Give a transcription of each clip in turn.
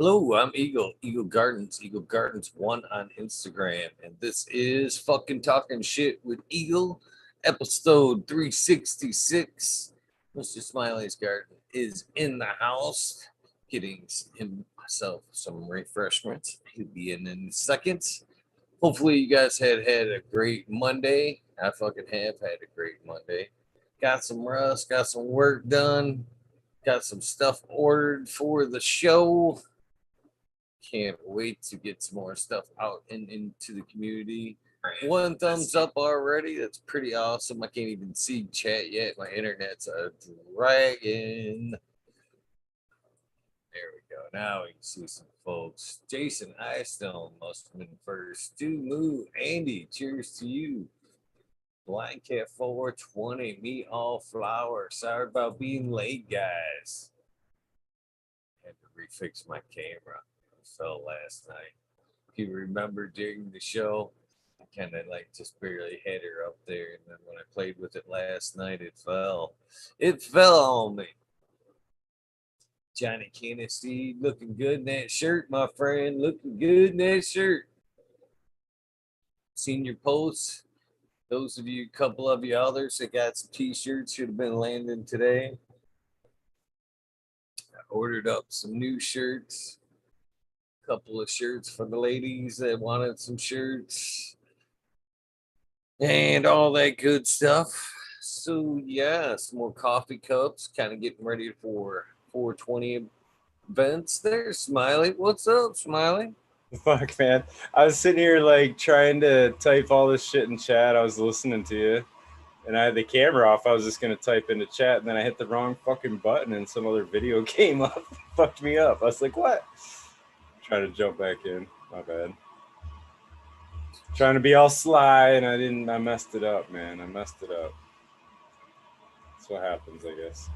Hello, I'm Eagle Gardens, Eagle Gardens 1 on Instagram, and this is fucking Talking Shit with Eagle, episode 366. Mr. Smiley's Garden is in the house, getting himself some refreshments. He'll be in seconds. Hopefully, you guys had a great Monday. I fucking have had a great Monday. Got some rust, got some work done, got some stuff ordered for the show. Can't wait to get some more stuff out into the community. One thumbs up already. That's pretty awesome. I can't even see chat yet. My internet's a dragon. There we go. Now we can see some folks. Jason Eyestone must have been first. Stu Moo, Andy, cheers to you. Blind Cat 420, me all flower. Sorry about being late, guys. Had to refix my camera. Fell last night. If you remember during the show, I kind of like just barely had her up there, and then when I played with it last night, it fell. It fell on me. Johnny Kennedy looking good in that shirt, my friend. Looking good in that shirt. Seen your posts. Those of you, a couple of you others that got some t-shirts should have been landing today. I ordered up some new shirts. Couple of shirts for the ladies that wanted some shirts and all that good stuff. So yeah, some more coffee cups, kind of getting ready for 420 events. There's Smiley. What's up, Smiley? Fuck, man. I was sitting here like trying to type all this shit in chat. I was listening to you and I had the camera off. I was just going to type into chat and then I hit the wrong fucking button and some other video came up. Fucked me up. I was like, what? Trying to jump back in. My bad. Trying to be all sly and I messed it up, man. I messed it up. That's what happens, I guess.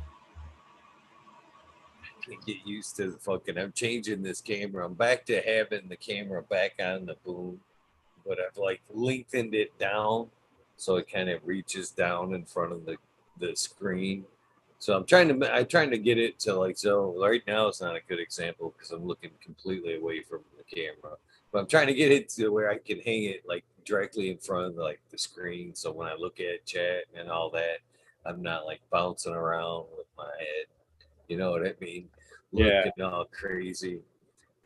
I can't get used to the fucking, I'm changing this camera. I'm back to having the camera back on the boom, but I've like lengthened it down so it kind of reaches down in front of the screen. So I'm trying to get it to like, so right now it's not a good example because I'm looking completely away from the camera, but I'm trying to get it to where I can hang it like directly in front of like the screen. So when I look at chat and all that, I'm not like bouncing around with my head. You know what I mean? Yeah. Looking all crazy.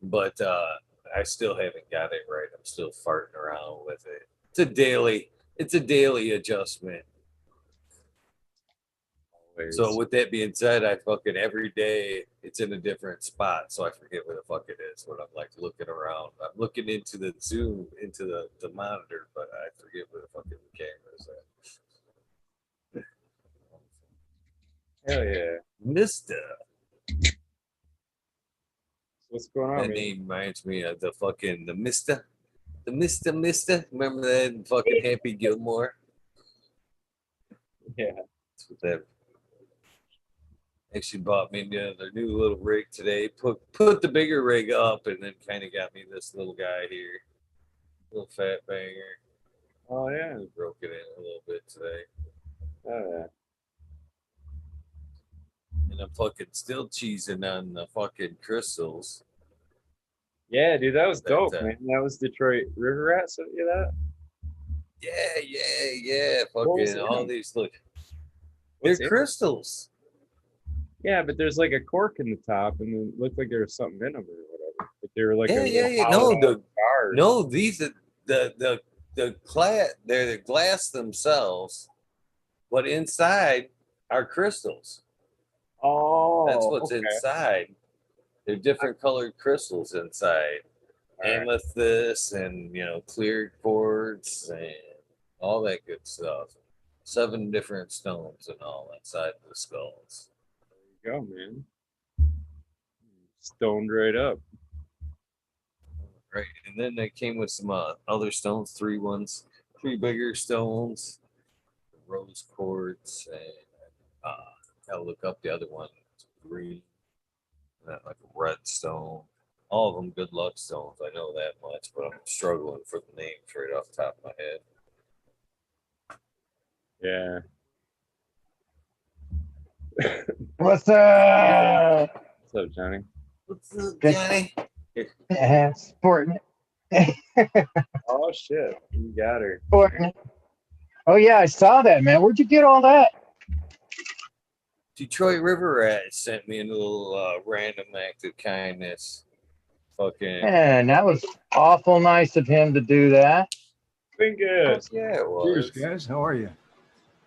But I still haven't got it right. I'm still farting around with it. It's a daily adjustment. So with that being said, I fucking every day it's in a different spot, so I forget where the fuck it is when I'm like looking around. I'm looking into the zoom into the monitor, but I forget where the fucking camera is at. Hell yeah, Mister. What's going on? That name reminds me of the Mister. The Mister. Remember that in fucking Happy Gilmore? Yeah. That's what that actually bought me their new little rig today. Put the bigger rig up and then kind of got me this little guy here. Little fat banger. Oh yeah. Broke it in a little bit today. Oh yeah. And I'm fucking still cheesing on the fucking crystals. Yeah, dude, that was dope, man. That was Detroit River Rat, sent you that? Yeah. Fucking all these look. They're crystals. Yeah, but there's like a cork in the top, and it looked like there was something in them or whatever. But they were like No, these are the glass. They're the glass themselves, but inside are crystals. Oh, that's what's inside. They're different colored crystals inside. Amethyst and clear quartz and all that good stuff. 7 different stones and all inside the skulls. There you go, man. Stoned right up. Right, and then they came with some other stones, 3 bigger stones, rose quartz, and I'll look up the other one. It's green, like a red stone. All of them good luck stones. I know that much, but I'm struggling for the names right off the top of my head. Yeah. What's up? What's up, Johnny? What's up, Johnny? Sporting it. Oh shit, you got her. Sporting it. Oh yeah, I saw that, man. Where'd you get all that? Detroit River Rat sent me a little random act of kindness. Fucking. Man, that was awful nice of him to do that. Bingus. Yeah, it Cheers, was. guys. How are you?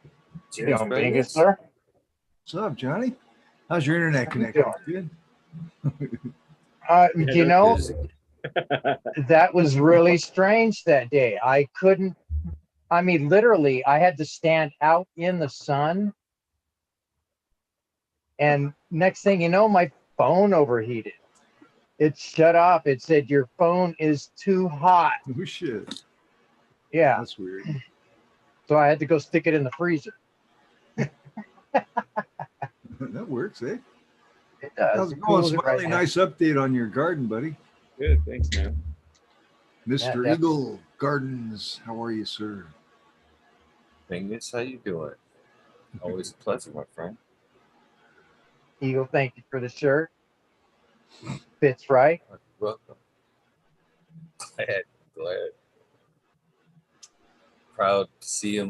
You Cheers, doing, Bingus, Bingus. sir? What's up, Johnny? How's your internet How you connection? doing? Good. You know, Is- that was really strange that day. I couldn't, I mean, literally, I had to stand out in the sun. And next thing you know, my phone overheated. It shut off. It said, your phone is too hot. Oh shit. Yeah. That's weird. So I had to go stick it in the freezer. That works, eh? It does. How's It it going, cools it Smiley? right now. Nice update on your garden, buddy. Good, thanks, man. Mr. that's- Eagle Gardens. How are you, sir? Bingus, how you doing? Always a pleasure, my friend. Eagle, thank you for the shirt. Fits right. Welcome. Glad. Proud to see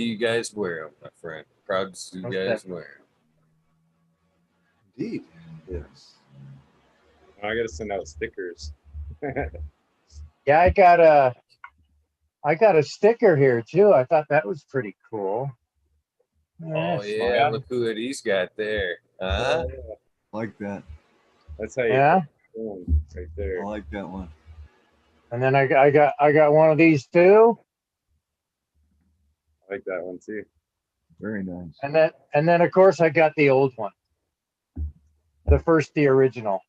you guys wear them, my friend. Proud to see you Most guys definitely. wear them. Indeed. Yes. I gotta send out stickers. Yeah, I got a sticker here too. I thought that was pretty cool. Oh That's yeah, fun. look who it he's got there. Huh? Like that. That's how you Yeah. boom, right I there. like that one. And then I got one of these too. I like that one too. Very nice. And then of course I got the old one. The original.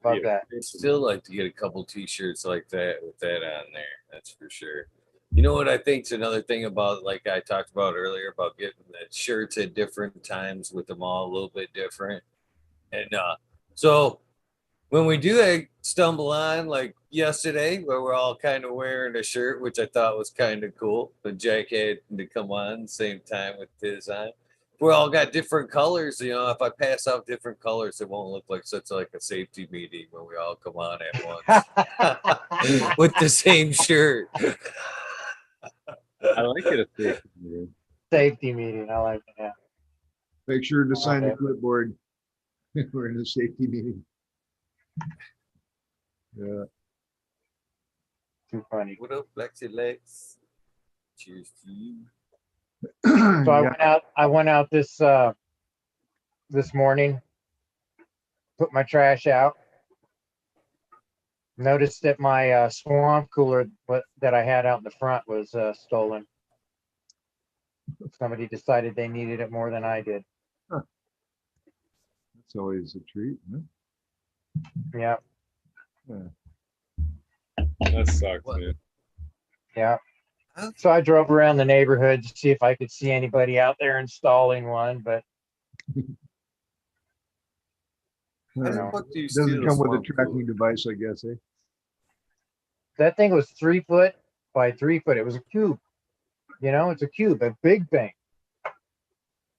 Love Yeah. that. I'd still like to get a couple t-shirts like that with that on there. That's for sure. You know what I think's another thing about, like I talked about earlier, about getting the shirts at different times with them all a little bit different. And so when we do stumble on, like yesterday, where we're all kind of wearing a shirt, which I thought was kind of cool, but Jack had to come on same time with his on. We all got different colors. You know, if I pass out different colors, it won't look like such like a safety meeting where we all come on at once with the same shirt. I like it. A Safety meeting. I like it. Yeah. Make sure to sign the Okay. clipboard. We're in a safety meeting. Yeah. Too funny. What up, Lexi Lex? Cheers to you. So Yeah. I went out this morning, put my trash out. Noticed that my swamp cooler that I had out in the front was stolen. Somebody decided they needed it more than I did. That's always a treat. Huh? Yeah, That sucks, What? man. yeah. Huh? So I drove around the neighborhood to see if I could see anybody out there installing one, but How the No. fuck do you Doesn't steal come with a swamp tracking cooler? device, I guess, eh? that thing was 3 foot by 3 foot. It was a cube. You know, it's a cube, a big thing.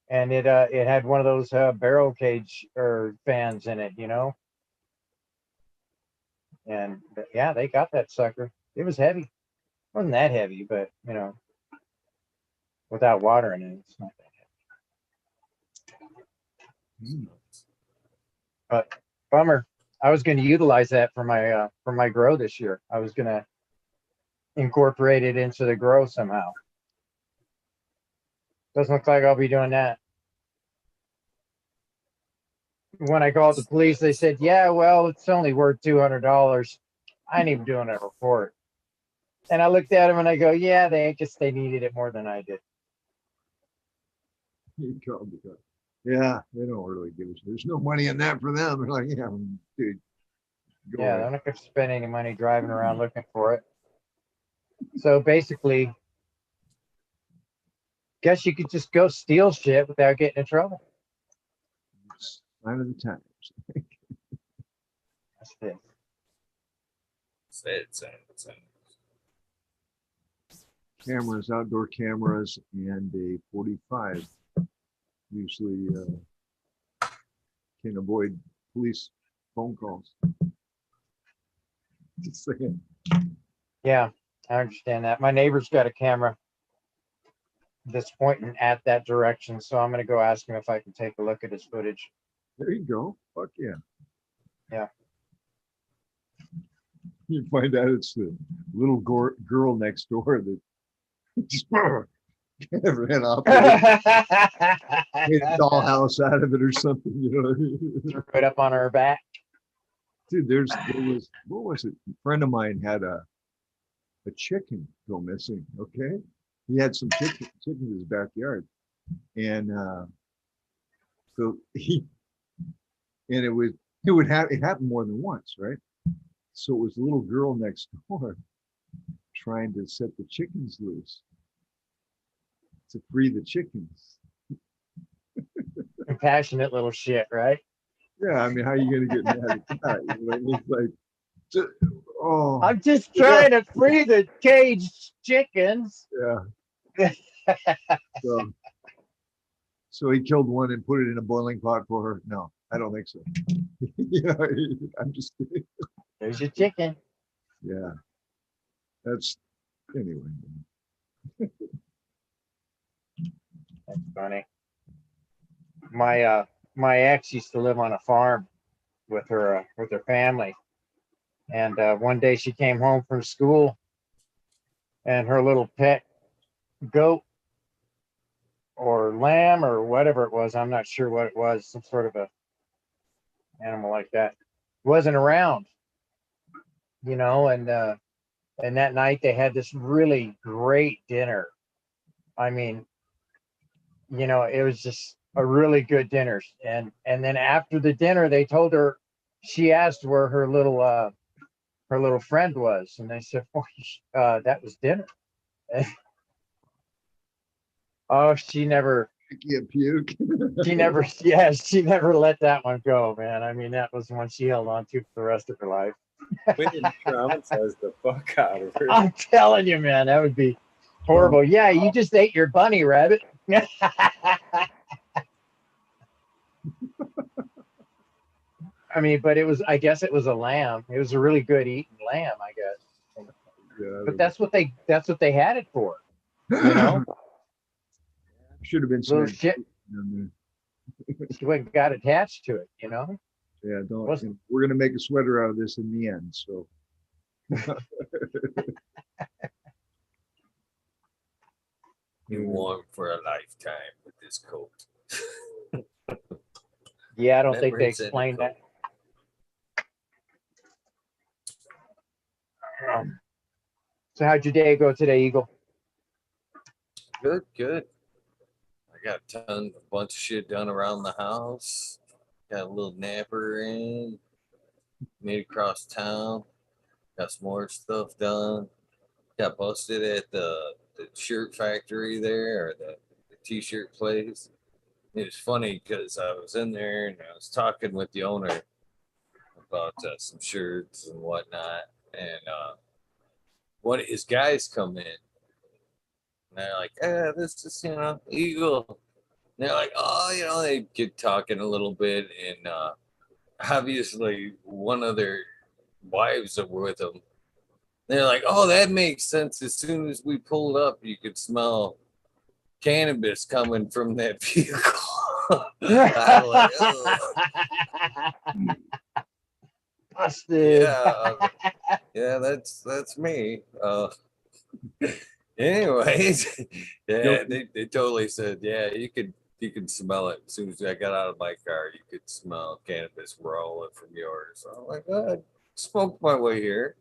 And it had one of those barrel cage or fans in it, you know. And yeah, they got that sucker. It was heavy. Wasn't that heavy, but you know, without water in it, it's not that heavy. Hmm. But bummer. I was going to utilize that for my grow this year. I was going to incorporate it into the grow somehow. Doesn't look like I'll be doing that. When I called the police, they said, "Yeah, well, it's only worth $200." I ain't even doing a report. And I looked at them and I go, "Yeah, they needed it more than I did." You called because- Yeah, they don't really give us. There's no money in that for them. They're like, yeah, dude. Go Yeah, ahead. they're not going to spend any money driving around looking for it. So basically, guess you could just go steal shit without getting in trouble. Sign of the times. That's it. Sad. Cameras, outdoor cameras, and a 45 usually can avoid police phone calls. Just saying. Yeah, I understand that. My neighbor's got a camera that's pointing at that direction, so I'm gonna go ask him if I can take a look at his footage. There you go. Fuck yeah. Yeah. You find out it's the little girl next door that just ran off with it, made a dollhouse out of it or something, you know what I mean? Right up on her back. Dude, there was, what was it? A friend of mine had a chicken go missing. Okay. He had some chicken in his backyard. And so it happened more than once, right? So it was a little girl next door trying to set the chickens loose to free the chickens. Compassionate little shit, right? Yeah, I mean, how are you gonna get mad at that? You know what I mean? It's like, oh, I'm just trying to free the caged chickens. yeah. So he killed one and put it in a boiling pot for her. No, I don't think so. Yeah, I'm just kidding. There's your chicken. Yeah, that's anyway. That's funny. My ex used to live on a farm with her family, and one day she came home from school, and her little pet goat or lamb or whatever it was, I'm not sure what it was, some sort of a animal like that, wasn't around, you know, and that night they had this really great dinner. I mean, you know, it was just a really good dinner. And then after the dinner, they told her, she asked where her little friend was, and they said, "Oh, that was dinner." Oh, she never Puke. yeah, she never let that one go, man. I mean, that was one she held on to for the rest of her life. We didn't traumatize the fuck out of her. I'm telling you, man, that would be horrible. Yeah, you just ate your bunny rabbit. I mean, but I guess it was a lamb. It was a really good eating lamb, I guess. Yeah, But that's what they had it for, you know? should have been Little some. shit. She went and got attached to it, you know? Yeah, don't. Wasn't- We're gonna make a sweater out of this in the end. So. You warm for a lifetime with this coat. Yeah, I don't think they Memories in the explained that. So how'd your day go today, Eagle? Good. I got a bunch of shit done around the house. Got a little napper in. Made it across town. Got some more stuff done. Got busted at the shirt factory there, or the t-shirt place. It was funny because I was in there and I was talking with the owner about some shirts and whatnot. And one of his guys come in. And they're like, this is, Eagle. And they're like, oh, they get talking a little bit. And obviously one of their wives are with them. They're like, oh, that makes sense. As soon as we pulled up, you could smell cannabis coming from that vehicle. I'm like, Busted. yeah, that's me. Anyways, yeah, they totally said, yeah, you could smell it as soon as I got out of my car. You could smell cannabis rolling from yours. So I'm like, I smoked my way here.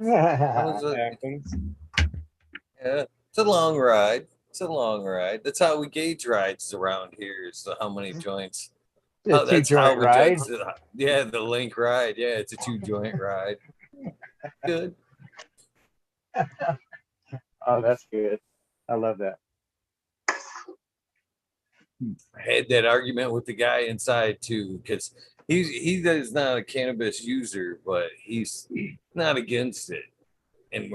Happens. Yeah, it's a long ride. That's how we gauge rides around here. Is how many joints. A two-joint ride. Yeah, the link ride. Yeah, it's a 2-joint ride. Good. Oh, that's good. I love that. I had that argument with the guy inside too, because he is not a cannabis user, but he's not against it. And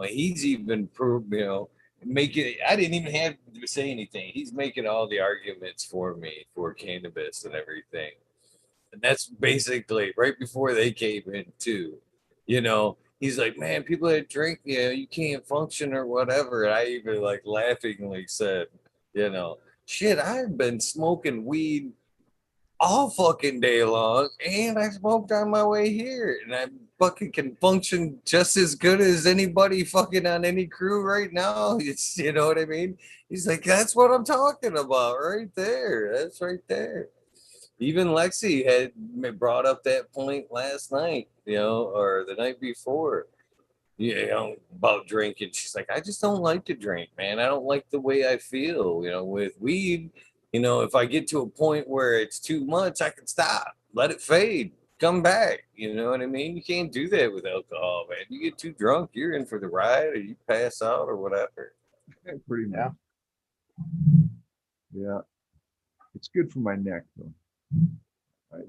he's even proved, making. I didn't even have to say anything. He's making all the arguments for me for cannabis and everything. And that's basically right before they came in too. You know, he's like, man, people that drink, you know, you can't function or whatever. And I even like laughingly said, you know, shit, I've been smoking weed all fucking day long, and I smoked on my way here, and I fucking can function just as good as anybody fucking on any crew right now. It's, you know what I mean? He's like, that's what I'm talking about right there. That's right there. Even Lexi had brought up that point last night, you know, or the night before, you know, about drinking. She's like, I just don't like to drink, man. I don't like the way I feel, you know, with weed. You know, if I get to a point where it's too much, I can stop, let it fade, come back. You know what I mean? You can't do that with alcohol, man. You get too drunk, you're in for the ride, or you pass out, or whatever. Yeah, pretty Yeah. much. Yeah. It's good for my neck though.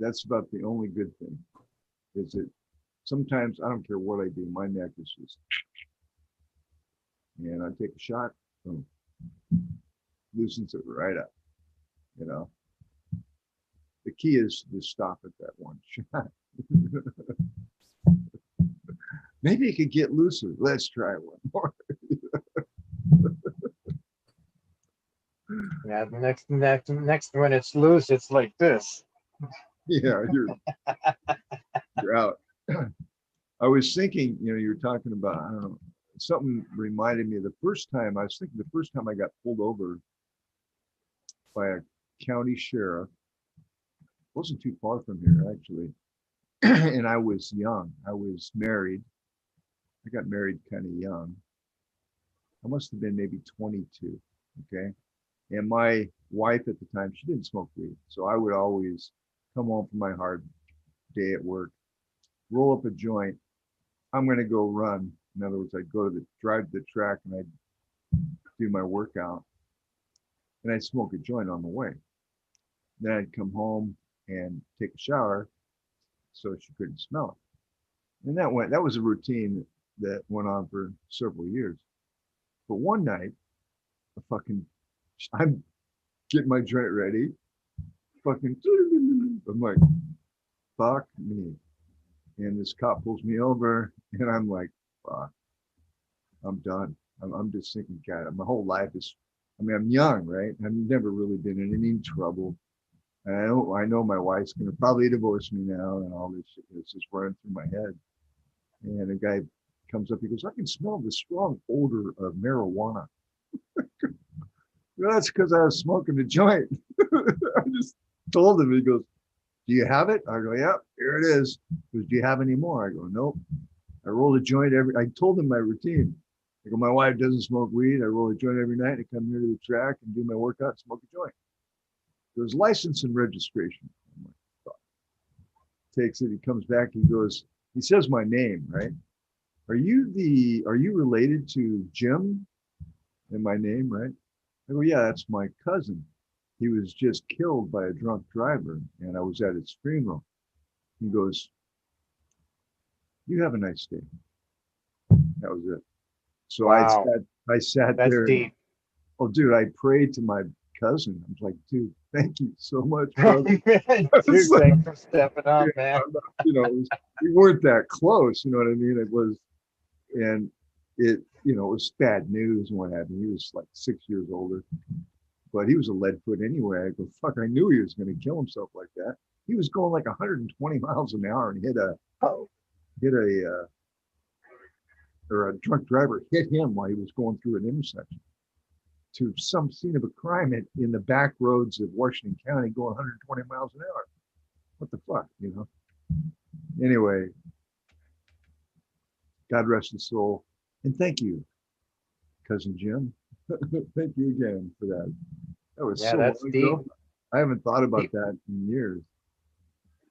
That's about the only good thing. Is it sometimes I don't care what I do, my neck is just, and I take a shot, boom, loosens it right up. You know, the key is to stop at that one shot. Maybe it could get looser. Let's try one more. Yeah, the next when it's loose, it's like this. Yeah, you're out. I was thinking, you know, you were talking about, I don't know, something reminded me of the first time, I was thinking the first time I got pulled over by a county sheriff. Wasn't too far from here, actually. And I was young. I was married. I got married kind of young. I must have been maybe 22. Okay. And my wife at the time, she didn't smoke weed. So I would always come home from my hard day at work, roll up a joint. I'm going to go run. In other words, I'd go to drive to the track and I'd do my workout and I'd smoke a joint on the way. Then I'd come home and take a shower so she couldn't smell it. And that was a routine that went on for several years. But one night, I'm getting my joint ready. I'm like, fuck me. And this cop pulls me over and I'm like, fuck, I'm done. I'm just thinking, God, my whole life is, I mean, I'm young, right? I've never really been in any trouble. And I know my wife's going to probably divorce me now and all this shit is just running through my head. And a guy comes up, he goes, I can smell the strong odor of marijuana. Well, that's because I was smoking a joint. I just told him, he goes, do you have it? I go, yeah, here it is. He goes, do you have any more? I go, nope. I roll a joint I told him my routine. I go, my wife doesn't smoke weed. I roll a joint every night. I come here to the track and do my workout and smoke a joint. There's license and registration. I'm like, fuck. Takes it, he comes back, he goes, he says my name, right? Are you related to Jim? And my name, right? I go, yeah, that's my cousin. He was just killed by a drunk driver and I was at his funeral. He goes, you have a nice day. That was it. So Wow. I sat That's there. deep. Oh, dude, I prayed to my cousin. I was like, dude, thank you so much, brother. Dude, It's like, thanks for stepping up, man. you know, we weren't that close. You know what I mean? It was, and it, you know, it was bad news and what happened. He was like 6 years older, but he was a lead foot anyway. I go, fuck, I knew he was going to kill himself like that. He was going like 120 miles an hour and or a drunk driver hit him while he was going through an intersection to some scene of a crime in the back roads of Washington County going 120 miles an hour. What the fuck, you know? Anyway, God rest his soul. And thank you, Cousin Jim. Thank you again for that. That was Yeah, so that's long deep. ago. I haven't thought about Deep. that in years.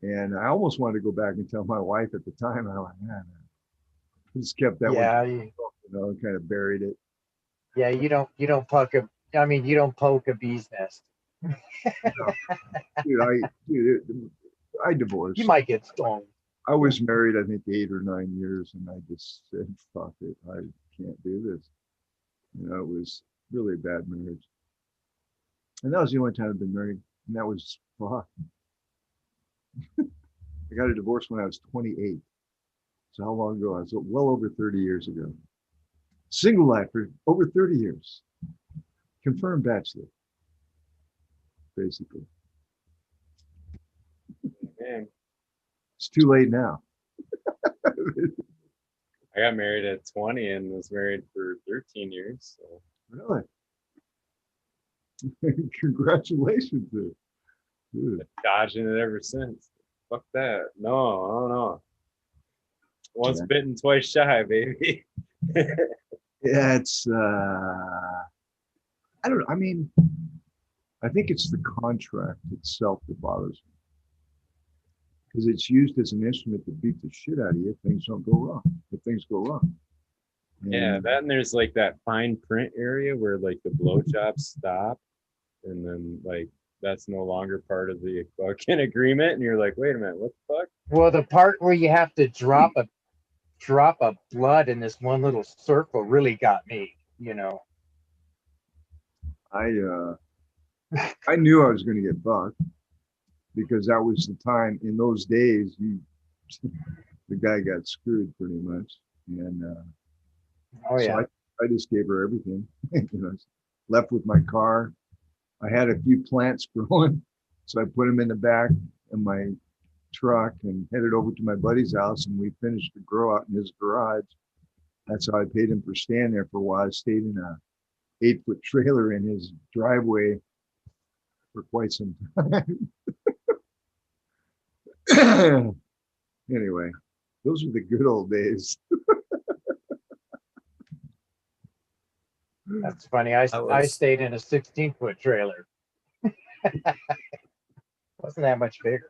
And I almost wanted to go back and tell my wife at the time. I'm like, man, I just kept that Yeah, one, you know, kind of buried it. yeah, you don't poke a bee's nest. Dude, I divorced. You might get stoned. I was married, I think, 8 or 9 years, and I just said, fuck it, I can't do this. You know, it was really a bad marriage. And that was the only time I've been married. And that was, fuck. I got a divorce when I was 28. So how long ago? I was well over 30 years ago. Single life for over 30 years. Confirmed bachelor, basically. Man, It's too late now. I got married at 20 and was married for 13 years. So Really? Congratulations, dude. dodging it ever since. Fuck that. No, I don't know. Once Yeah. bitten, twice shy, baby. Yeah, it's I don't know. I mean, I think it's the contract itself that bothers me. Because it's used as an instrument to beat the shit out of you if things don't go wrong. If things go wrong. Yeah, And, that and there's like that fine print area where like the blowjobs stop, and then like that's no longer part of the fucking agreement, and you're like, wait a minute, what the fuck? Well, the part where you have to drop a blood in this one little circle really got me, you know. I knew I was going to get bucked because that was the time in those days. The guy got screwed pretty much, and Oh yeah. so I just gave her everything. You know, left with my car. I had a few plants growing, so I put them in the back of my truck and headed over to my buddy's house, and we finished the grow out in his garage. That's how I paid him for staying there for a while. I stayed in a 8-foot trailer in his driveway for quite some time. Anyway, those were the good old days. That's funny. I stayed in a 16-foot trailer. Wasn't that much bigger.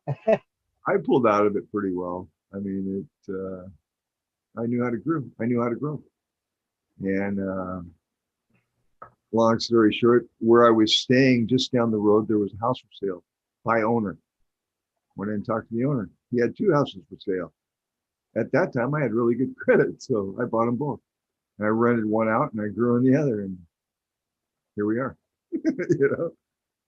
I pulled out of it pretty well. I mean, I knew how to grow. I knew how to grow. And long story short, where I was staying just down the road, there was a house for sale by owner. Went in and talked to the owner. He had 2 houses for sale. At that time, I had really good credit, so I bought them both. And I rented one out and I grew in the other, and here we are. You know,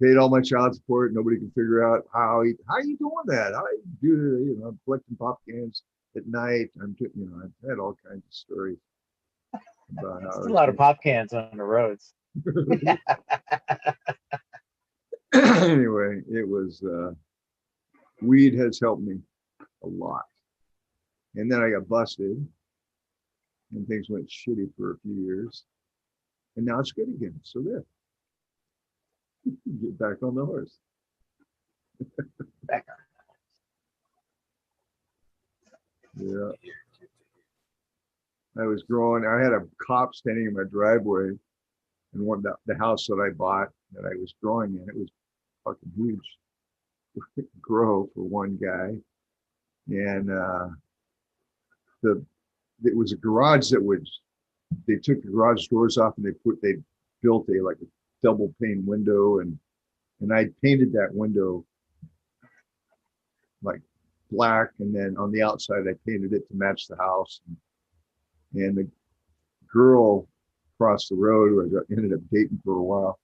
paid all my child support. Nobody can figure out how you doing that. How you do, you know, I'm collecting pop cans at night. I've had all kinds of stories about how. There's a lot of pop cans on the roads. Anyway, it was weed has helped me a lot. And then I got busted and things went shitty for a few years. And now it's good again. So there. Get back on the horse. Back on. Yeah. I was growing. I had a cop standing in my driveway and the house that I bought that I was growing in. It was fucking huge grow for one guy. And it was a garage they took the garage doors off and they built a double pane window and I painted that window like black, and then on the outside I painted it to match the house. And the girl across the road who I ended up dating for a while,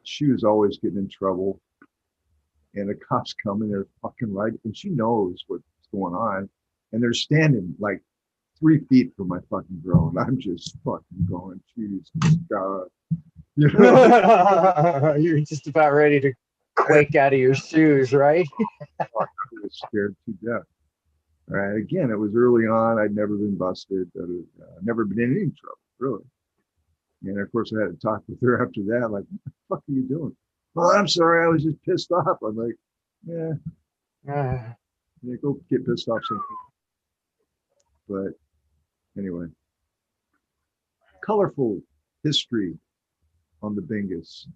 she was always getting in trouble. And the cops come and they're fucking right, and she knows what's going on. And they're standing like 3 feet from my fucking girl, and I'm just fucking going, Jesus God. You know? You're just about ready to quake out of your shoes, right? I was scared to death. All right. Again, it was early on. I'd never been busted. Never been in any trouble, really. And of course, I had to talk with her after that. Like, what the fuck are you doing? Well, I'm sorry. I was just pissed off. I'm like, yeah, go get pissed off something. But anyway, colorful history on the Bingus.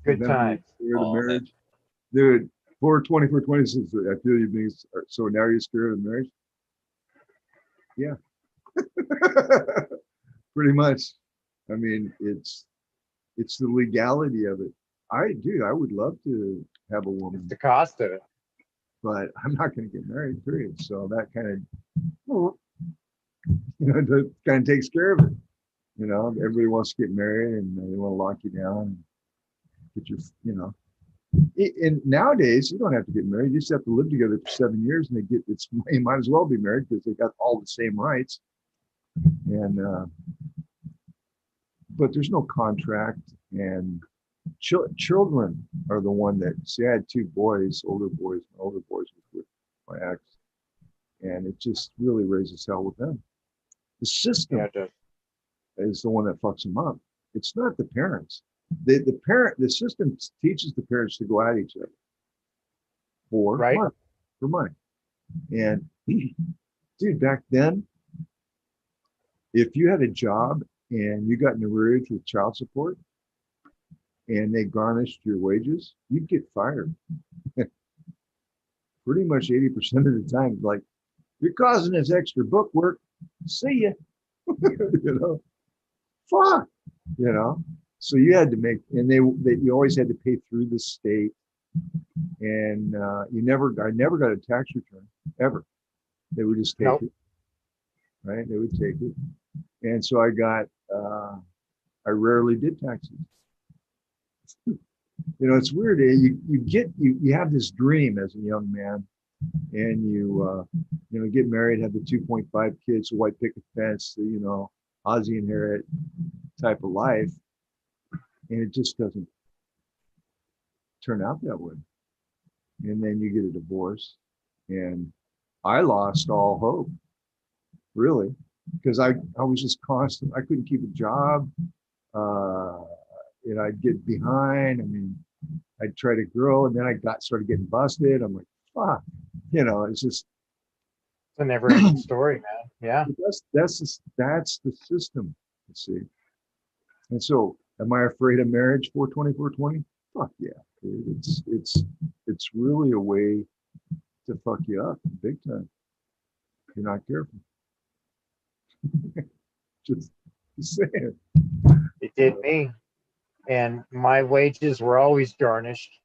Good times. Marriage. Dude, 4/20/4/26. I feel you being so now you're scared of marriage? Yeah. Pretty much. I mean, it's the legality of it. I would love to have a woman. It's the cost of it. But I'm not going to get married, period. So that kind of, that kind of takes care of it. You know, everybody wants to get married and they want to lock you down. get your, you know. And nowadays you don't have to get married. You just have to live together for 7 years, and you might as well be married because they got all the same rights. And but there's no contract, and children are the one that, see, I had two boys, older boys was with my ex, and it just really raises hell with them. The system is the one that fucks them up. It's not the parents. The system teaches the parents to go at each other for money. And dude, back then, if you had a job and you got in arrears with child support and they garnished your wages, you'd get fired. Pretty much 80% of the time, like, you're causing us extra book work. See ya. You know, fuck. You know, so you had to make, and you always had to pay through the state, and I never got a tax return ever. They would just take it, right? They would take it, and so I rarely did taxes. You know, it's weird. You have this dream as a young man, and you get married, have the 2.5 kids, a white picket fence, you know, Ozzie and Harriet type of life, and it just doesn't turn out that way. And then you get a divorce, and I lost all hope, really, because I was just constant. I couldn't keep a job. And I'd get behind. I mean, I'd try to grow, and then I started getting busted. I'm like, fuck, you know, it's just. It's a never-ending story, man. Yeah. That's the system, you see. And so, am I afraid of marriage? 420? Fuck yeah. It's really a way to fuck you up big time if you're not careful. just saying. It did me. And my wages were always garnished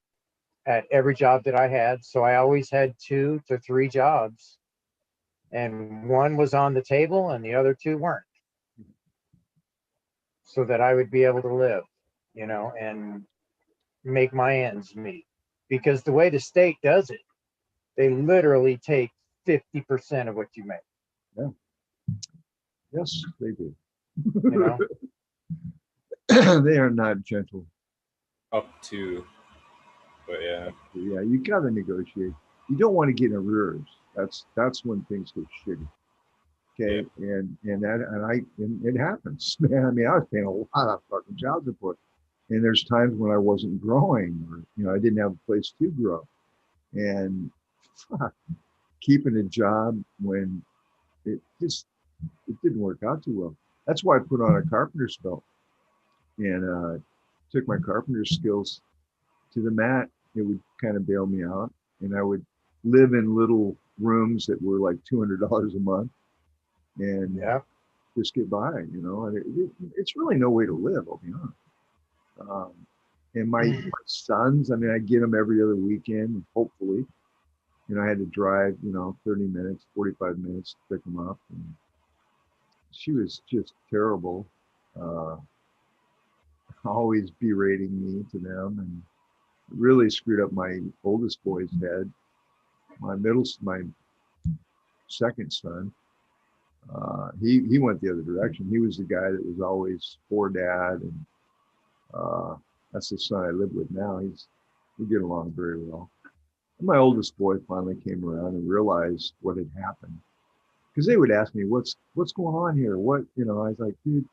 at every job that I had. So I always had 2 to 3 jobs. And one was on the table and the other 2 weren't. So that I would be able to live, you know, and make my ends meet. Because the way the state does it, they literally take 50% of what you make. Yeah. Yes, they do. You know? They are not gentle. Up to, but yeah. Yeah, you gotta negotiate. You don't want to get in arrears. That's when things get shitty. Okay, yeah. and it happens, man. I mean, I was paying a lot of fucking child support, and there's times when I wasn't growing, or you know, I didn't have a place to grow, and fuck, keeping a job when it didn't work out too well. That's why I put on a carpenter's belt, and took my carpenter skills to the mat. It would kind of bail me out, and I would live in little rooms that were like $200 a month, and just get by, you know. And it's really no way to live, I'll be honest. And my sons, I mean, I get them every other weekend, hopefully. You know, I had to drive, you know, 30 minutes, 45 minutes to pick them up. And she was just terrible, always berating me to them, and really screwed up my oldest boy's head. My second son, he went the other direction. He was the guy that was always for dad, and that's the son I live with now. We get along very well. And my oldest boy finally came around and realized what had happened, because they would ask me, what's going on here? What, you know, I was like, dude,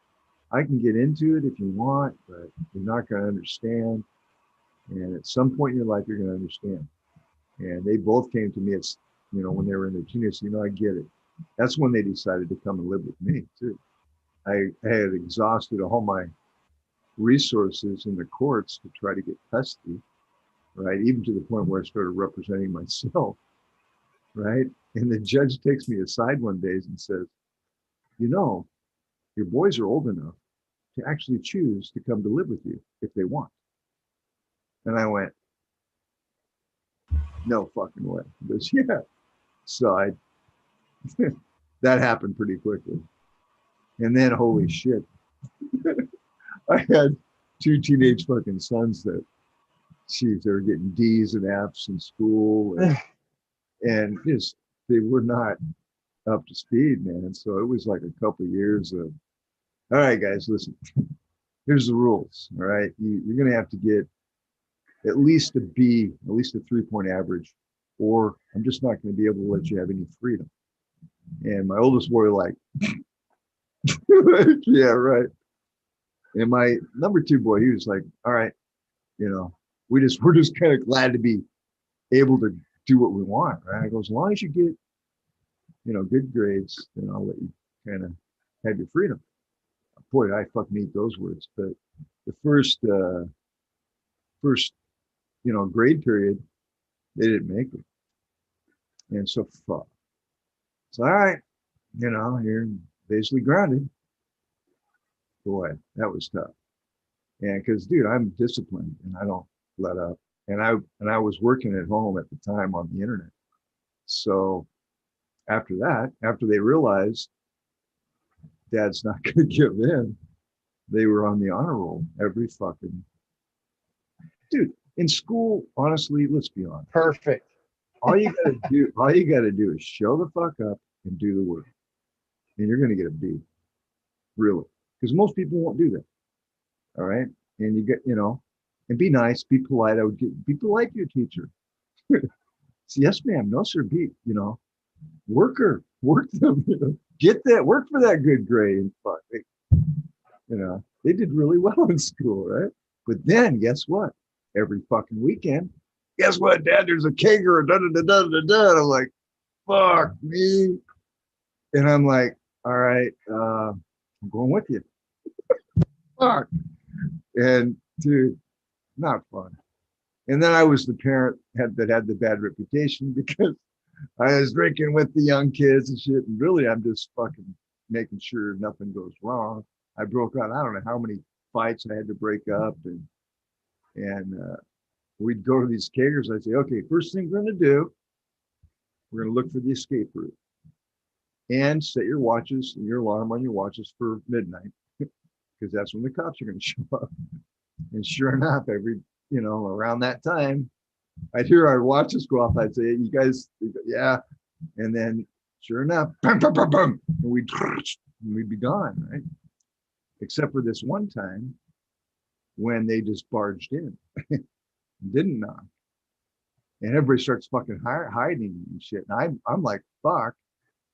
I can get into it if you want, but you're not going to understand. And at some point in your life, you're going to understand. And they both came to me, as you know, when they were in their teenagers. You know, I get it. That's when they decided to come and live with me too. I had exhausted all my resources in the courts to try to get custody, right? Even to the point where I started representing myself, right? And the judge takes me aside one day and says, you know, your boys are old enough to actually choose to come to live with you if they want. And I went, no fucking way. He goes, yeah. So that happened pretty quickly. And then, holy shit, I had 2 teenage fucking sons that geez, they were getting D's and F's in school, and just they were not up to speed, man. And so it was like a couple of years of, all right, guys, listen, here's the rules. All right, you're gonna have to get at least a B, at least a 3-point average, or I'm just not going to be able to let you have any freedom. And my oldest boy, like, yeah, right. And my number 2 boy, he was like, all right, you know, we're just kind of glad to be able to do what we want, right? I go, as long as you get, you know, good grades, then I'll let you kind of have your freedom. Boy, I fucking eat those words. But the first, you know, grade period, they didn't make it. And so, fuck. So, all right, you know, you're basically grounded. Boy, that was tough. And because, dude, I'm disciplined and I don't let up. And I was working at home at the time on the internet. So after that, after they realized Dad's not going to give in, they were on the honor roll every fucking, dude. In school, honestly, let's be honest. Perfect. All you gotta do is show the fuck up and do the work, and you're gonna get a B, really, because most people won't do that. All right, and you get, you know, and be nice, be polite. I would be polite to your teacher. So, yes, ma'am. No, sir. Be, you know, work them. You know, get that, work for that good grade. And fuck, you know, they did really well in school, right? But then, guess what? Every fucking weekend, guess what, Dad? There's a kegger, da da da da da da. And I'm like, fuck me. And I'm like, all right, I'm going with you. Fuck. And dude, not fun. And then I was the parent that had the bad reputation because I was drinking with the young kids and shit. And really, I'm just fucking making sure nothing goes wrong. I broke out, I don't know how many fights I had to break up, and we'd go to these caterers. I'd say, okay, first thing we're going to do, we're going to look for the escape route and set your watches and your alarm on your watches for midnight, because that's when the cops are going to show up. And sure enough, every, you know, around that time, I'd hear our watches go off. I'd say, you guys, yeah. And then sure enough, boom, boom, boom, boom, and we'd be gone, right? Except for this one time when they just barged in, didn't knock, and everybody starts fucking hiding and shit. And I'm like, fuck,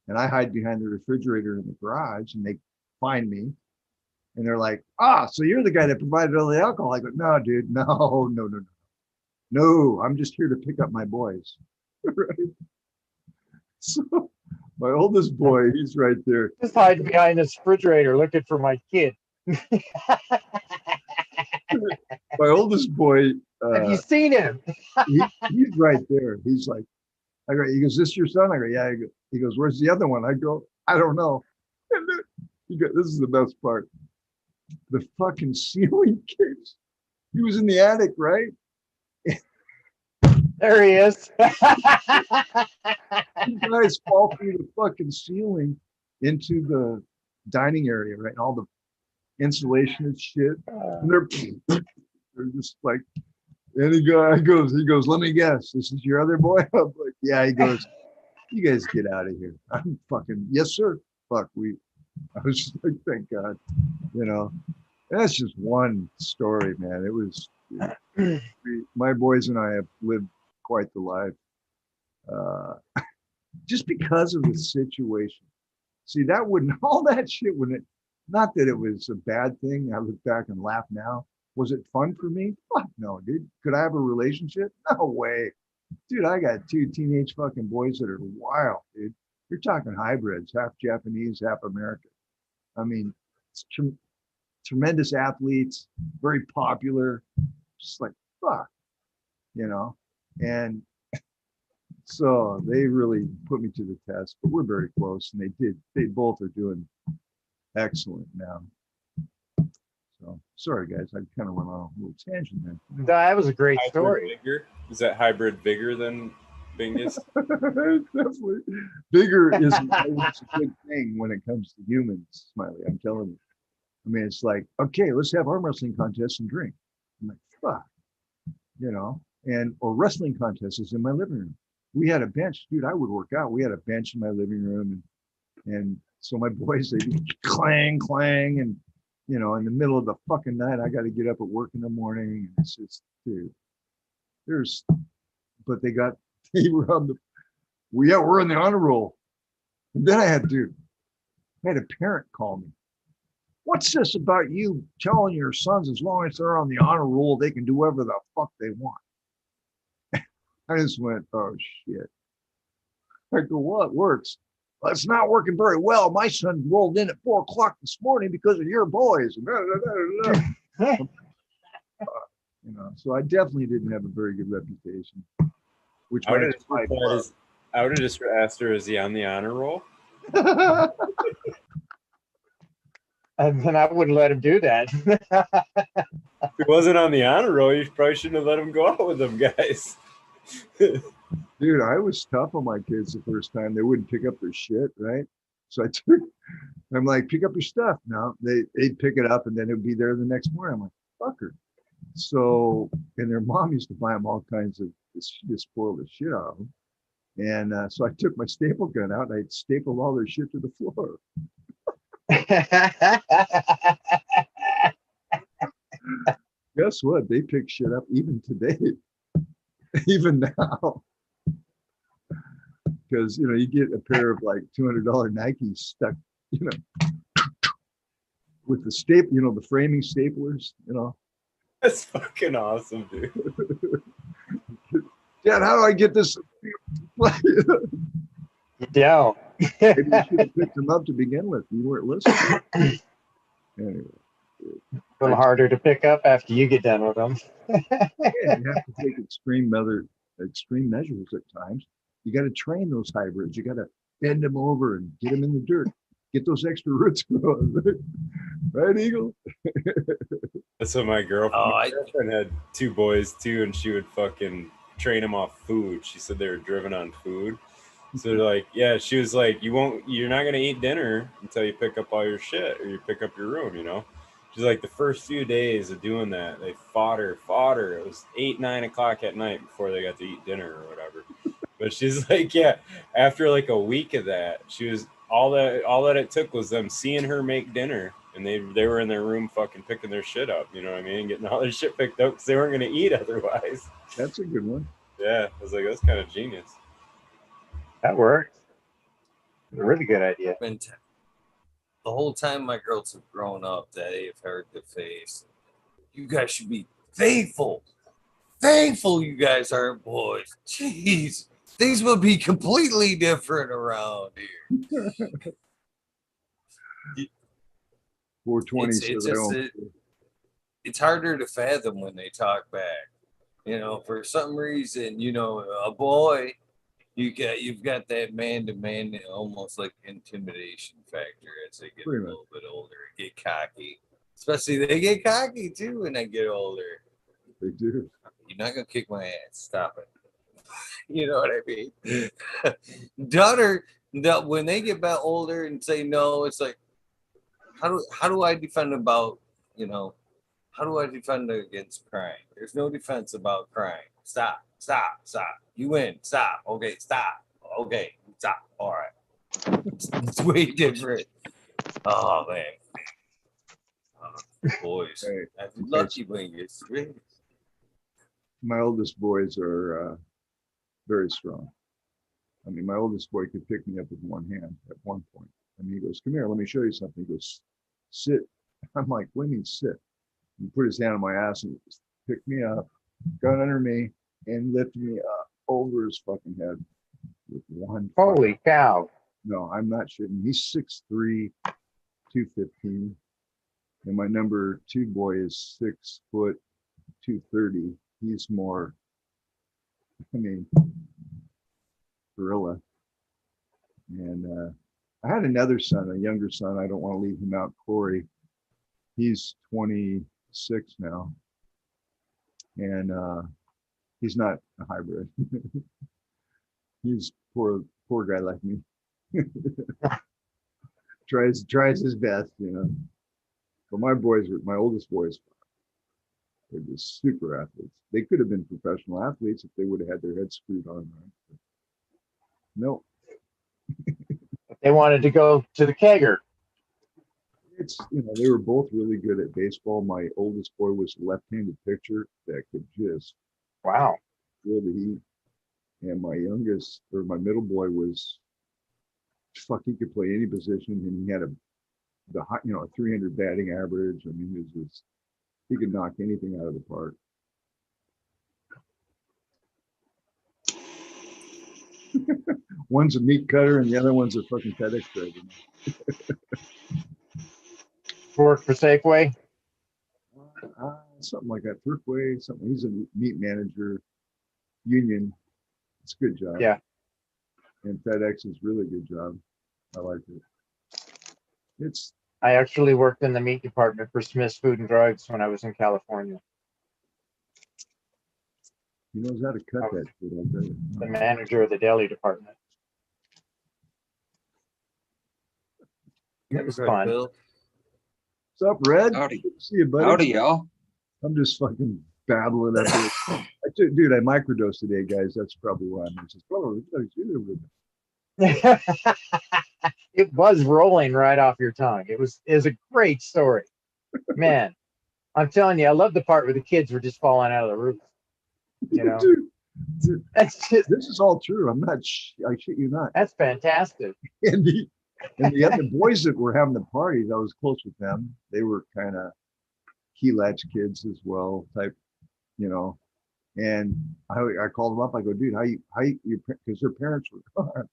and I hide behind the refrigerator in the garage, and they find me, and they're like, so you're the guy that provided all the alcohol. I go, no, dude, no, I'm just here to pick up my boys. Right? So my oldest boy, he's right there. Just hide behind this refrigerator looking for my kid. My oldest boy, Have you seen him? he's right there. He's like, I go, he goes, this your son? I go, yeah. He goes, where's the other one? I go, I don't know. And then he goes, this is the best part. The fucking ceiling case. He was in the attic, right? There he is. You guys fall through the fucking ceiling into the dining area, right? And all the insulation and shit. And they're just like, and he goes, let me guess, this is your other boy? I'm like, yeah. He goes, you guys get out of here. I'm fucking, yes, sir. Fuck, I was just like, thank God. You know, that's just one story, man. It was, my boys and I have lived quite the life. Just because of the situation. See, that wouldn't, all that shit wouldn't, not that it was a bad thing. I look back and laugh now. Was it fun for me? Fuck no, dude. Could I have a relationship? No way. Dude, I got 2 teenage fucking boys that are wild, dude. You're talking hybrids, half Japanese, half American. I mean, it's tremendous athletes, very popular, just like, fuck, you know? And so they really put me to the test, but we're very close, and they both are doing excellent now. So sorry guys, I kind of went on a little tangent there. That was a great Hybrid story. Vigor? Is that hybrid vigor than Bingus? Definitely. Vigor is always a good thing when it comes to humans, Smiley. I'm telling you. I mean, it's like, okay, let's have arm wrestling contests and drink. I'm like, fuck. you know, and or wrestling contests is in my living room. We had a bench, dude. I would work out. We had a bench in my living room, and so my boys, they'd be clang, clang, and you know, in the middle of the fucking night, I got to get up at work in the morning. And it's just, dude, but they were on the, we're in the honor roll. And then I had a parent call me. What's this about you telling your sons as long as they're on the honor roll, they can do whatever the fuck they want? I just went, oh shit. I go, well, it works. Well, it's not working very well. My son rolled in at 4 o'clock this morning because of your boys. You know, so I definitely didn't have a very good reputation. Which I would have just asked her, is he on the honor roll? And then I wouldn't let him do that. If he wasn't on the honor roll, you probably shouldn't have let him go out with them guys. Dude, I was tough on my kids the first time. They wouldn't pick up their shit, right? So I'm like, pick up your stuff. No, they'd pick it up and then it would be there the next morning. I'm like, fucker. So, and their mom used to buy them all kinds of, she just spoiled the shit out of them. And so I took my staple gun out and I stapled all their shit to the floor. Guess what? They pick shit up even today, even now. Because, you know, you get a pair of like $200 Nikes stuck, you know, with the staple, you know, the framing staplers, you know. That's fucking awesome, dude. Dad, how do I get this? Yeah. Maybe you should have picked them up to begin with. You weren't listening. Anyway. A little harder to pick up after you get done with them. Yeah, you have to take extreme measures at times. You got to train those hybrids. You got to bend them over and get them in the dirt. Get those extra roots growing. Right, Eagle? That's what my girlfriend had 2 boys too, and she would fucking train them off food. She said they were driven on food. So they're like, yeah, she was like, you're not gonna eat dinner until you pick up all your shit or you pick up your room, you know. She's like, the first few days of doing that, they fought her. It was 8, 9 o'clock at night before they got to eat dinner or whatever. But she's like, yeah, after like a week of that, she was all that it took was them seeing her make dinner, and they were in their room fucking picking their shit up, you know what I mean, getting all their shit picked up because they weren't gonna eat otherwise. That's a good one. Yeah, I was like, that's kind of genius. That works. A really good idea. The whole time my girls have grown up, they have heard the face. You guys should be thankful. Thankful you guys aren't boys. Jeez, things would be completely different around here. 420. It's harder to fathom when they talk back. You know, for some reason, you know, a boy, you've got that man-to-man, almost like intimidation factor as they get a little bit older, get cocky. Especially they get cocky too when they get older. They do. You're not gonna kick my ass. Stop it. You know what I mean? Daughter, when they get about older and say no, it's like, how do I defend about, you know, how do I defend against crying? There's no defense about crying. Stop. You win. Stop. Okay, stop. Okay, stop. All right. It's way different. Oh, man. Boys. Hey, I'm lucky when you're 3. My oldest boys are very strong. I mean, my oldest boy could pick me up with one hand at one point. I mean, he goes, come here, let me show you something. He goes, sit. I'm like, what do you mean sit? He put his hand on my ass and just picked me up, got under me, and lifted me up over his fucking head with one. Holy cow. No, I'm not shitting. He's 6'3", 215. And my number 2 boy is 6 foot, 230. He's more, I mean, gorilla. And I had another son, a younger son. I don't want to leave him out, Corey. He's 26 now. And he's not a hybrid. He's poor guy like me. tries his best, you know. But my oldest boys, They're just super athletes. They could have been professional athletes if they would have had their heads screwed on. Right? No, They wanted to go to the kegger. it's, they were both really good at baseball. My oldest boy was a left-handed pitcher that could just Wow. feel the heat. And my youngest, or my middle boy, was he could play any position, and he had a 300 batting average. I mean, he could knock anything out of the park. One's a meat cutter, and the other one's a fucking FedEx driver. Work for Safeway. Something like that. Thriftway, something. He's a meat manager, union. It's a good job. Yeah. And FedEx is really good job. I like it. I actually worked in the meat department for Smith's Food and Drugs when I was in California. He knows how to cut that shit, I'll tell you. The manager of the deli department. It was fun. Bill. What's up, Red? Howdy. Good to see you, buddy. Howdy, y'all. I'm just fucking babbling up here. Dude, I microdosed today, guys. That's probably why I'm just, It was rolling right off your tongue. It was a great story. Man, I'm telling you, I love the part where the kids were just falling out of the roof. Dude, That's just, this is all true. I'm not, I shit you not. that's fantastic. And the other boys that were having the parties, I was close with them. They were kind of key latch kids as well, type, And I called them up. I go, dude, how you, because their parents were gone.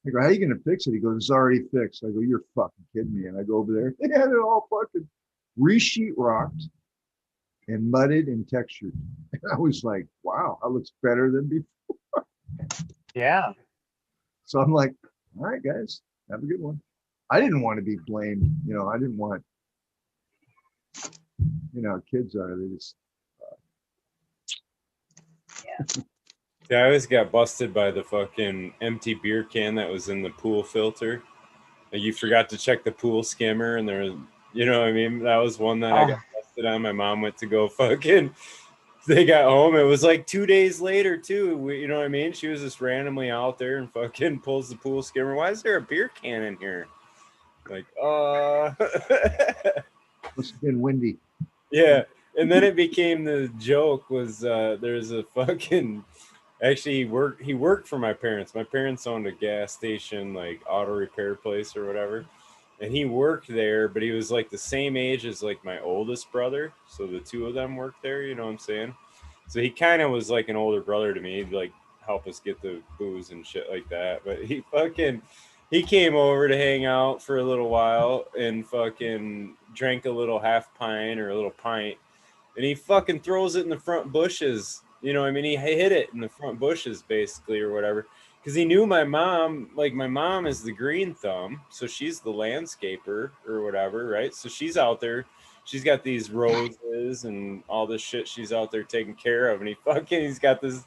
I go, how you gonna fix it? He goes, it's already fixed. I go, you're fucking kidding me. And I go over there, they had it all fucking re-sheet rocked and mudded and textured. And I was like, wow, that looks better than before. Yeah. So I'm like, all right, guys, have a good one. I didn't want to be blamed. I didn't want, kids are, they just. Yeah, I always got busted by the fucking empty beer can that was in the pool filter. Like you forgot to check the pool skimmer, and there was, what I mean? That was one that I got busted on. My mom went to go fucking. They got home. It was like 2 days later too. You know what I mean? She was just randomly out there and fucking pulls the pool skimmer. Why is there a beer can in here? Like, Must have been windy. Yeah, and then it became the joke was there's a fucking. Actually, he worked for my parents. My parents owned a gas station, like auto repair place or whatever. And he worked there, but he was like the same age as like my oldest brother. So the two of them worked there, you know what I'm saying? So he kind of was like an older brother to me. He'd like help us get the booze and shit like that. But he came over to hang out for a little while and fucking drank a little half pint or a little pint. And he fucking throws it in the front bushes. You know what I mean? He hit it in the front bushes basically or whatever. Because he knew my mom, like my mom is the green thumb. So she's the landscaper or whatever, right? So she's out there. She's got these roses and all this shit she's out there taking care of. And he's got this,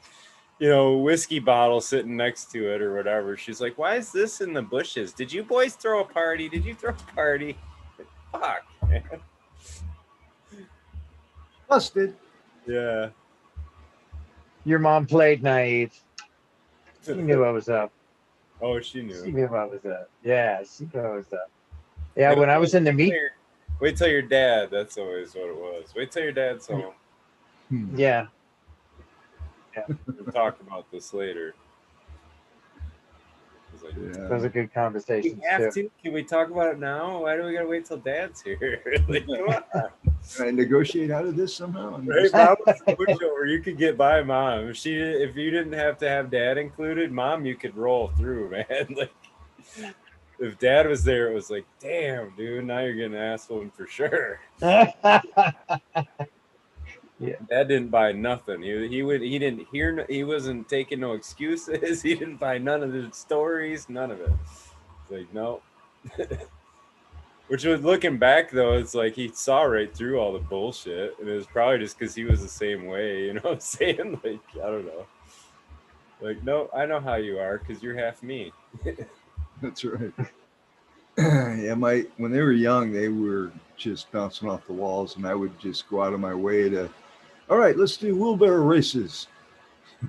whiskey bottle sitting next to it or whatever. She's like, why is this in the bushes? Did you boys throw a party? Did you throw a party? Fuck, man. Busted. Yeah. Your mom played naive. She knew I was up. Oh, she knew. She knew I was up. Yeah, she knew I was up. Yeah, when I was in the meat. Wait till your dad. That's always what it was. Wait till your dad's home. Yeah. We'll talk about this later. Like, That was a good conversation. We have to. Can we talk about it now? Why do we gotta wait till dad's here? Like, come on. Can I negotiate out of this somehow? Right, mom was a pushover. You could get by mom. If you didn't have to have dad included, mom, you could roll through, man. Like if dad was there, it was like, damn, dude, now you're getting ass whooping for sure. Yeah. Dad didn't buy nothing. He didn't hear. He wasn't taking no excuses. He didn't buy none of the stories. None of it. It's like no. Which was looking back though, it's like he saw right through all the bullshit, and it was probably just because he was the same way. You know what I'm saying? Like I don't know. Like no, I know how you are because you're half me. That's right. Yeah, when they were young, they were just bouncing off the walls, and I would just go out of my way to all right, let's do wheelbarrow races.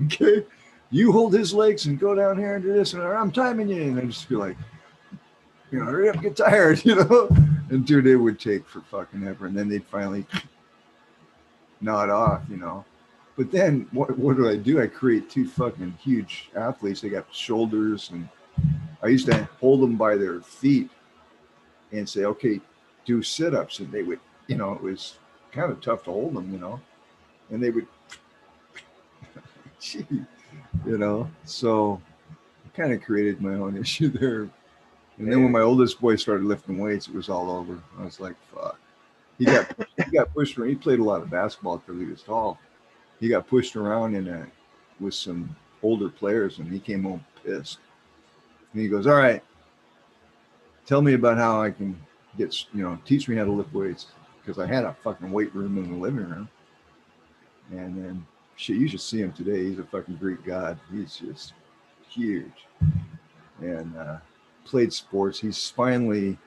Okay. You hold his legs and go down here and do this, and I'm timing you. And I'd just be like, hurry up, get tired, And dude, it would take for fucking ever. And then they'd finally nod off, But then what do? I create two fucking huge athletes. They got shoulders, and I used to hold them by their feet and say, okay, do sit-ups. And they would, it was kind of tough to hold them, and they would, gee, so I kind of created my own issue there. And then when my oldest boy started lifting weights, it was all over. I was like, fuck. He got pushed around. He played a lot of basketball because he was tall. He got pushed around with some older players, and he came home pissed. And he goes, all right, tell me about how I can teach me how to lift weights, because I had a fucking weight room in the living room. And then, shit, you should see him today. He's a fucking Greek god. He's just huge. And played sports. He's finally,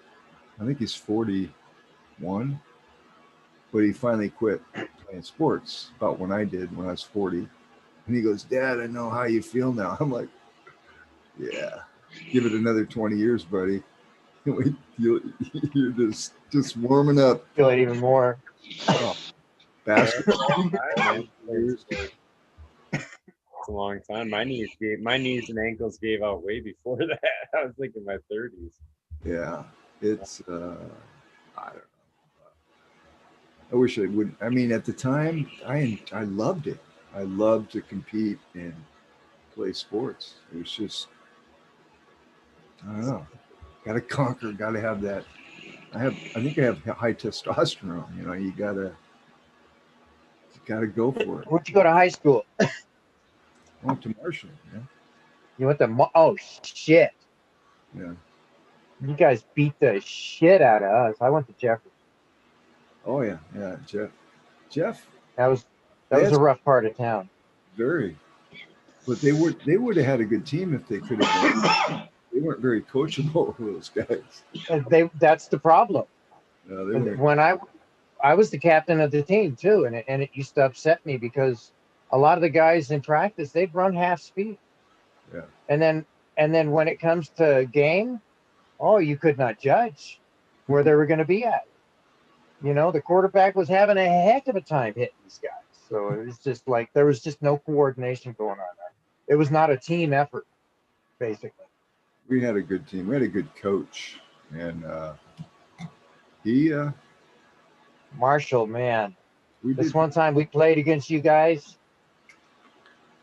I think he's 41, but he finally quit playing sports about when I did, when I was 40. And he goes, Dad, I know how you feel now. I'm like, yeah, give it another 20 years, buddy. You're just warming up. Feel it even more. Oh, basketball. It's a long time. My knees and ankles gave out way before that. I was thinking my 30s. Yeah, it's I don't know. I wish I would. I mean, at the time, I loved it. I loved to compete and play sports. It was just, I don't know. Got to conquer. Got to have that. I think I have high testosterone. You gotta go for it. Where'd you go to high school? I went to Marshall. Yeah. You went to oh shit. Yeah. You guys beat the shit out of us. I went to Jefferson. Oh yeah, Jeff. That was a rough part of town. Very. But they would have had a good team if they could have. They weren't very coachable, those guys. That's the problem. No, they weren't. When I was the captain of the team too, and it used to upset me because a lot of the guys in practice, they'd run half speed. Yeah. And then when it comes to game, you could not judge where they were going to be at. The quarterback was having a heck of a time hitting these guys. So it was just like there was just no coordination going on there. It was not a team effort, basically. We had a good team. We had a good coach, and he. Marshall, man. One time we played against you guys,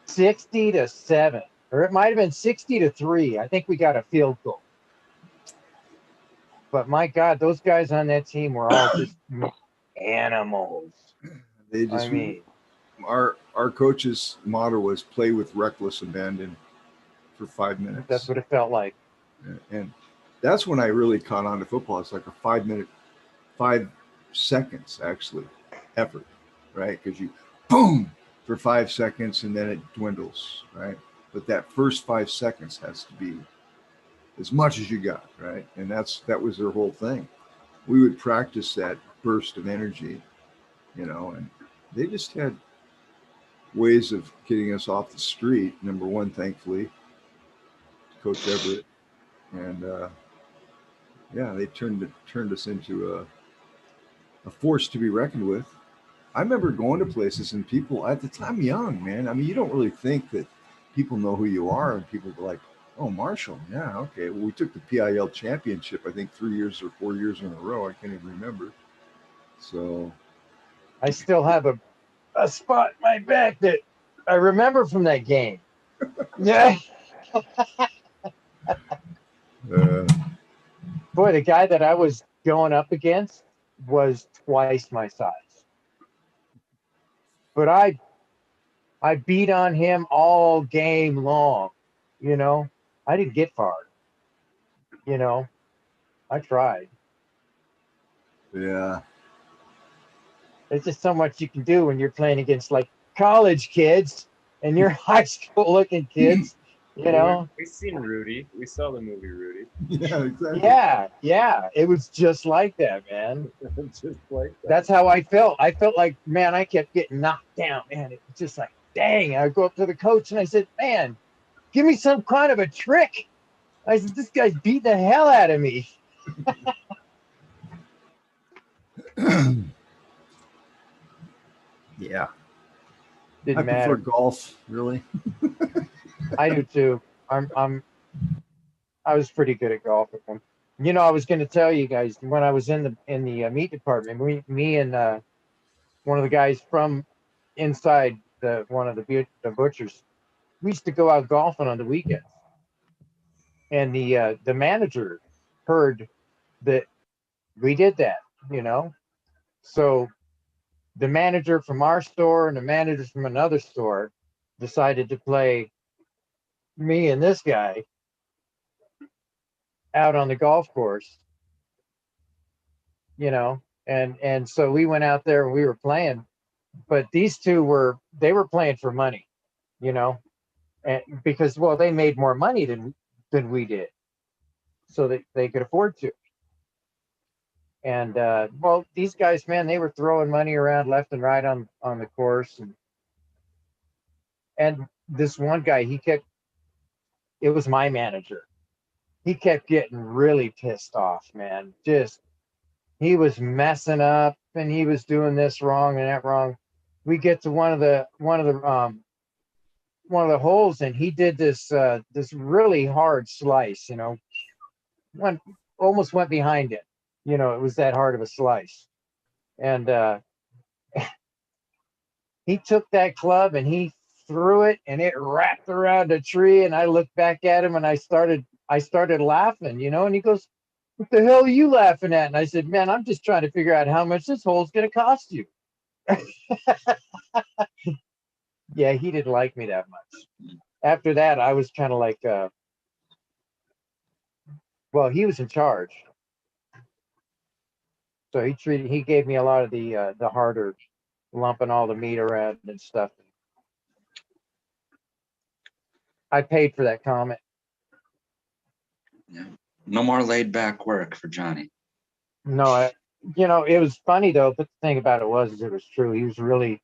60-7, or it might have been 60-3. I think we got a field goal. But my God, those guys on that team were all just animals. They just. Our coach's motto was play with reckless abandon for 5 minutes. That's what it felt like. And that's when I really caught on to football. It's like a 5 seconds actually effort, right? Because you boom for 5 seconds and then it dwindles, right? But that first 5 seconds has to be as much as you got, right? And that was their whole thing. We would practice that burst of energy, and they just had ways of getting us off the street. Number one, thankfully, Coach Everett, and they turned us into a force to be reckoned with. I remember going to places and people at the time, young man. I mean, you don't really think that people know who you are, and people go like, "Oh, Marshall, yeah, okay." Well, we took the PIL championship, I think 3 years or 4 years in a row. I can't even remember. So, I still have a spot in my back that I remember from that game. Yeah. Boy, the guy that I was going up against was twice my size. But I beat on him all game long. I didn't get far. I tried. Yeah. There's just so much you can do when you're playing against like college kids and you're high school looking kids. You know? We've seen Rudy. We saw the movie Rudy. Yeah, exactly. Yeah. It was just like that, man. Just like that. That's how I felt. I felt like, man, I kept getting knocked down, man. It was just like, dang. I go up to the coach and I said, man, give me some kind of a trick. I said, this guy's beating the hell out of me. Yeah. Didn't I prefer matter. golf, really. I do too. I was pretty good at golf with them. You know, I was going to tell you guys when I was in the meat department, me and one of the guys from inside one of the butchers, we used to go out golfing on the weekends. And the manager heard that we did that, you know. So the manager from our store and the managers from another store decided to play me and this guy out on the golf course, you know. And so we went out there and we were playing, but these two were playing for money, you know, and because well they made more money than we did, so that they could afford to. And well, these guys, man, they were throwing money around left and right on the course, and this one guy, it was my manager. He kept getting really pissed off, man. Just he was messing up and he was doing this wrong and that wrong. We get to one of the holes and he did this really hard slice, you know. Almost went behind it. You know, it was that hard of a slice. And he took that club and he threw it and it wrapped around a tree, and I looked back at him and I started laughing, you know, and he goes, "What the hell are you laughing at?" And I said, "Man, I'm just trying to figure out how much this hole's going to cost you." Yeah, he didn't like me that much. After that, I was kind of like, well, he was in charge. So he gave me a lot of the harder, lumping all the meat around and stuff. I paid for that comment. Yeah. No more laid back work for Johnny. No, you know, it was funny though, but the thing about it was it was true. He was really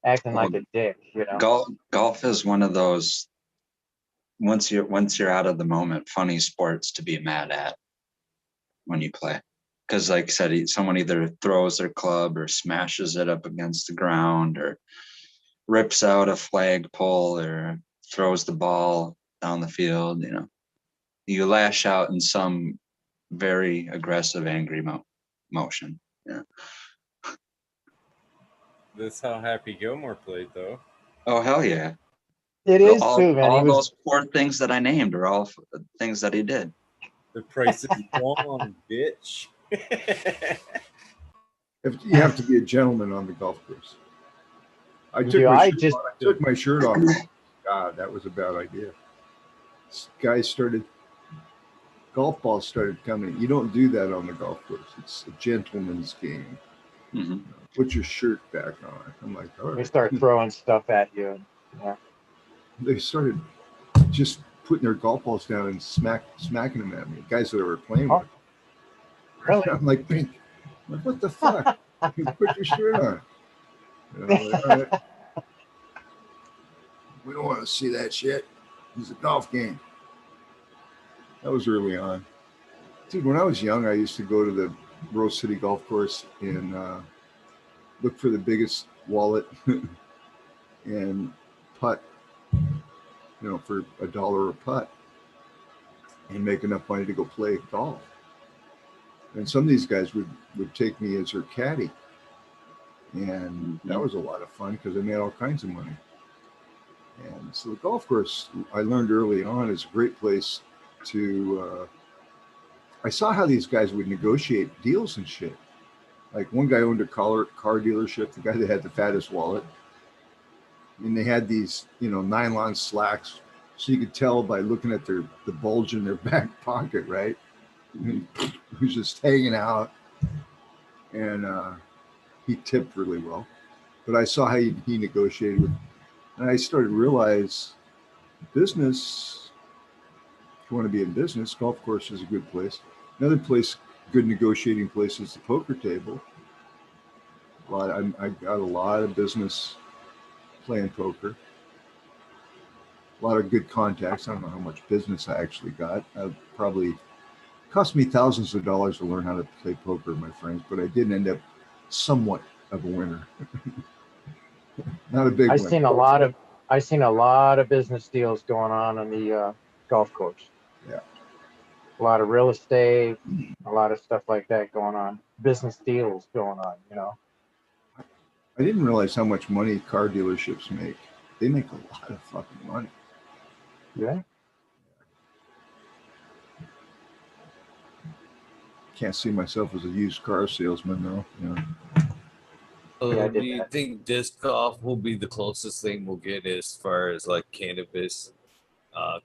acting like a dick, you know. Golf is one of those once you're out of the moment, funny sports to be mad at when you play. Because like I said, someone either throws their club or smashes it up against the ground or rips out a flagpole or throws the ball down the field, you know. You lash out in some very aggressive, angry motion. Yeah. That's how Happy Gilmore played, though. Oh, hell yeah. It is too, man. All those four things that I named are all things that he did. The price is wrong, bitch. You have to be a gentleman on the golf course. I took my shirt off. God, that was a bad idea. Golf balls started coming. You don't do that on the golf course. It's a gentleman's game. Mm-hmm. Put your shirt back on. I'm like, all right. They start throwing stuff at you. Yeah. They started just putting their golf balls down and smacking them at me. Guys that I were playing with. Really? I'm like, what the fuck? Put your shirt on. You know, like, all right. We don't want to see that shit. It's a golf game. That was early on. Dude, when I was young, I used to go to the Rose City Golf Course and look for the biggest wallet and putt, you know, for $1 a putt and make enough money to go play golf. And some of these guys would take me as their caddy. And that was a lot of fun because I made all kinds of money. And so the golf course, I learned early on, is a great place to, I saw how these guys would negotiate deals and shit. Like one guy owned a car dealership, the guy that had the fattest wallet. And they had these, you know, nylon slacks. So you could tell by looking at the bulge in their back pocket, right? He was just hanging out. And he tipped really well. But I saw how he negotiated with, and I started to realize Business, if you want to be in business, golf course is a good place. Another place, good negotiating place, is the poker table. I got a lot of business playing poker. A lot of good contacts. I don't know how much business I actually got. Probably cost me thousands of dollars to learn how to play poker with my friends, but I did end up somewhat of a winner. Not a big I've one. seen a lot of business deals going on the golf course. Yeah. A lot of real estate, a lot of stuff like that going on. Business deals going on, you know. I didn't realize how much money car dealerships make. They make a lot of fucking money. Yeah. Can't see myself as a used car salesman though. You know. Yeah, I Do did you that. think disc golf will be the closest thing we'll get as far as like cannabis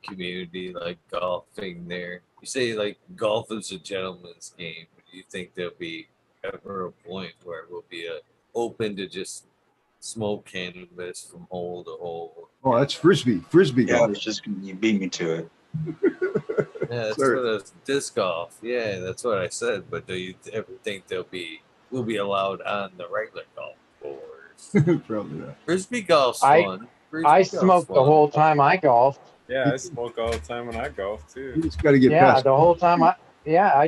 community, like golfing there? You say like golf is a gentleman's game. Do you think there'll be ever a point where we'll be open to just smoke cannabis from hole to hole? Oh, that's frisbee Yeah, I golf. was just you beat me to it. Yeah, that's Sorry. what it's disc golf. Yeah, that's what I said. But do you ever think we'll be allowed on the regular golf course? Probably not. Frisbee golf's I- fun. Frisbee I golf's smoked the fun. whole time I golfed. Yeah, I smoke all the time when I golf You too. just got to get Yeah, past. the whole time I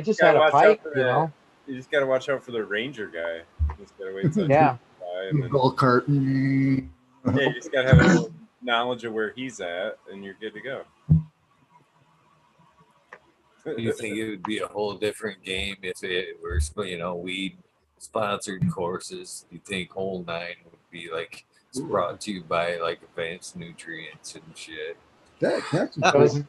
just Gotta had a watch out pipe, for you that. know. You just gotta watch out for the ranger guy. You just gotta wait till Yeah. by and then, Golf cart. yeah, you just gotta have a little knowledge of where he's at, and you're good to go. You think it would be a whole different game if it were, weed sponsored courses? You think Whole Nine would be like it's brought to you by like Advanced Nutrients and shit? That's Those,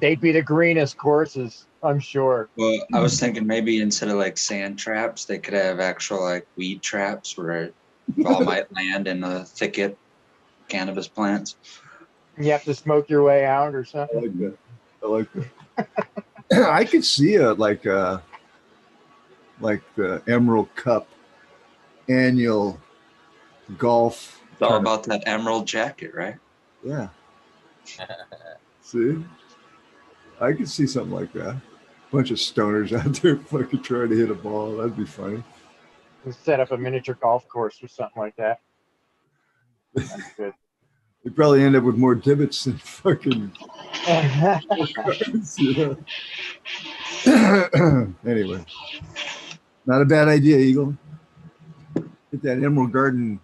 they'd be the greenest courses, I'm sure. Well, I was thinking maybe instead of like sand traps, they could have actual like weed traps where you all might land in a thicket of cannabis plants. You have to smoke your way out or I something. like that. I like that. I could see like the Emerald Cup annual golf. It's all tournament. about that emerald jacket, right? Yeah. See, I could see something like that. Bunch of stoners out there fucking trying to hit a ball. That'd be funny. We'll set up a miniature golf course or something like that. That's good. They probably end up with more divots than fucking cards, you know? Anyway, not a bad idea, Eagle. Get that Emerald Garden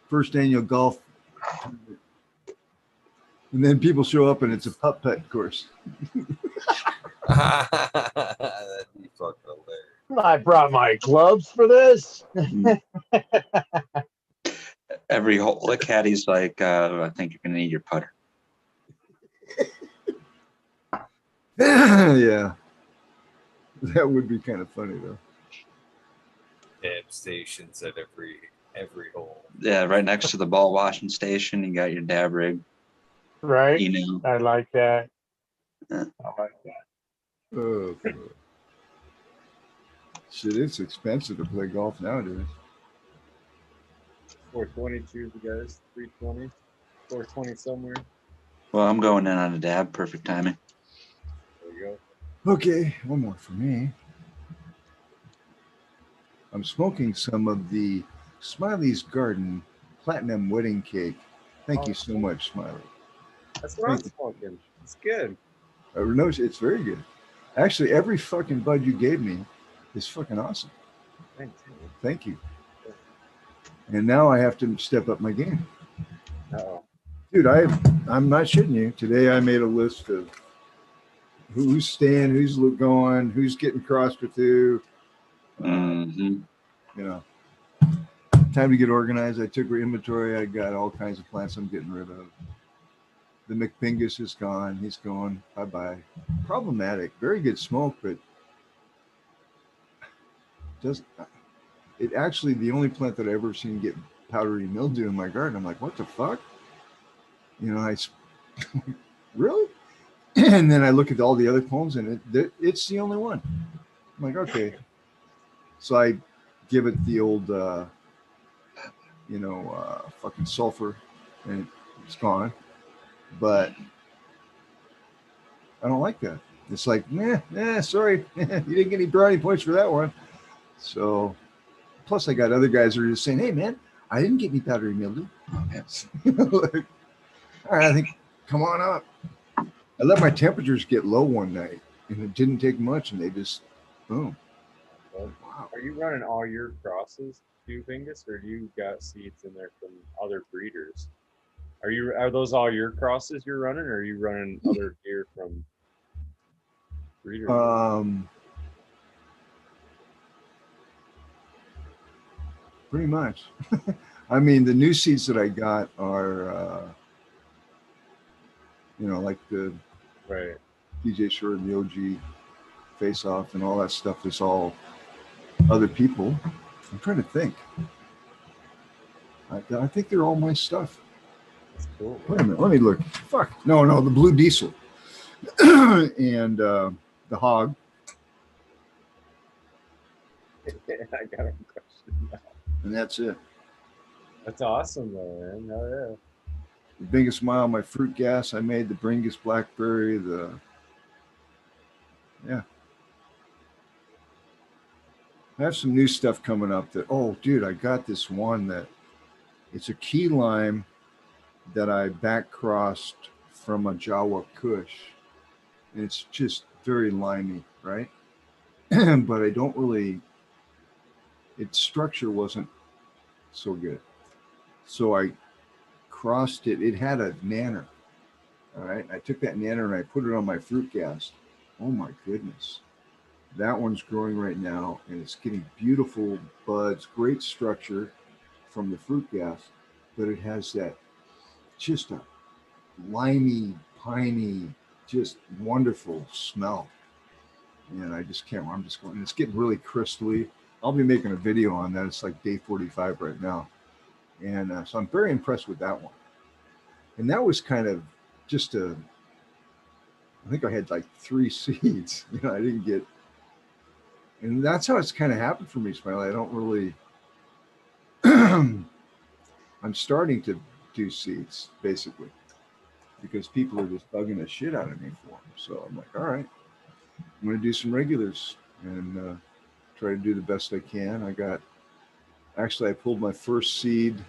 first annual golf tournament. And then people show up and it's a putt putt course. That'd be fucking hilarious. I brought my gloves for this. Every hole, the caddy's like, I think you're gonna need your putter. Yeah. That would be kind of funny though. Dab stations at every hole. Yeah, right next to the ball washing station, you got your dab rig. Right? You know, I like that. Yeah. I like that. Oh, God. Shit, it's expensive to play golf nowadays. 420 choose the guys. 320, 420 somewhere. well, I'm going in on a dab. Perfect timing. There you go. Okay, one more for me. I'm smoking some of the Smiley's Garden Platinum Wedding Cake. Thank you so much, Smiley. That's what I'm smoking. It's good. No, it's very good. Actually, every fucking bud you gave me is fucking awesome. Thanks. Thank you. And now I have to step up my game. Uh-oh. Dude, I'm not shitting you. Today I made a list of who's staying, who's going, who's getting crossed with who. Mm-hmm. You know, time to get organized. I took inventory. I got all kinds of plants I'm getting rid of. The McPingus is gone. He's going. Bye-bye. Problematic. Very good smoke, but doesn't. It actually, the only plant that I ever seen get powdery mildew in my garden. I'm like, what the fuck? You know, really? And then I look at all the other clones and it's the only one. I'm like, okay. So I give it the old, fucking sulfur and it's gone. But I don't like that. It's like, sorry, you didn't get any brownie points for that one. So, plus I got other guys that are just saying, hey man, I didn't get any powdery mildew. Like, all right, I think, come on up. I let my temperatures get low one night, and it didn't take much, and they just, boom. Wow. Are you running all your crosses too, Bingus, or do you got seeds in there from other breeders? Are those all your crosses you're running, or are you running other deer from breeders? Pretty much. I mean, the new seeds that I got are, like the Right. DJ Short and the OG Face Off and all that stuff is all other people. I'm trying to think. I think they're all my stuff. That's cool. Wait a minute, let me look. Fuck. No, the Blue Diesel and the Hog. I got a question now. And that's it. That's awesome, though, man. Oh yeah. The biggest mile, my fruit gas. I made the Bringus Blackberry. I have some new stuff coming up that, oh, dude, I got this one that it's a key lime that I back crossed from a Jawa Kush. And it's just very limey, right? But I don't really, its structure wasn't so good. So I crossed it. It had a nanner. All right. I took that nanner and I put it on my fruit gas. Oh my goodness. That one's growing right now and it's getting beautiful buds, great structure from the fruit gas, but it has that just a limey, piney, just wonderful smell. And I just can't, I'm just going, it's getting really crystally. I'll be making a video on that. It's like day 45 right now. And so I'm very impressed with that one. And that was kind of just I think I had like 3 seeds, I didn't get, and that's how it's kind of happened for me, Smiley. I don't really, I'm starting to do seeds basically because people are just bugging the shit out of me for them. So I'm like, all right, I'm going to do some regulars and try to do the best I can. I pulled my first seed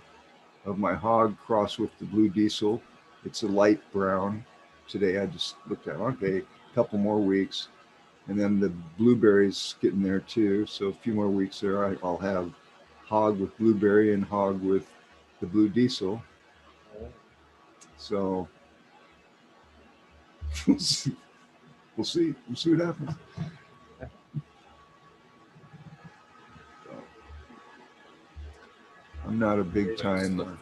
of my Hog cross with the Blue Diesel. It's a light brown. Today I just looked at, okay, a couple more weeks. And then the blueberries getting there too. So a few more weeks there, I'll have Hog with blueberry and Hog with the Blue Diesel. So we'll see. We'll see what happens. I'm not a big time.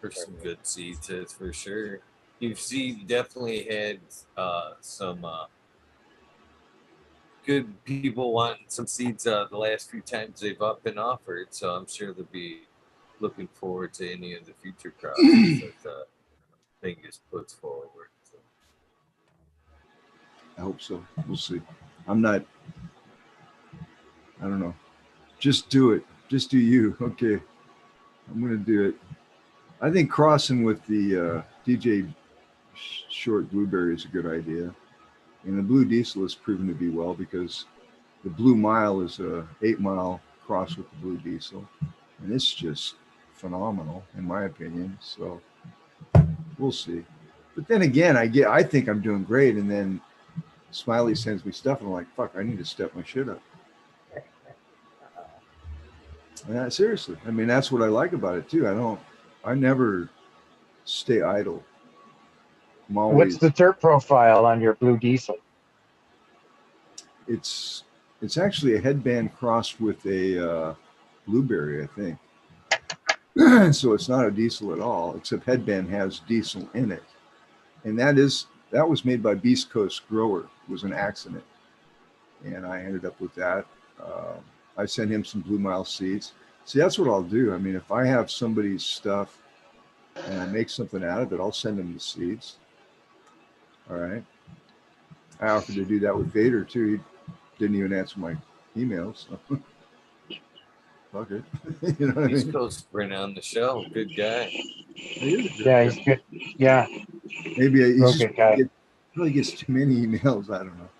For some good seeds, that's for sure. You've definitely had some good people wanting some seeds the last few times they've been offered. So I'm sure they'll be looking forward to any of the future crops that Bingus puts forward. So. I hope so. We'll see. I don't know. Just do it. Just do you. Okay. I'm going to do it. I think crossing with the DJ Short Blueberry is a good idea. And the Blue Diesel has proven to be well because the Blue Mile is a 8-mile cross with the Blue Diesel. And it's just phenomenal in my opinion. So we'll see. But then again, I think I'm doing great. And then Smiley sends me stuff and I'm like, fuck, I need to step my shit up. Yeah, seriously. I mean, that's what I like about it too. I never stay idle. I'm always, what's the terp profile on your Blue Diesel? It's actually a headband crossed with a blueberry, I think. So it's not a diesel at all, except headband has diesel in it. And that was made by Beast Coast Grower. It was an accident. And I ended up with that. I sent him some Blue Mile seeds. See, that's what I'll do. I mean, if I have somebody's stuff and I make something out of it, I'll send them the seeds. All right. I offered to do that with Vader too. He didn't even answer my emails. So. Fuck it. You know what East I mean? Coast been on the show. Good guy. Yeah, he's good. Yeah, Maybe real good guy. Probably gets too many emails. I don't know.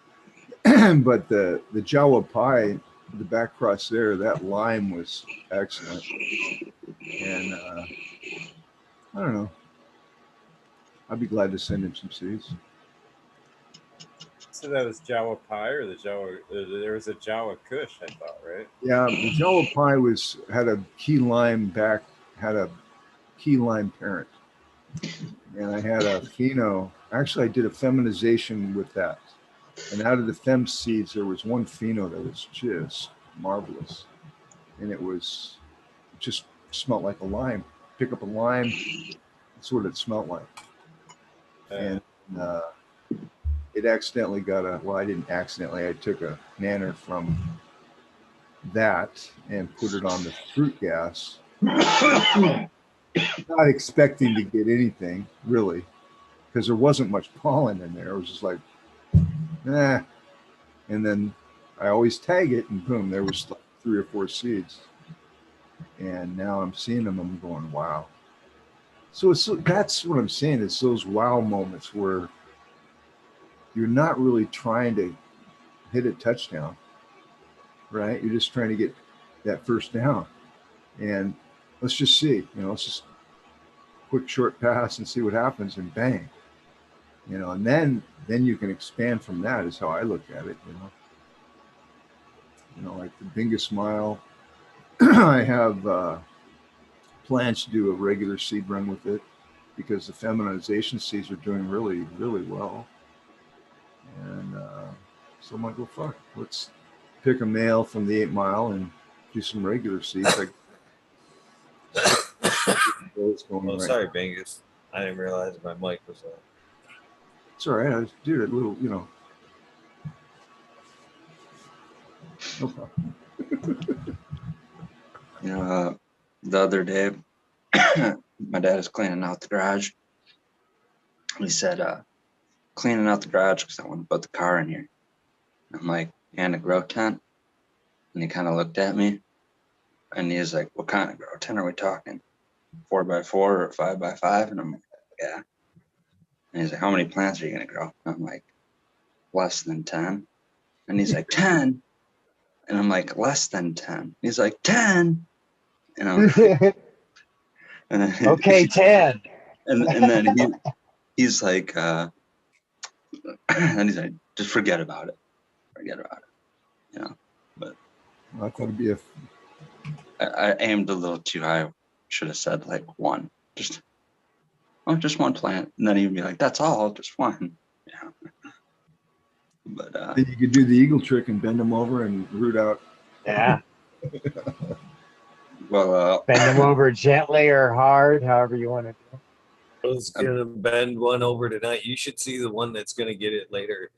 But the Jawa pie, the back crust there, that lime was excellent. And I don't know. I'd be glad to send him some seeds. So that was Jawa pie or the Jawa? There was a Jawa Kush, I thought, right? Yeah, the Jawa pie had a key lime parent, and I had a pheno. Actually, I did a feminization with that, and out of the fem seeds, there was one pheno that was just marvelous, and it just smelled like a lime. Pick up a lime, that's what it smelled like, and it accidentally I didn't accidentally. I took a nanner from that and put it on the fruit gas, not expecting to get anything really, because there wasn't much pollen in there. It was just like, eh. And then I always tag it, and boom, there was like 3 or 4 seeds. And now I'm seeing them. I'm going, wow. So that's what I'm saying. It's those wow moments where you're not really trying to hit a touchdown, right? You're just trying to get that first down. And let's just see, let's just quick short pass and see what happens, and bang. And then you can expand from that is how I look at it, like the Binga Smile. I have plans to do a regular seed run with it because the feminization seeds are doing really, really well. And so I'm like, well, fuck, let's pick a male from the 8 Mile and do some regular seeds. Oh, sorry, Bingus. I didn't realize my mic was on. It's all right. I was doing a little, no problem. The other day, my dad was cleaning out the garage. He said, cleaning out the garage because I want to put the car in here. I'm like, and a grow tent? And he kind of looked at me and he was like, what kind of grow tent are we talking? 4x4 or 5x5? And I'm like, yeah. And he's like, how many plants are you going to grow? And I'm like, less than 10. And he's like, 10? And I'm like, less than 10. He's like, 10. And I'm like, and then, Okay, 10. And then he's like, and he's like, just forget about it. Forget about it. But I thought it'd be I aimed a little too high. Should have said like 1. Just one plant. And then he'd be like, that's all, just 1. Yeah. But then you could do the eagle trick and bend them over and root out. Yeah. Well, bend them over gently or hard, however you want to do. I was gonna bend one over tonight. You should see the one that's gonna get it later.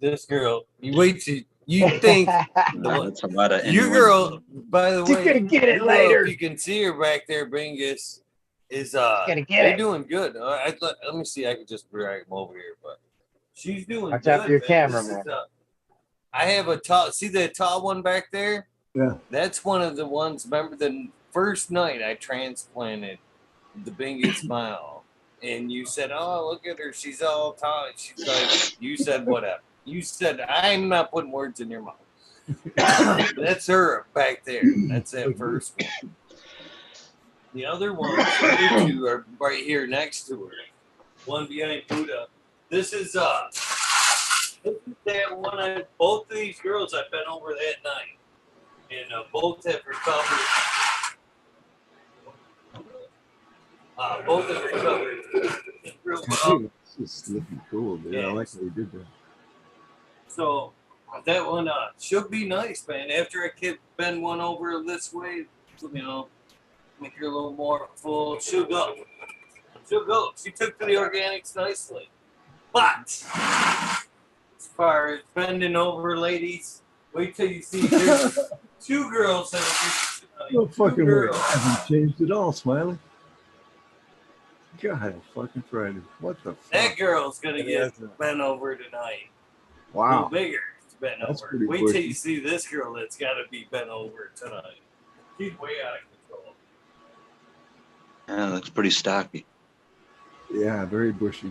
This girl, you wait till you think that's a lot of your girl. By the She's way, gonna get it your girl, later. if you can see her back there, Bingus, is gonna get they're it. doing good. Let me see. I can just drag them over here, but she's doing Watch good. out for your man. camera, This is, man. I have a tall. See that tall one back there? Yeah. That's one of the ones. Remember the first night I transplanted the Bingus Smile, and you said, "Oh, look at her. She's all tall." She's like, "You said whatever." You said, "I'm not putting words in your mouth." That's her back there. That's that first one. The other ones, the other 2 are right here next to her. One behind Buddha. This is that one. Both of these girls I've been over that night, and both have recovered. Both have recovered real well. It's just looking cool, dude. I like how you did that. So that one should be nice, man. After I can bend one over this way, make her a little more full. She'll go. She'll go. She took to the organics nicely. But as far as bending over, ladies, wait till you see there's 2 girls that are No fucking way. Hasn't changed at all, Smiley. God, fucking Friday. What the fuck? That girl's gonna get bent over tonight. A little Wow. bigger. It's bent That's over. pretty Wait till bushy. you see this girl that's gotta be bent over tonight. She's way out of control. yeah, looks pretty stocky. Yeah, very bushy.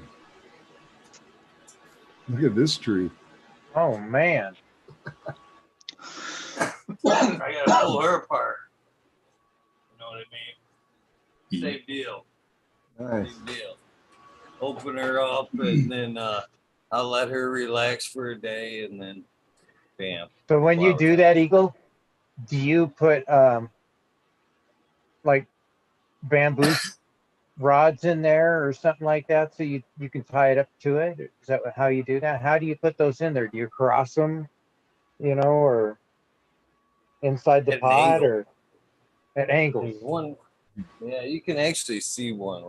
Look at this tree. Oh man. I gotta pull her apart. You know what I mean? Same deal. Nice. Same deal. Open her up and then I'll let her relax for a day and then bam. So when you Flowers do out. that, Eagle, do you put like bamboo rods in there or something like that so you can tie it up to it? Is that how you do that? How do you put those in there? Do you cross them, or inside the At an pod angle. or at angles? There's one. Yeah, you can actually see one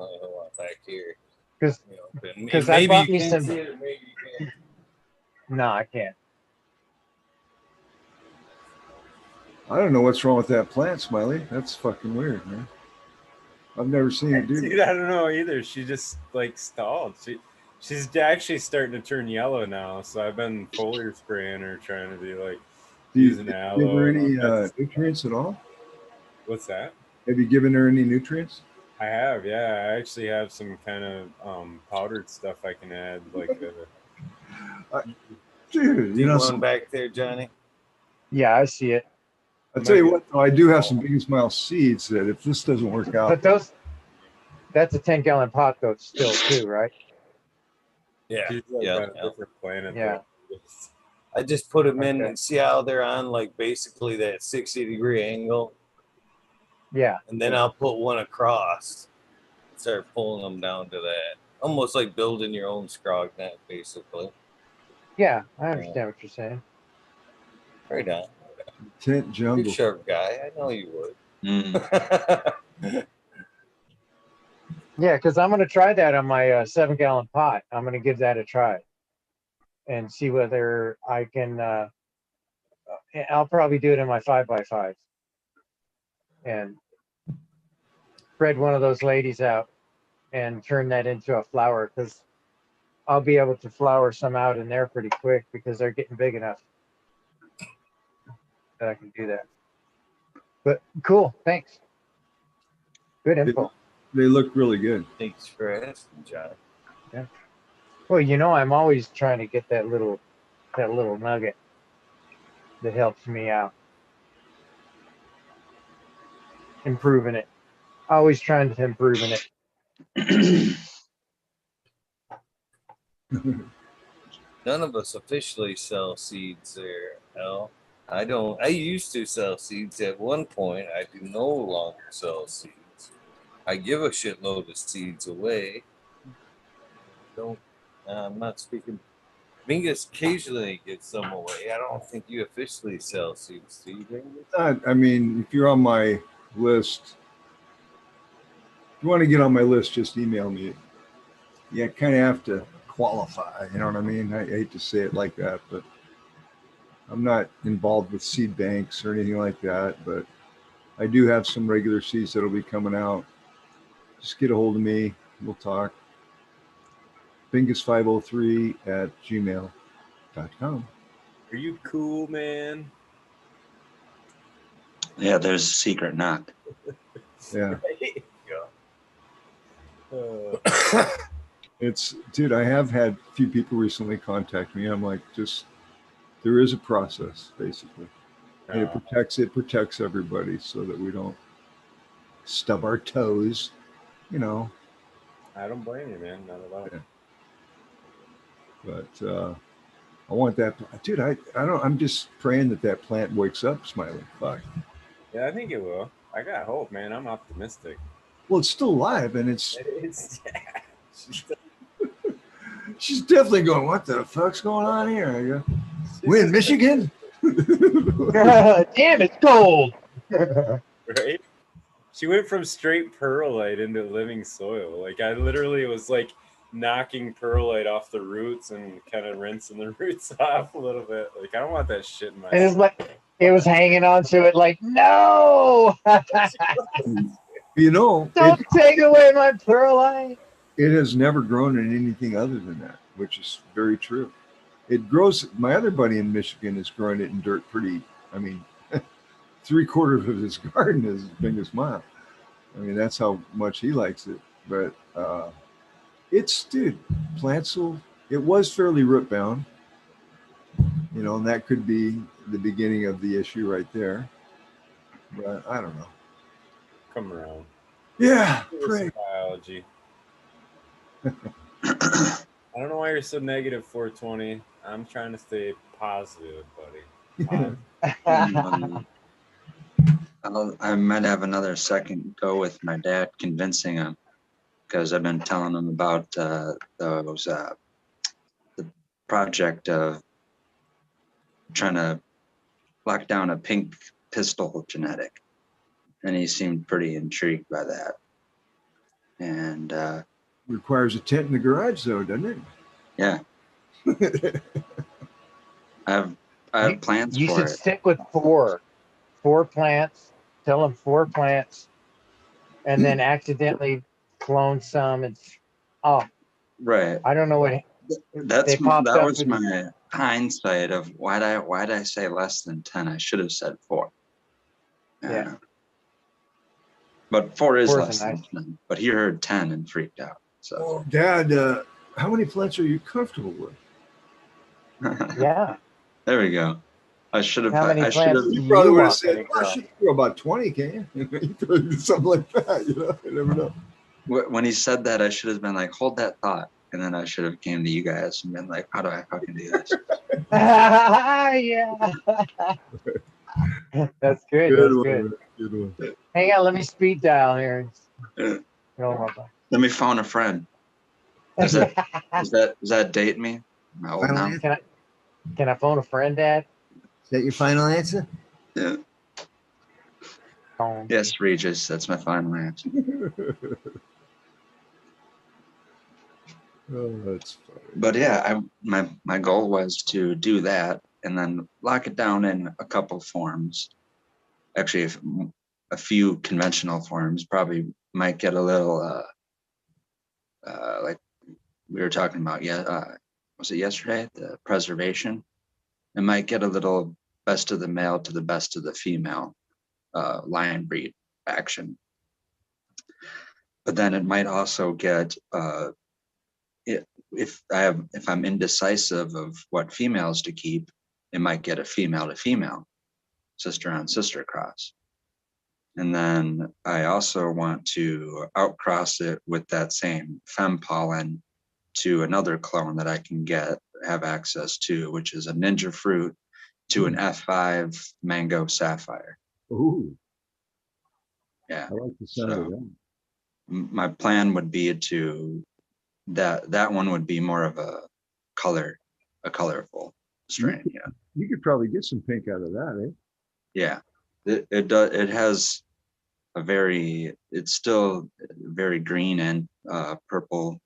back here. Because Maybe I you bought me can some. see it, or maybe you can't. No, I can't. I don't know what's wrong with that plant, Smiley. That's fucking weird, man. I've never seen it do Dude, that. I don't know either. She just like stalled. She's actually starting to turn yellow now. So I've been foliar spraying her, trying to be like Do you using give aloe. her and all any kinds of stuff. nutrients at all? What's that? Have you given her any nutrients? I have, yeah. I actually have some kind of powdered stuff I can add, like Dude, See one back there, Johnny? Yeah, I see it. I'll tell you what, though, I do have some Biggest Smile seeds that if this doesn't work out, But that's a 10-gallon pot though, still too, right? Yeah. she's like Yeah. on a different planet. Yeah. though. I just put them in Okay. and see how they're on like basically that 60-degree angle. Yeah. And then I'll put one across. Start pulling them down to that. Almost like building your own scrog net, basically. Yeah, I understand what you're saying. Right on. tent You're a jungle. sharp guy. I know you would. Mm. Yeah, because I'm gonna try that on my 7-gallon pot. I'm gonna give that a try and see whether I can. I'll probably do it in my 5x5 and spread one of those ladies out and turn that into a flower because I'll be able to flower some out in there pretty quick because they're getting big enough that I can do that. But cool, thanks. Good info. They look really good. Thanks for asking, John. Well, I'm always trying to get that little nugget that helps me out. Improving it. Always trying to improve in it. None of us officially sell seeds there, Al. I don't. I used to sell seeds at one point. I do no longer sell seeds. I give a shitload of seeds away. Don't. I'm not speaking. Mingus occasionally gives some away. I don't think you officially sell seeds, do you, Mingus? I mean, if you're on my list, if you want to get on my list, just email me. You kind of have to qualify. You know what I mean? I hate to say it like that, but I'm not involved with seed banks or anything like that. But I do have some regular seeds that'll be coming out. Just get a hold of me. We'll talk. Bingus503@gmail.com. Are you cool, man? Yeah, there's a secret knock. Yeah. Uh, It's, dude, I have had a few people recently contact me. I'm like, there is a process, basically. And it protects everybody so that we don't stub our toes, I don't blame you, man. Not at all. Yeah. But I want that, dude. I don't. I'm just praying that plant wakes up, Smiley. Fuck. Yeah, I think it will. I got hope, man. I'm optimistic. Well, it's still alive, and it's. Yeah, She's definitely going. What the fuck's going on here? I go, we in Michigan? Damn, it's cold. right? She went from straight perlite into living soil. Like I literally was like knocking perlite off the roots and kind of rinsing the roots off a little bit. Like I don't want that shit in my. And it's like it was hanging on to it like, no, don't take away my perlite. It has never grown in anything other than that, which is very true. It grows. My other buddy in Michigan is growing it in dirt pretty. I mean, 3/4 of his garden is as big as mine. I mean, that's how much he likes it. But dude, plants will it was fairly root bound, you know, and that could be the beginning of the issue right there. But I don't know. Come around. Yeah, Give us pray. some biology. I don't know why you're so negative, 420. I'm trying to stay positive, buddy. Positive. I might have another second go with my dad convincing him, because I've been telling him about the project of trying to lock down a pink pistol genetic, and he seemed pretty intrigued by that. And Requires a tent in the garage, though, doesn't yeah, it? I have plans You for should it. stick with four plants. Tell them 4 plants, and then accidentally clone some. It's Right. I don't know what they popped That up was with. my hindsight of why'd I say less than 10? I should have said 4. Yeah. But 4 is 4 is a less nice. than 10. But he heard 10 and freaked out. So Oh, Dad, how many plants are you comfortable with? Yeah. there we go. I should have. How many I should have. plants? You You probably would have want said, me to well, grow? she can grow about 20, can you? You could do something like that, you know? You never know. When he said that, I should have been like, hold that thought. And then I should have came to you guys and been like, how do I fucking do this? Yeah. That's good. That's one, good. Good one. Hang on, let me speed dial here. Uh, No, Let me phone a friend. Does that date me? My old Final now? answer? Can I phone a friend, Dad? Is that your final answer? Yeah. Phone. Yes, Regis. That's my final answer. Oh, that's funny. But yeah, my goal was to do that and then lock it down in a couple forms. Actually, a few conventional forms probably might get a little like we were talking about. Yeah, was it yesterday? The preservation. It might get a little best of the male to the best of the female lion breed action. But then it might also get if I'm indecisive of what females to keep, it might get a female to female, sister on sister cross. And then I also want to outcross it with that same fem pollen to another clone that I can have access to, which is a ninja fruit to an F5 mango sapphire. Ooh, Yeah. I like the sound of So that. my plan would be to that one would be more of a colorful strain. Yeah. You could probably get some pink out of that, eh? Yeah. It has it's still very green and purple.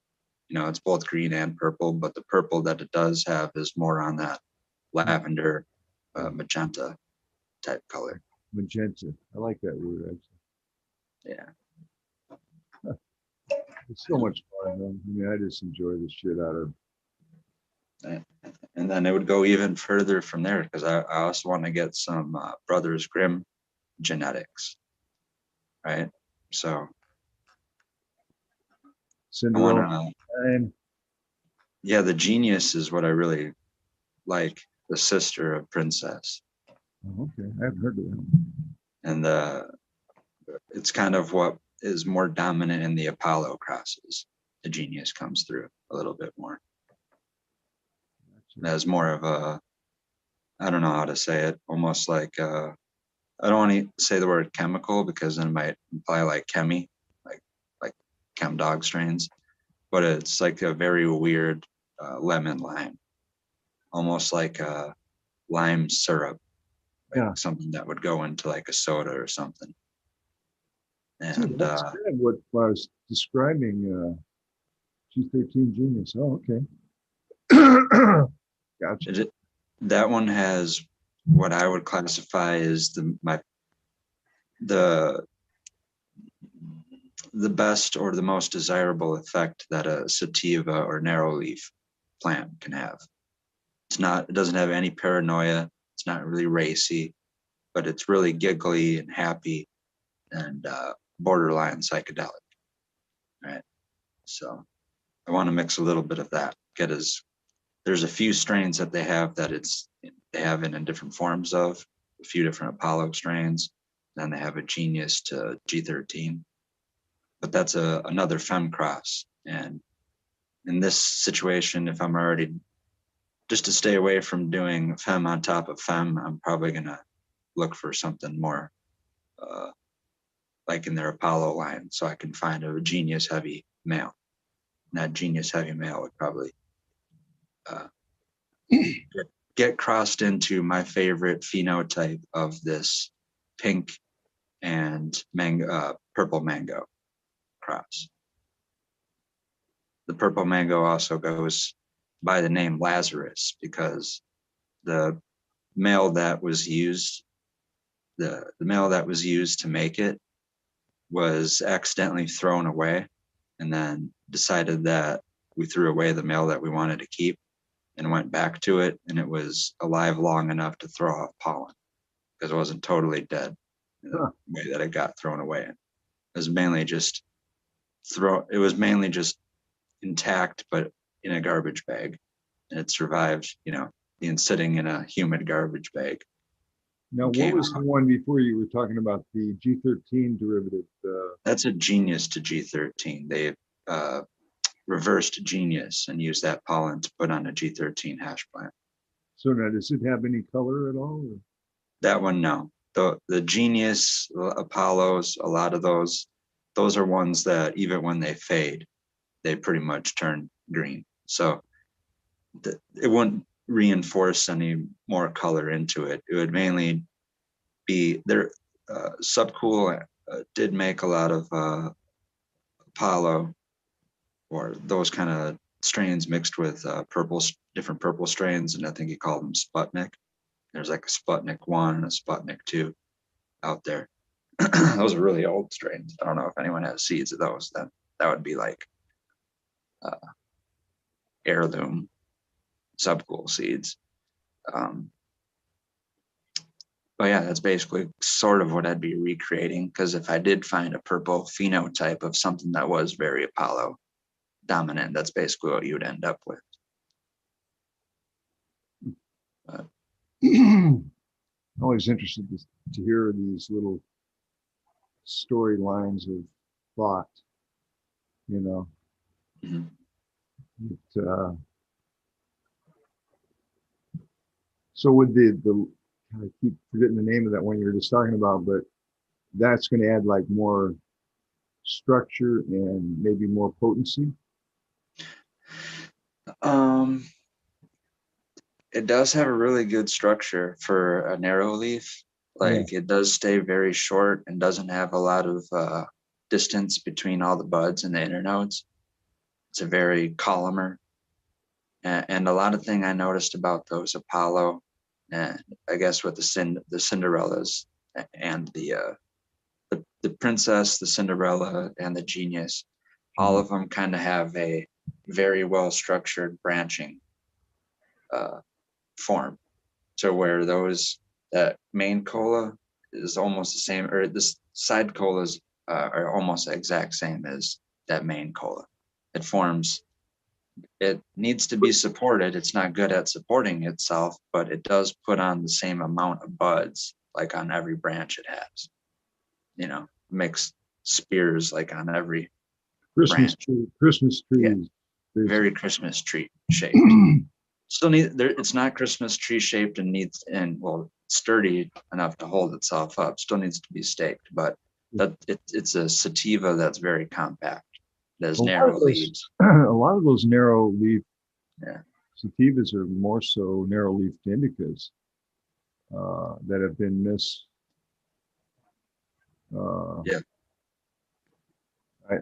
You know, it's both green and purple, but the purple that it does have is more on that lavender, magenta type color. Magenta. I like that word, actually. Yeah. It's so much fun, man. I mean, I just enjoy the shit out of And then it would go even further from there because I also want to get some Brothers Grimm genetics, right? So Cinderella. I want to, yeah, the genius is what I really like, the sister of Princess. Oh, okay, I haven't heard of that one. And it's kind of what is more dominant in the Apollo crosses. The genius comes through a little bit more. It has more of a, I don't know how to say it, almost like I don't want to say the word chemical because then it might imply like chemi, like chem dog strains, but it's like a very weird lemon lime, almost like a lime syrup, like Yeah. something that would go into like a soda or something. See, And that's kind of what I was describing. G13 Genius. Oh, okay. Gotcha. That one has what I would classify as the best or the most desirable effect that a sativa or narrow leaf plant can have. It doesn't have any paranoia. It's not really racy, but it's really giggly and happy and borderline psychedelic, right? So I want to mix a little bit of that, get as there's a few strains that they have it in different forms of a few different Apollo strains. Then they have a Genius to G13, but that's another fem cross. And in this situation, if I'm already, just to stay away from doing fem on top of fem, I'm probably gonna look for something more like in their Apollo line, so I can find a Genius heavy male. And that Genius heavy male would probably get crossed into my favorite phenotype of this pink and purple mango cross. The purple mango also goes by the name Lazarus because the male that was used, the male that was used to make it was accidentally thrown away, and then decided that we threw away the male that we wanted to keep and went back to it, and it was alive long enough to throw off pollen because it wasn't totally dead in the way that it got thrown away. It was mainly just intact, but in a garbage bag, and it survived, being sitting in a humid garbage bag. Now, what was the one before you were talking about, the G13 derivative? That's a Genius to G13. They reversed Genius and used that pollen to put on a G13 hash plant. So now, does it have any color at all? Or? That one, no. The Genius, Apollos, a lot of those are ones that even when they fade, they pretty much turn green. So it wouldn't reinforce any more color into it. It would mainly be their Subcool did make a lot of Apollo or those kind of strains mixed with different purple strains, and I think he called them Sputnik. There's like a Sputnik 1 and a Sputnik 2 out there. Those are really old strains. I don't know if anyone has seeds of those. Then that would be like heirloom Subcool seeds. But yeah, that's basically sort of what I'd be recreating, because if I did find a purple phenotype of something that was very Apollo dominant, that's basically what you would end up with. Always interested to hear these little storylines of thought, Mm-hmm. So with the I keep forgetting the name of that one you were just talking about, but that's going to add like more structure and maybe more potency. It does have a really good structure for a narrow leaf. Like It does stay very short and doesn't have a lot of distance between all the buds and the innernodes. It's a very columnar. And a lot of thing I noticed about those Apollo, and I guess with the Cinderellas and the Princess, the Cinderella, and the Genius, all of them kind of have a very well structured branching form. So where that main cola is almost the same, or this side colas are almost the exact same as that main cola. It needs to be supported. It's not good at supporting itself, but it does put on the same amount of buds, like on every branch it has. Makes spears like on every Christmas trees. Yeah. Very Christmas tree shaped. Still it's not Christmas tree shaped and sturdy enough to hold itself up. Still needs to be staked, but it's a sativa that's very compact. There's narrow leaves. A lot of those narrow leaf sativas are more so narrow leaf indicas that have been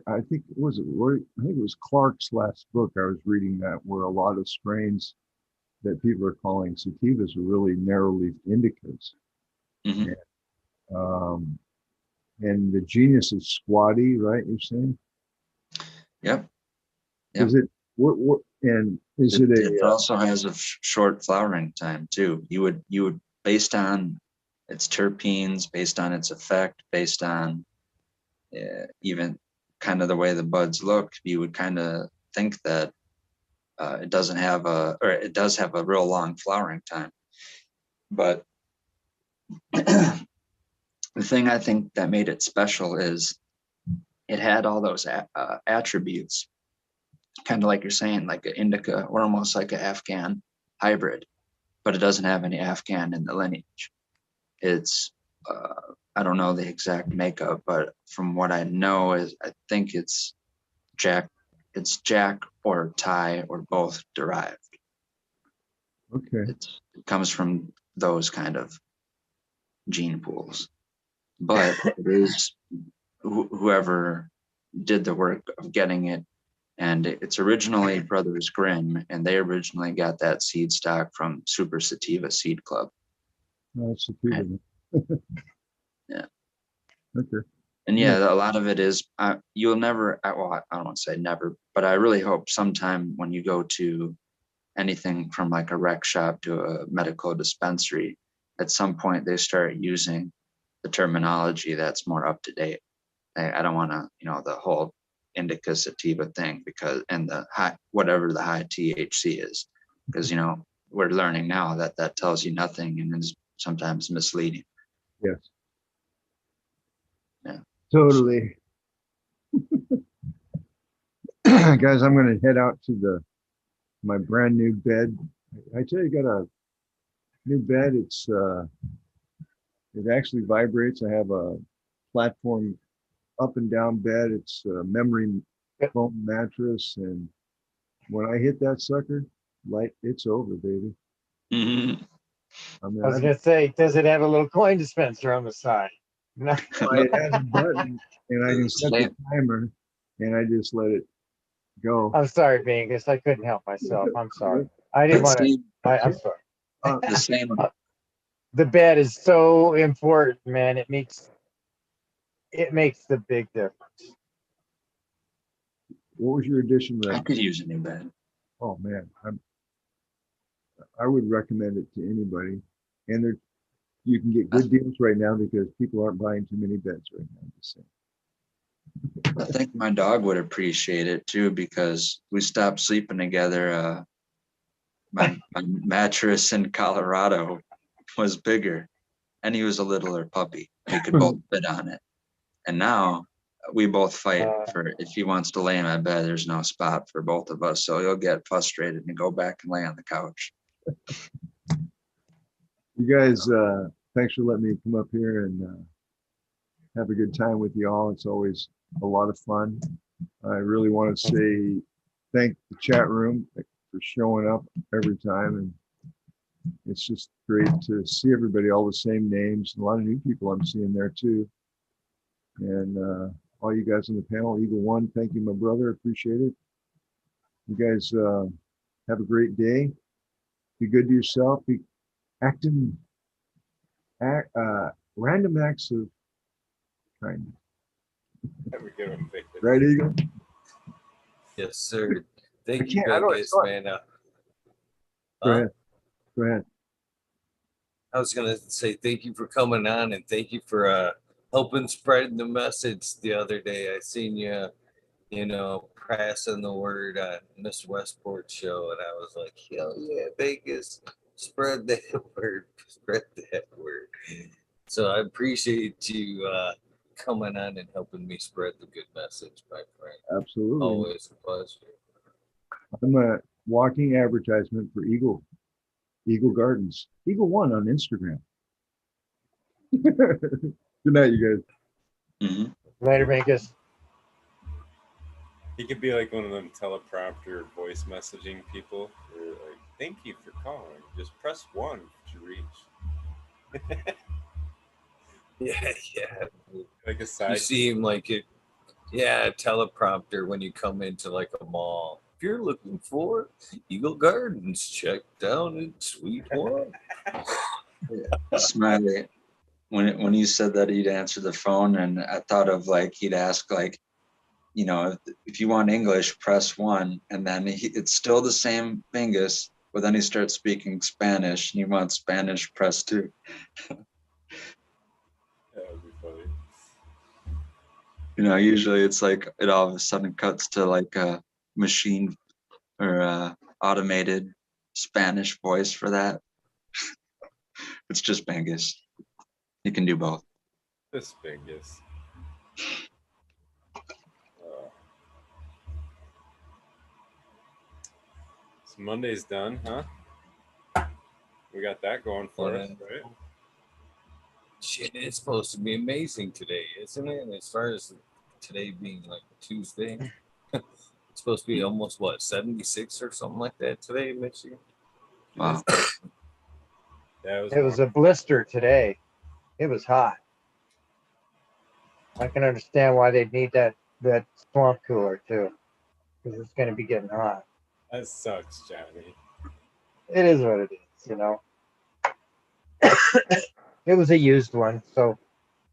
I think it was Clark's last book I was reading that, where a lot of strains that people are calling sativas are really narrow leaf indicas. Mm-hmm. And the Genius is squatty, right? You're saying? Yep. Is it it also has a short flowering time too. You would based on its terpenes, based on its effect, based on even kind of the way the buds look, you would kind of think that It doesn't have it does have a real long flowering time. But the thing I think that made it special is it had all those attributes, kind of like you're saying, like an indica or almost like an Afghan hybrid, but it doesn't have any Afghan in the lineage. It's, I don't know the exact makeup, but from what I know is I think it's Jack or Thai or both derived. Okay. It comes from those kind of gene pools, but it is whoever did the work of getting it. And it's originally Brothers Grimm, and they originally got that seed stock from Super Sativa Seed Club. Oh, that's sativa. Yeah. Okay. And yeah, a lot of it is, you'll never, well, I don't want to say never, but I really hope sometime when you go to anything from like a rec shop to a medical dispensary, at some point they start using the terminology that's more up to date. I don't want to, the whole indica sativa thing, because, and the high, whatever the high THC is, because, we're learning now that that tells you nothing and is sometimes misleading. Yes. Yeah. Totally. Guys, I'm going to head out to my brand new bed. I tell you, got a new bed. It actually vibrates. I have a platform up and down bed. It's a memory foam mattress, and when I hit that sucker, it's over, baby. Mhm. I was gonna say, does it have a little coin dispenser on the side? No. It has a button, and I can set the timer, and I just let it go. I'm sorry, Vegas. I couldn't help myself. I'm sorry. I didn't want to. I'm sorry. The same. The bed is so important, man. It makes the big difference. What was your addition to I that? could use a new bed. Oh man, I would recommend it to anybody, and you can get good deals right now because people aren't buying too many beds right now. Just saying. I think my dog would appreciate it too, because we stopped sleeping together. My mattress in Colorado was bigger, and he was a littler puppy. We could both fit on it. And now we both fight for, if he wants to lay in my bed, there's no spot for both of us. So he'll get frustrated and go back and lay on the couch. You guys, thanks for letting me come up here and have a good time with you all. It's always a lot of fun. I really want to say thank the chat room for showing up every time, and it's just great to see everybody, all the same names, and a lot of new people I'm seeing there too. And all you guys on the panel, Eagle One, thank you, my brother, appreciate it. You guys have a great day. Be good to yourself. Be acting, random acts of kindness. Right, Eagle? Yes, sir. Thank I you, don't- Vegas, man. Go ahead. Go ahead. I was gonna say thank you for coming on, and thank you for helping spread the message the other day. I seen you, passing the word on Miss Westport show, and I was like, hell yeah, Vegas, spread that word, spread that word. So I appreciate you coming on and helping me spread the good message, my friend. Absolutely. Always a pleasure. I'm a walking advertisement for Eagle Gardens. Eagle One on Instagram. Good night, you guys. Mm-hmm. Later, Vegas. He could be like one of them teleprompter voice messaging people. Where like, thank you for calling. Just press 1 to reach. Yeah. Like a You side. see him like it. Yeah, teleprompter when you come into like a mall. If you're looking for Eagle Gardens, check down in Suite 1. Smiley, when you said that he'd answer the phone, and I thought of like he'd ask like, if you want English, press 1, and then it's still the same Bingus, but then he starts speaking Spanish, and you want Spanish, press 2. That would be funny. Usually it's like it all of a sudden cuts to like a machine or automated Spanish voice for that. It's just Bengus. You can do both. This Bengus. So Monday's done, huh? We got that going for us, right? Shit, it's supposed to be amazing today, isn't it? And as far as today being like Tuesday, it's supposed to be almost what 76 or something like that today in Michigan. Wow. Yeah, It was a blister today. It was hot. I can understand why they'd need that swamp cooler too, because it's going to be getting hot. That sucks, Johnny. It is what it is, you know. It was a used one, so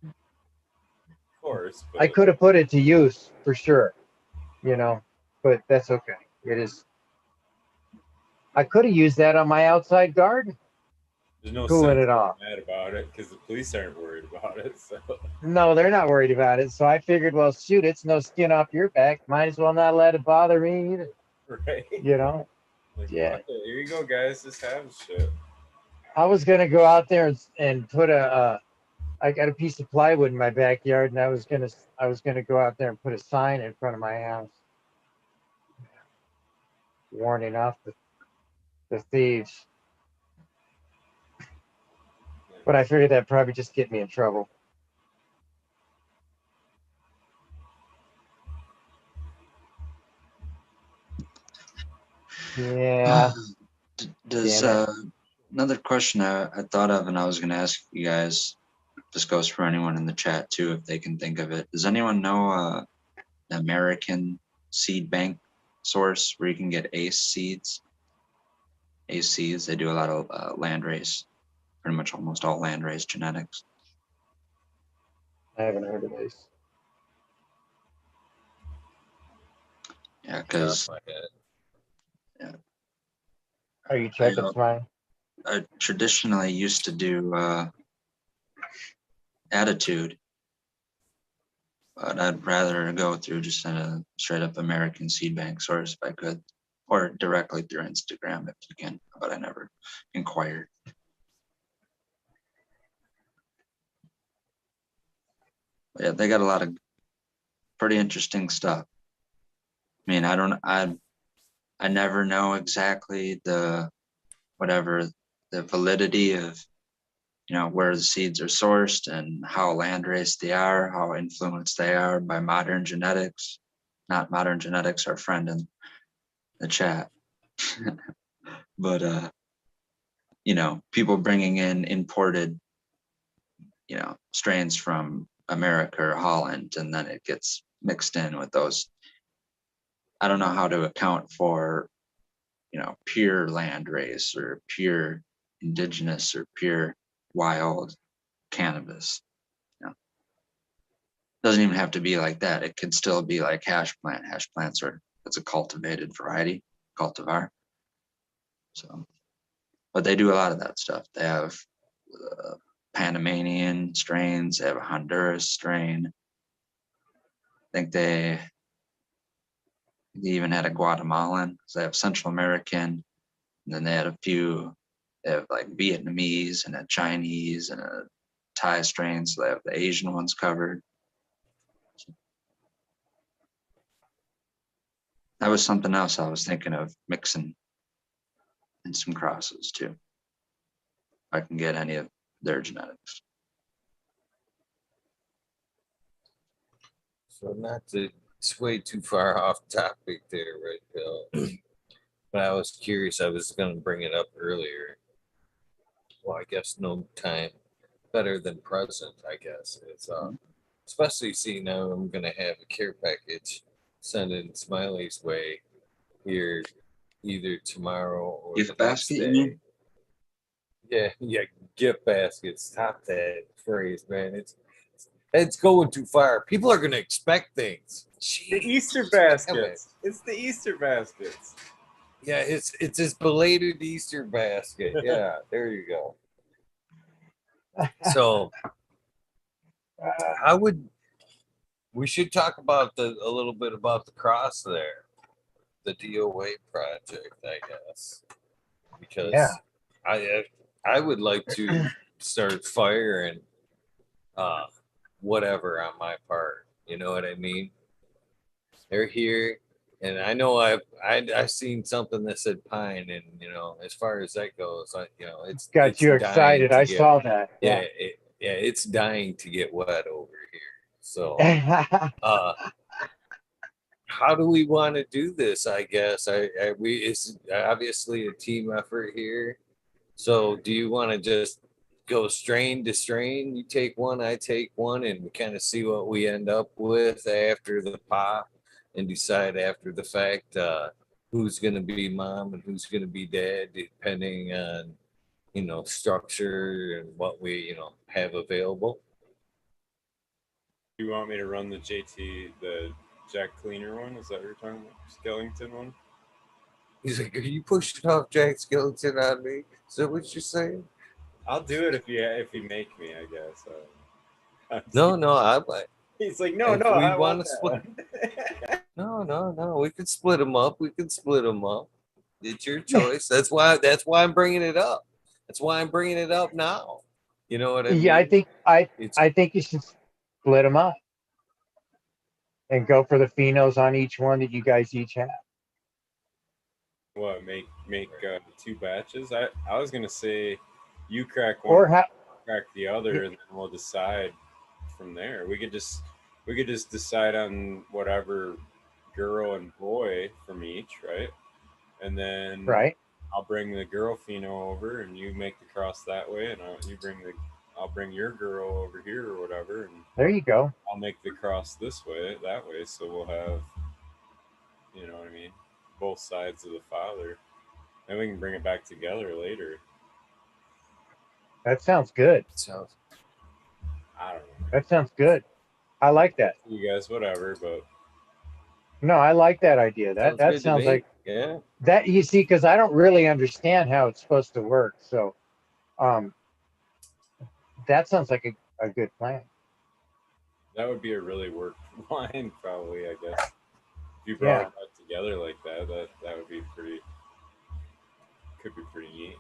Of course. But I could have put it to use for sure, you know, but that's okay. It is. I could have used that on my outside garden, there's no cooling sense it off. mad about it because the police aren't worried about it. So No, they're not worried about it. So I figured, well, shoot, it's no skin off your back. Might as well not let it bother me either, right. you know. Like, Yeah. fuck it, here you go, guys. Just have shit. I was gonna go out there and put I got a piece of plywood in my backyard, and I was gonna go out there and put a sign in front of my house, warning off the thieves. But I figured that'd probably just get me in trouble. Yeah. Does Damn another question I thought of, and I was going to ask you guys, this goes for anyone in the chat too, if they can think of it. Does anyone know the American seed bank source where you can get ACE seeds? ACE seeds, they do a lot of landrace, pretty much almost all landrace genetics. I haven't heard of this. Yeah, because Off my head. Are you checking know. mine? I traditionally used to do attitude, but I'd rather go through just a straight up American seed bank source if I could, or directly through Instagram if you can, but I never inquired. But yeah, they got a lot of pretty interesting stuff. I mean, I never know exactly the validity of, where the seeds are sourced and how landrace they are, how influenced they are by modern genetics. Not modern genetics, our friend in the chat. But, people bringing in imported, strains from America or Holland, and then it gets mixed in with those. I don't know how to account for, pure landrace or pure indigenous or pure wild cannabis. Doesn't even have to be like that. It could still be like hash plant. Hash plants that's a cultivated variety, cultivar. So, but they do a lot of that stuff. They have Panamanian strains. They have a Honduras strain. I think they even had a Guatemalan. So they have Central American, and then they had a few. They have like Vietnamese and a Chinese and a Thai strain. So they have the Asian ones covered. That was something else I was thinking of mixing in some crosses too. I can get any of their genetics. So not to sway too far off topic there, right, Bill? But I was curious. I was going to bring it up earlier. Well, I guess no time better than present. I guess it's especially seeing now I'm going to have a care package sent in Smiley's way here either tomorrow or Gift the next basket, you day. mean? Yeah, gift baskets. Stop that phrase, man. It's going too far. People are going to expect things. The Jeez. Easter baskets. It's the Easter baskets. Yeah, it's his belated Easter basket. Yeah, there you go. So we should talk about a little bit about the cross there. the DOA project, I guess, because Yeah. I would like to start firing whatever on my part. You know what I mean? They're here, and I know I've seen something that said pine, and you know, as far as that goes, Got it's you dying excited. to I get, saw that. yeah, it's dying to get wet over here. So Yeah. how do we want to do this? I guess it's obviously a team effort here. So do you want to just go strain to strain? You take one, I take one, and we kind of see what we end up with after the pop, and decide after the fact who's going to be mom and who's going to be dad, depending on structure and what we have available. You want me to run the the Jack Cleaner one? Is that what you're talking about? Skellington one? He's like, "Are you pushing off Jack Skeleton on me? Is that what you're saying?" I'll do it if you make me, I guess. No. He's like, no, If no, we I want wanna that split- one. No. We could split them up. It's your choice. That's why I'm bringing it up. That's why I'm bringing it up now. You know what I mean? Yeah, It's I think you should split them up and go for the phenos on each one that you guys each have. What, make 2 batches? I was gonna say you crack one, Or crack the other, and then we'll decide from there. We could just decide on whatever girl and boy from each, right? And then right. I'll bring the girl pheno over, and you make the cross that way, and I'll bring your girl over here or whatever, and There you go. I'll make the cross that way. So we'll have, you know what I mean, both sides of the father. Then we can bring it back together later. That sounds good. so I don't know. That sounds good. I like that. You guys, whatever, but No, I like that idea. good That to sounds me. like Yeah. that. You see, because I don't really understand how it's supposed to work. So, that sounds like a good plan. that would be a really worked line, probably, I guess. If you brought Yeah. it back together like that would be could be pretty neat.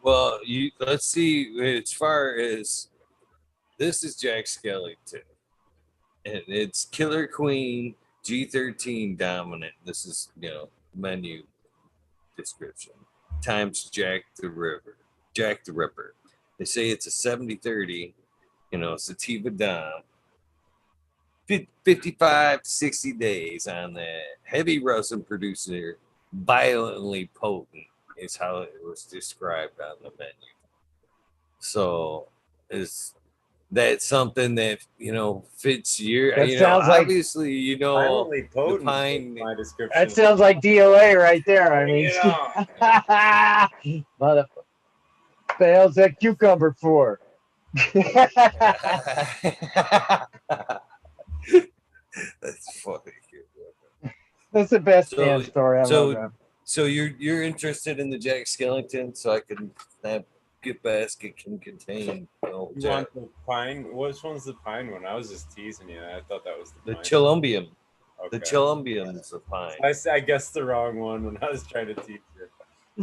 Well, let's see. As far as this is Jack Skellington, and it's Killer Queen G13 dominant. This is menu description times Jack the Ripper. They say it's a 70-30, sativa dom. 55 to 60 days on that. Heavy resin producer, violently potent is how it was described on the menu. So is that something that fits your That sounds like obviously Violently the potent pine. is my description. that sounds like DOA right there. I mean, motherfucker. The hell's that cucumber for? That's funny. That's the best So- damn story. I love that. So you're interested in the Jack Skellington, so I can that gift basket can contain You Jack. want the pine? Which one's the pine one? I was just teasing you. I thought that was The pine. Chilumbium. The Okay. Chilumbium's of pine. I guessed the wrong one when I was trying to tease you.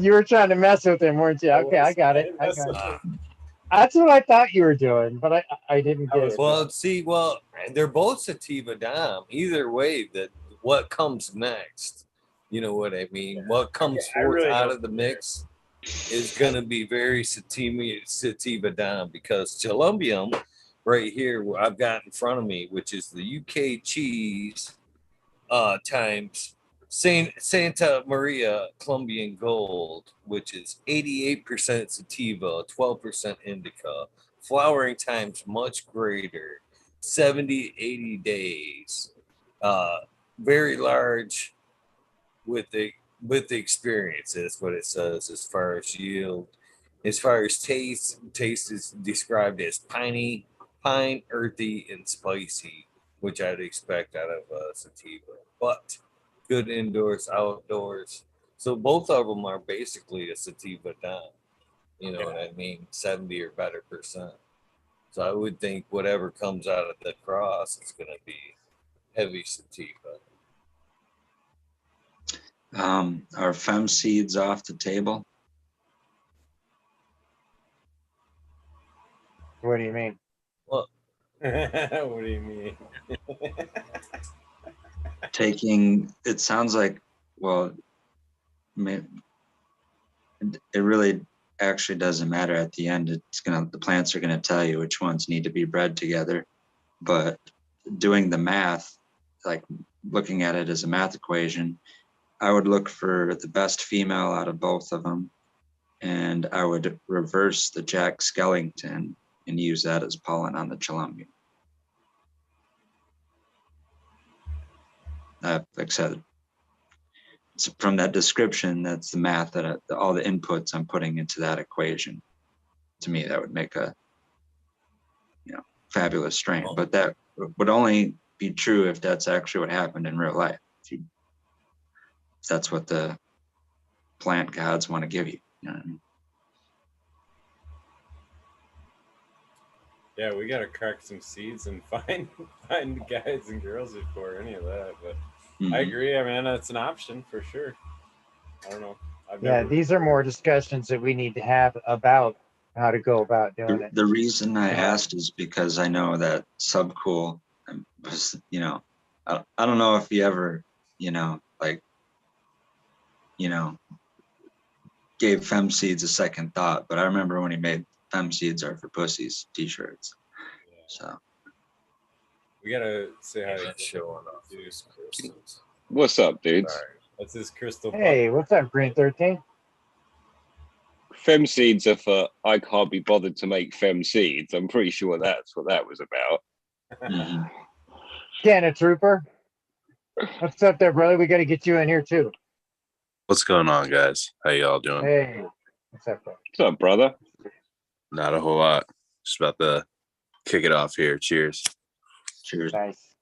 You were trying to mess with him, weren't you? Okay, I got it. That's what- That's what I thought you were doing, but I didn't get it. Well, they're both sativa dom. Either way, that what comes next, you know what I mean? What comes I forth really out don't of the mix is gonna be very sativa dom, because Chilumbium right here I've got in front of me, which is the UK cheese times Santa Maria Colombian Gold, which is 88% sativa, 12% indica. Flowering times much greater, 70, 80 days. Very large with the experience. That's what it says as far as yield. As far as taste is described as pine, earthy, and spicy, which I'd expect out of sativa. But good indoors, outdoors. So both of them are basically a sativa dom. You know what I mean? 70 or better percent. So I would think whatever comes out of the cross is going to be heavy sativa. Are fem seeds off the table? What do you mean? Well, What do you mean? Taking, it sounds like, well, it really actually doesn't matter at the end. The plants are gonna tell you which ones need to be bred together. But doing the math, like looking at it as a math equation, I would look for the best female out of both of them, and I would reverse the Jack Skellington and use that as pollen on the Columbia. Like I said, so from that description, that's the math that all the inputs I'm putting into that equation. To me, that would make a fabulous strain. But that would only be true if that's actually what happened in real life. If that's what the plant gods want to give you. You know what I mean? Yeah, we gotta crack some seeds and find guys and girls before any of that. But I agree. I mean, that's an option for sure. I don't know. These are more discussions that we need to have about how to go about doing it. The reason I asked is because I know that Subcool was, I don't know if he ever, gave Fem Seeds a second thought, but I remember when he made Fem Seeds Are for Pussies t-shirts. Yeah. So we gotta say hi. Not showing off these crystals. What's up, dudes? Sorry. That's his crystal. Hey, what's up, Green 13? Fem seeds are for I can't be bothered to make fem seeds. I'm pretty sure that's what that was about. mhm. Canna Trooper. What's up there, brother? We got to get you in here too. What's going on, guys? How y'all doing? Hey, what's up, bro? What's up, brother? Not a whole lot. Just about to kick it off here. Cheers. Cheers. Nice.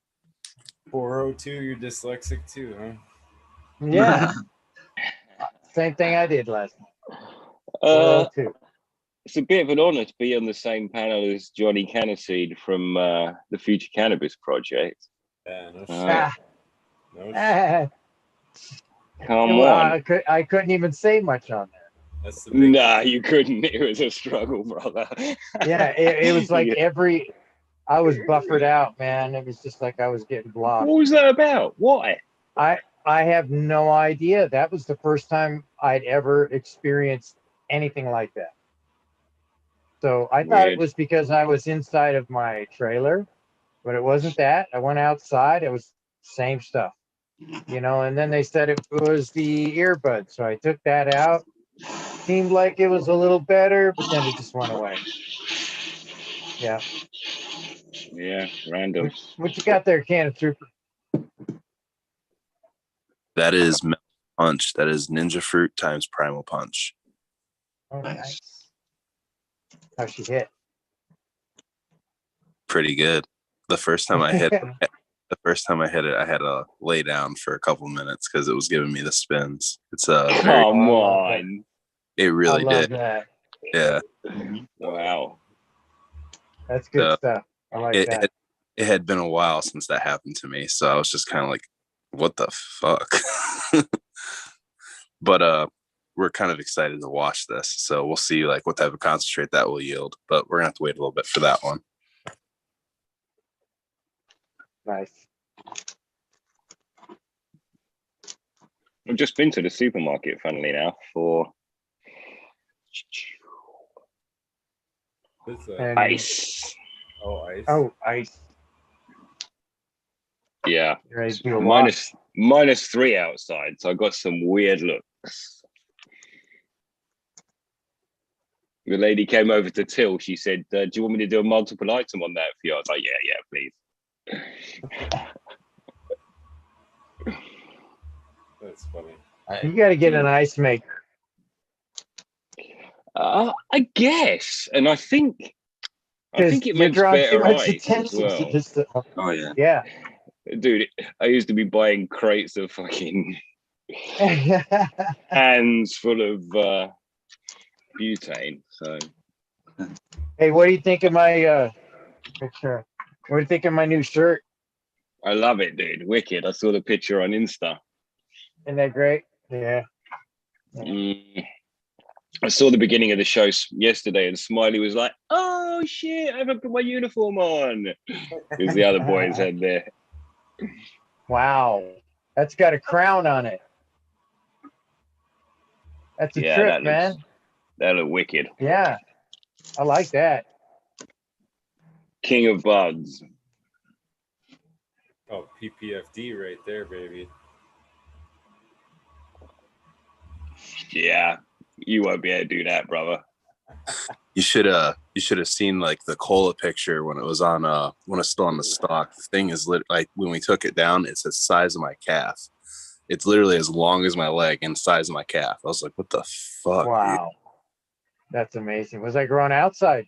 402, you're dyslexic too, huh? Yeah. Same thing I did last night. Too. It's a bit of an honor to be on the same panel as Johnny Caniseed from the Future Cannabis Project. Yeah, no shit. No shit. Come Well, on. I couldn't even say much on there. That's the big Nah, you couldn't. It was a struggle, brother. Yeah, it was like Yeah. I was buffered out, man. It was just like I was getting blocked. What was that about? Why? I have no idea. That was the first time I'd ever experienced anything like that. So I thought it Weird. was because I was inside of my trailer, but it wasn't that. I went outside. It was same stuff, and then they said it was the earbud. So I took that out. Seemed like it was a little better, but then it just went away. Yeah. Yeah, random. What you got there, Canna Trooper? That is Mental Punch. That is Ninja Fruit times Primal Punch. Oh, nice. How she hit? Pretty good. The first time I hit it, I had to lay down for a couple minutes because it was giving me the spins. It's very, Come Oh, I love that. on. it really I love did. that. Yeah. Wow. That's good stuff. I like It, that. it had been a while since that happened to me, so I was just kind of like, what the fuck? But we're kind of excited to watch this, so we'll see like what type of concentrate that will yield, but we're gonna have to wait a little bit for that one. Nice. I've just been to the supermarket, funnily enough, for This, And- ice. oh, ice. Oh, ice. Yeah. You ready to do a walk? -3 outside, so I got some weird looks. The lady came over to till. She said, "Do you want me to do a multiple item on that for you?" I was like, "Yeah, please." That's funny. You got to get an ice maker. I guess, and I think it You're makes drawing too better much ice as attention well. to this stuff. Oh yeah. Yeah. Dude, I used to be buying crates of fucking hands full of butane. So Hey, what do you think of my picture? What do you think of my new shirt? I love it, dude. Wicked. I saw the picture on Insta. Isn't that great? Yeah. I saw the beginning of the show yesterday, and Smiley was like, "Oh shit, I haven't put my uniform on," because the other boys had their. Wow, that's got a crown on it. That's a Yeah, trip, man. That looked wicked. Yeah, I like that. King of Buds. Oh, PPFD right there, baby. Yeah, you won't be able to do that, brother. You should have seen like the cola picture when it was on when it's still on the stock. The thing is like when we took it down, it's the size of my calf. It's literally as long as my leg and size of my calf. I was like, what the fuck? Wow, that's amazing. Was that grown outside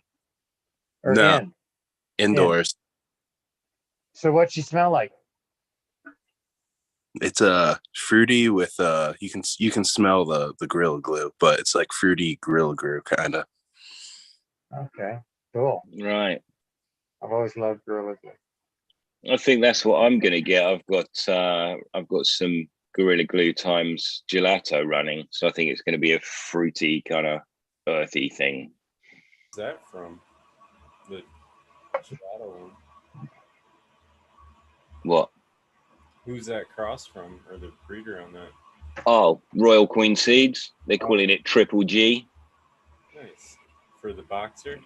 or No, in? indoors. So what'd she smell like? It's fruity with you can smell the Gorilla Glue, but it's like fruity Gorilla Glue kind of. Okay, cool. Right. I've always loved Gorilla Glue. I think that's what I'm gonna get. I've got some Gorilla Glue times gelato running, so I think it's gonna be a fruity kind of earthy thing. Where's that from? The gelato one. What? Who's that cross from, or the breeder on that? Oh, Royal Queen Seeds. They're calling it Triple G. Nice. For the boxer?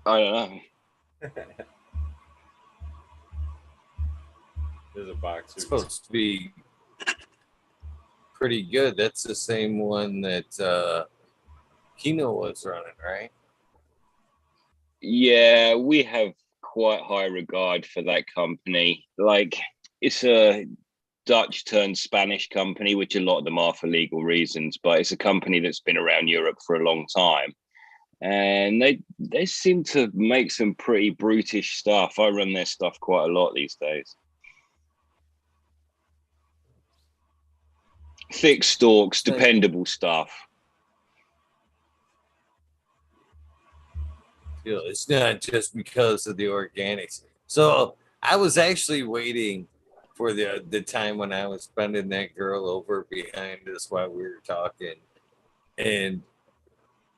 I don't know. There's a boxer. It's supposed to be pretty good. That's the same one that Kino was running, right? Yeah, we have quite high regard for that company. Like, it's a Dutch turned Spanish company, which a lot of them are for legal reasons, but it's a company that's been around Europe for a long time. And they seem to make some pretty brutish stuff. I run their stuff quite a lot these days. Thick stalks, dependable stuff. You know, it's not just because of the organics. So I was actually waiting for the time when I was bending that girl over behind us while we were talking, and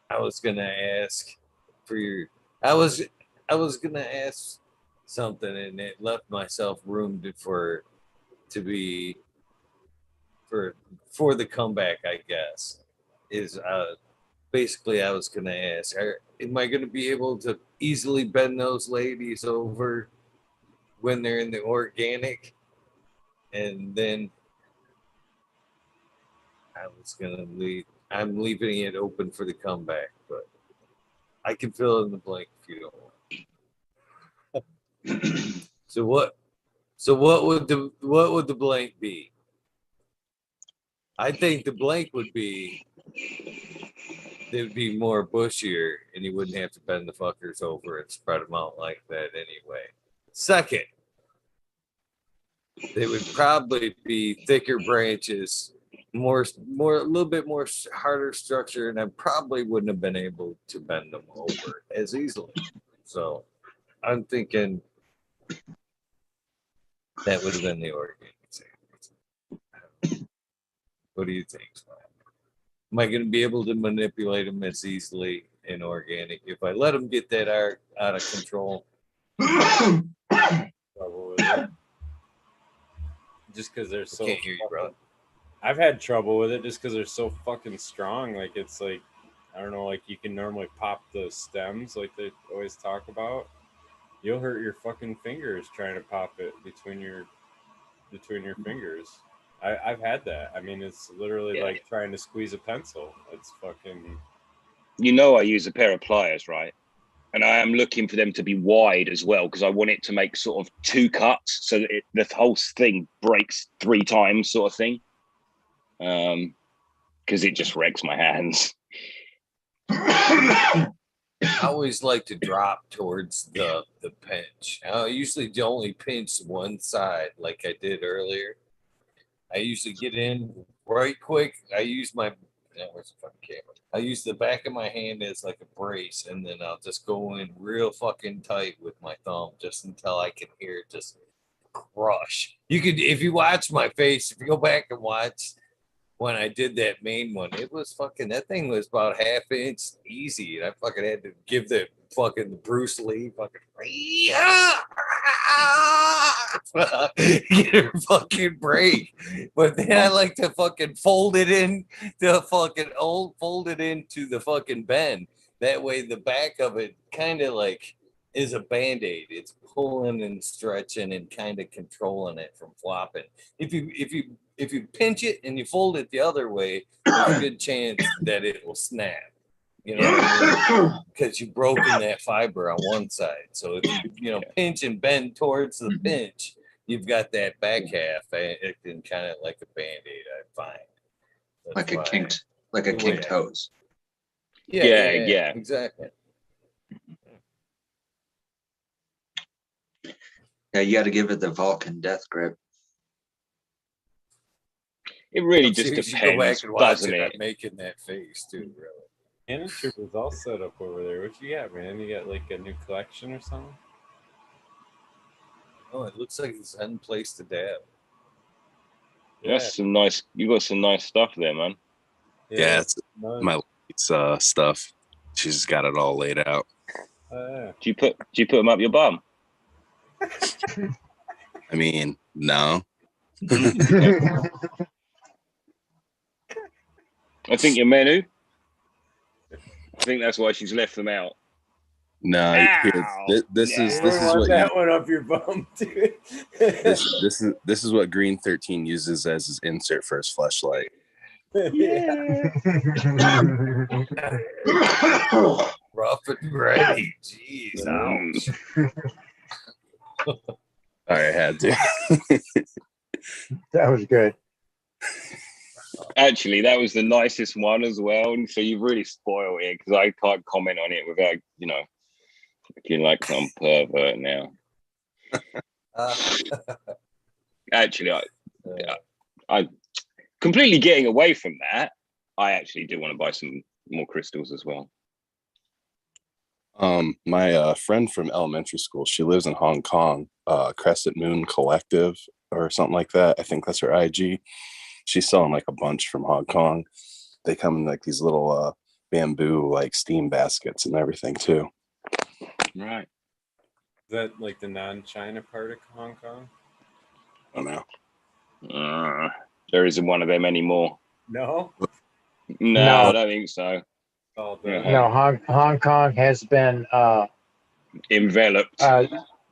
I was gonna ask for your. I was gonna ask something, and it left myself room to be for the comeback. I guess is basically I was gonna ask, am I gonna be able to easily bend those ladies over when they're in the organic? And then I was gonna leave. I'm leaving it open for the comeback, but I can fill in the blank if you don't want. So what? So what would the blank be? I think the blank would be they'd be more bushier, and you wouldn't have to bend the fuckers over and spread them out like that anyway. Second, they would probably be thicker branches, more a little bit more harder structure, and I probably wouldn't have been able to bend them over as easily. So I'm thinking that would have been the organic sandwich. What do you think, Sly? Am I going to be able to manipulate them as easily in organic if I let them get that art out of control? Trouble with it. Just because they're so. I can't hear you, brother. I've had trouble with it just because they're so fucking strong. Like, it's like, I don't know, like you can normally pop the stems like they always talk about. You'll hurt your fucking fingers trying to pop it between your fingers. I've had that. I mean, it's literally like trying to squeeze a pencil. It's fucking. You know, I use a pair of pliers, right? And I am looking for them to be wide as well because I want it to make sort of 2 cuts so that the whole thing breaks 3 times, sort of thing. Because it just wrecks my hands. I always like to drop towards the pinch. I usually only pinch one side like I did earlier. I usually get in right quick. I use where's the fucking camera? I use the back of my hand as like a brace, and then I'll just go in real fucking tight with my thumb just until I can hear it just crush. You could, if you watch my face, if you go back and watch when I did that main one, it was fucking, that thing was about ½ inch easy. And I fucking had to give the fucking Bruce Lee fucking get her fucking break. But then I like to fucking fold it in the fucking fold it into the fucking bend. That way the back of it kind of like is a band-aid. It's pulling and stretching and kind of controlling it from flopping. If you pinch it and you fold it the other way, there's a good chance that it will snap. You know, because you've broken that fiber on one side. So if you pinch and bend towards the pinch, you've got that back half. It can kind of like a band-aid, I find. That's like a kinked hose. Yeah, exactly. Yeah, you got to give it the Vulcan death grip. It really So just you should go back depends, and watch doesn't it. it? I'm making that face too, really. Cannon Trooper's all set up over there. What you got, man? You got like a new collection or something? Oh, it looks like it's in place to dab. That's some nice. You got some nice stuff there, man. Yeah, it's nice. my stuff. She's got it all laid out. Yeah. Do you put them up your bum? I mean, no. I think your menu. I think that's why she's left them out. No, here, this is what that one up your bum, dude. this is what Green 13 uses as his insert for his fleshlight. Yeah. Rough and ready. Jeez, ouch. I had to. That was good. Actually, that was the nicest one as well. And so you've really spoiled it because I can't comment on it without, looking like some pervert now. Actually, I completely getting away from that. I actually do want to buy some more crystals as well. My friend from elementary school, she lives in Hong Kong, Crescent Moon Collective or something like that. I think that's her IG. She's selling like a bunch from Hong Kong. They come in like these little bamboo like steam baskets and everything too. Right. Is that like the non-China part of Hong Kong? I don't know. There isn't one of them anymore. No. No, I don't think so. Oh, No, Hong Kong has been Enveloped.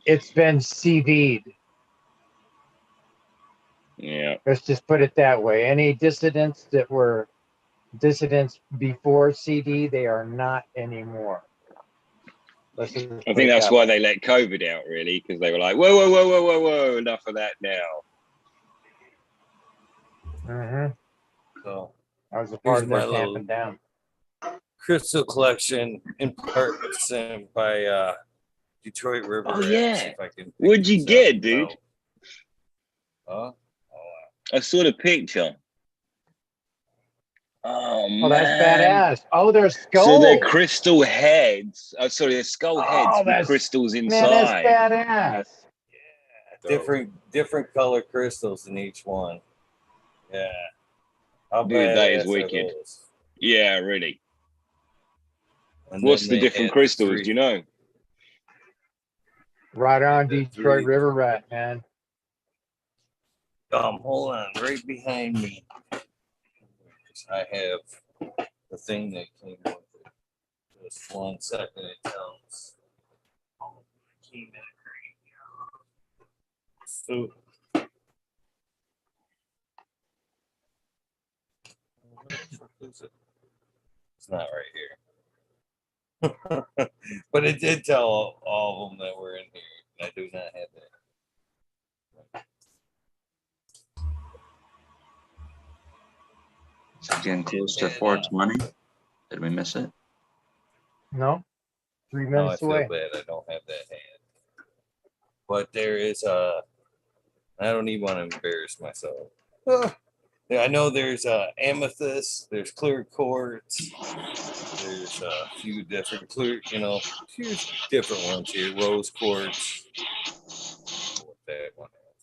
it's been CV'd. Yeah. Let's just put it that way. Any dissidents that were dissidents before CD, they are not anymore. I think that's why they let COVID out, really, because they were like, whoa, enough of that now. Mm-hmm. So I was a part of my their little tamping down. crystal collection in part sent by Detroit River. Oh, Rat. yeah. See if I can pick What'd you this get, up. dude? Oh, I saw the picture. Oh, Oh, that's badass. Oh, they're skulls. So they're crystal heads. Oh, sorry, they're skull heads with that's- crystals inside. Man, that's badass. different color crystals in each one. Yeah. How Dude, that is badass are wicked. those? Yeah, really. And What's then the they different had crystals? three- Do you know? Right on The Detroit three- River Rat, man. Hold on, right behind me. I have the thing that came with it. Just 1 second, it comes. So, it's not right here. But it did tell all of them that were in here. I do not have that. It's getting close to 420. Did we miss it? No, 3 No, I minutes feel away. bad. I don't have that hand. But there is I don't even want to embarrass myself. Yeah, I know there's amethyst, there's clear quartz, there's a few different few different ones here. Rose quartz. What that one is.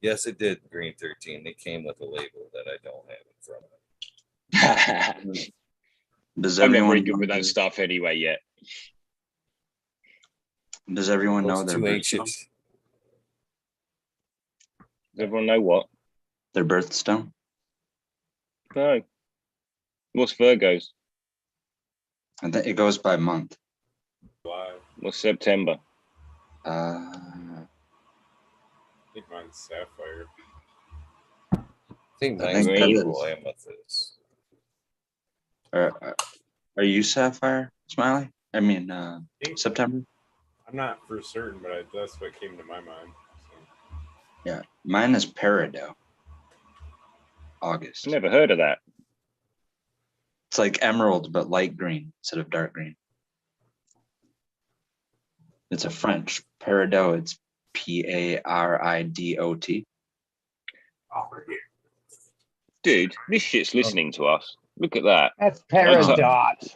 Yes, it did. Green 13. They came with a label that I don't have in front of me. Does I'm not everyone very good know with that the- stuff anyway yet. Does everyone know Those their too birthstone? anxious. Does everyone know what? Their birthstone? No. What's Virgo's? I think it goes by month. July. What's September? Uh, I think mine's Sapphire. I think I mine's think that purple is. amethyst. are you Sapphire, Smiley? I mean, September? I'm not for certain, but that's what came to my mind. So. Yeah, mine is Peridot. August. Never heard of that. It's like emerald, but light green instead of dark green. It's a French. Peridot, it's Paridot. Dude, this shit's listening to us. Look at that. That's That's Peridot.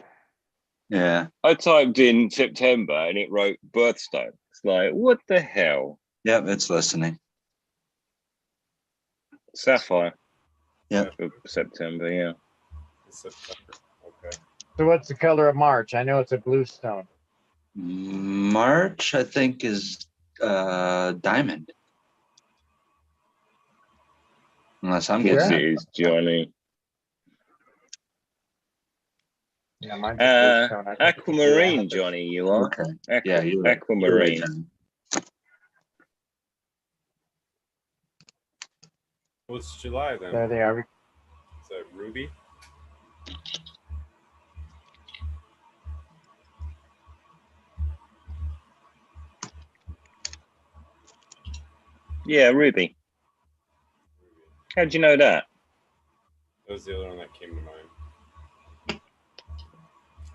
Yeah. I typed in September and it wrote birthstone. It's like, what the hell? Yep, it's listening. Sapphire. Yep. For September, yeah. It's September. Okay. So what's the color of March? I know it's a blue stone. March, I think, is diamond. Unless I'm Yes, getting it is, Johnny. Yeah, mine's a blue stone. I think it's a blue Aquamarine, amethyst. Johnny, you are. Okay. Yeah, you're right. Aquamarine. You're right, John. What's July then? There they are. Is that Ruby? Yeah, Ruby. How'd you know that? That was the other one that came to mind.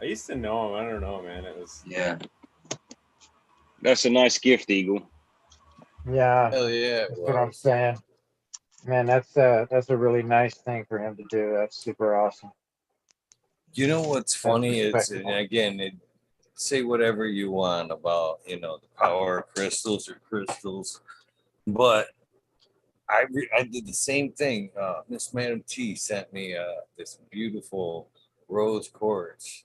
I used to know him. I don't know, man. It was Yeah. That's a nice gift, Eagle. Yeah, Hell yeah. that's what I'm saying. Man, that's a really nice thing for him to do. That's super awesome. You know what's funny? It's, and respectable. again, say whatever you want about, the power of crystals or crystals, but I did the same thing. Miss Madam T sent me this beautiful rose quartz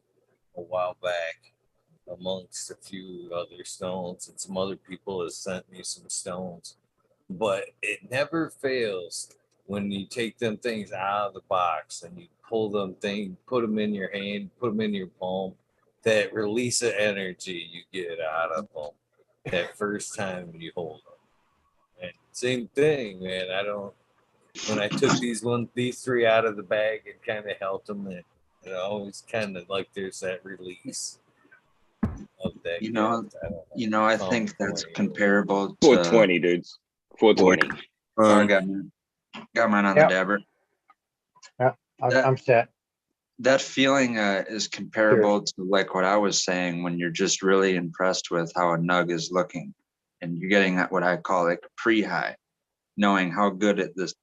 a while back, amongst a few other stones, and some other people have sent me some stones. But it never fails when you take them things out of the box and you pull them things, put them in your hand, put them in your palm, that release of energy you get out of them that first time you hold them. And same thing, man. When I took these three out of the bag, it kind of helped them. And always kind of like there's that release of that. You know, gift. I don't know. I think that's 20. comparable to 420, dudes. 420. Oh, I got mine on Yep. the dabber. I'm set. That feeling is comparable to like what I was saying when you're just really impressed with how a nug is looking, and you're getting that what I call like a pre-high, knowing how good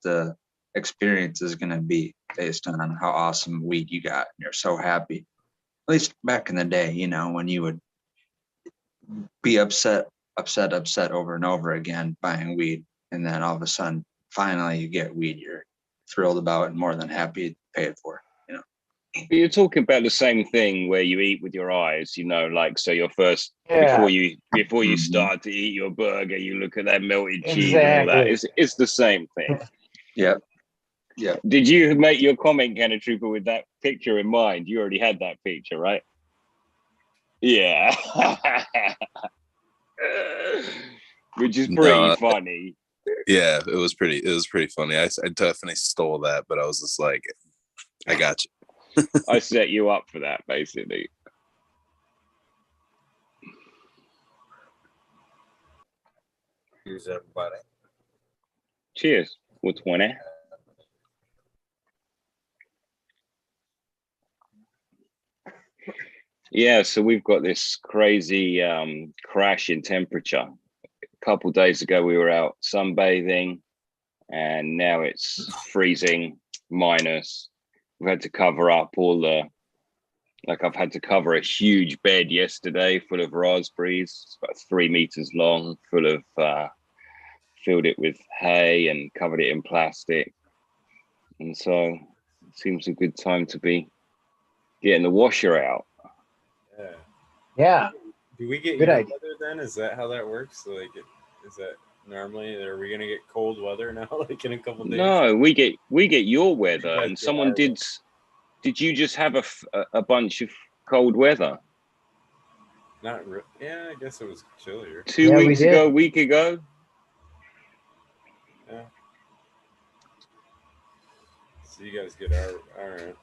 the experience is going to be based on how awesome weed you got. And you're so happy. At least back in the day, when you would be upset over and over again buying weed, and then all of a sudden, finally you get weed you're thrilled about and more than happy to pay it for. But you're talking about the same thing where you eat with your eyes, like so your first before you Mhm. start to eat your burger, you look at that melted cheese and all that. It's the same thing. Yep. Did you make your comment, Cannon Trooper, with that picture in mind? You already had that picture, right? Yeah. Which is pretty funny. Yeah, it was pretty funny. I definitely stole that, but I was just like, I got you. I set you up for that, basically. Here's everybody. Cheers. 420. Yeah, so we've got this crazy crash in temperature. A couple days ago, we were out sunbathing, and now it's freezing, minus. We've had to cover up I've had to cover a huge bed yesterday full of raspberries. It's about 3 meters long, full filled it with hay and covered it in plastic. And so it seems a good time to be getting the washer out. Yeah. Yeah. Do we get Good your idea. weather then? Is that how that works? Like, is that normally? Are we gonna get cold weather now? Like in a couple days? No, we get your weather. guys And get someone our did. Did you just have a bunch of cold weather Not real. Yeah, I guess it was chillier. 2 Yeah, we weeks did. ago, a week ago? Yeah. So you guys get our. All right.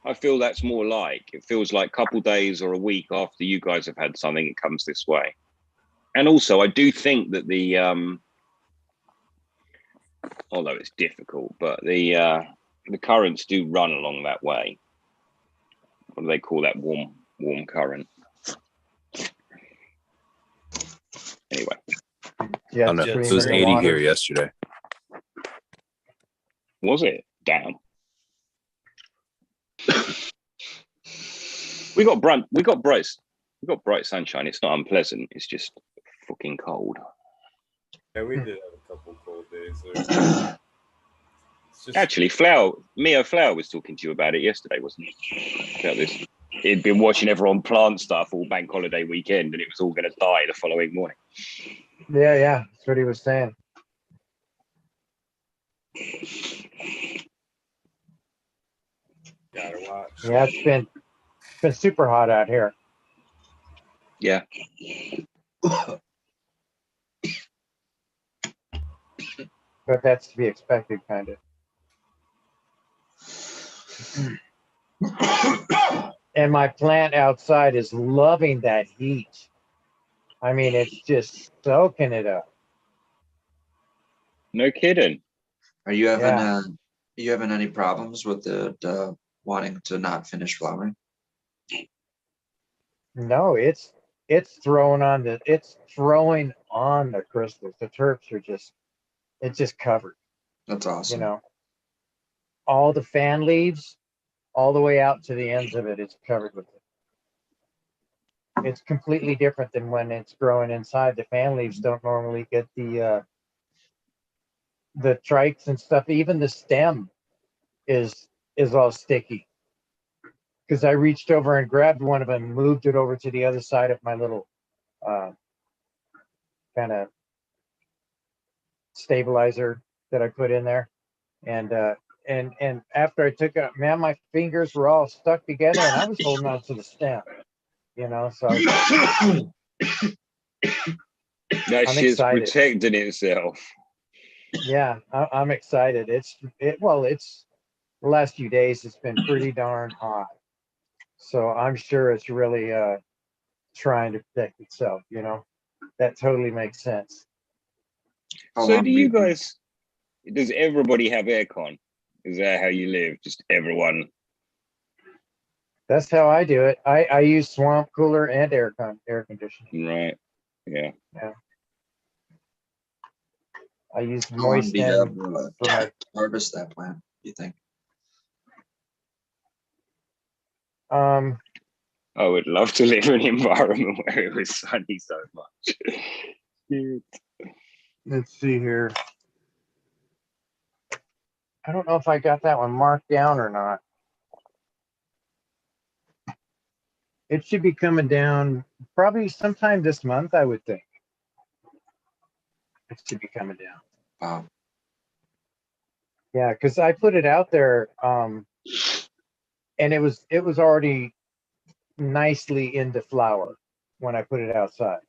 I feel that's more like it feels like a couple days or a week after you guys have had something, it comes this way. And also, I do think that the although it's difficult, but the currents do run along that way. What do they call that? Warm current. Anyway, Yeah, Oh, no, stream it was in the 80 water. here yesterday. was it down? We got bright sunshine. It's not unpleasant. It's just fucking cold. Yeah, we did have a couple cold days there. It's just, Actually, Mio Flower was talking to you about it yesterday, wasn't he? About this. He'd been watching everyone plant stuff all bank holiday weekend, and it was all going to die the following morning. Yeah, that's what he was saying. gotta watch. Yeah, it's been super hot out here. Yeah. But that's to be expected, kind of. And my plant outside is loving that heat. I mean, it's just soaking it up. No kidding. Are you having Yeah. you having any problems with the wanting to not finish flowering? No, it's throwing on the crystals. The terps are it's just covered. That's awesome. You know, all the fan leaves, all the way out to the ends of it, it's covered with it. It's completely different than when it's growing inside. The fan leaves don't normally get the trikes and stuff. Even the stem is all sticky. Because I reached over and grabbed one of them, and moved it over to the other side of my little kind of stabilizer that I put in there, and after I took it, man, my fingers were all stuck together, and I was holding on to the stem, you know. So That I'm shit's excited. protecting itself. Yeah, I'm excited. It's the last few days it's been pretty darn hot, so I'm sure it's really trying to protect itself. You know, that totally makes sense. How So long do have you been- guys, does everybody have aircon? Is that how you live? Just everyone? That's how I do it. I use swamp cooler and air conditioning. Right. Yeah. I use How long moist do you and have dry. to harvest that plant, do you think? I would love to live in an environment where it was sunny so much. Let's see here. I don't know if I got that one marked down or not. It should be coming down probably sometime this month, I would think. It should be coming down. Wow. Yeah, because I put it out there, and it was already nicely into flower when I put it outside.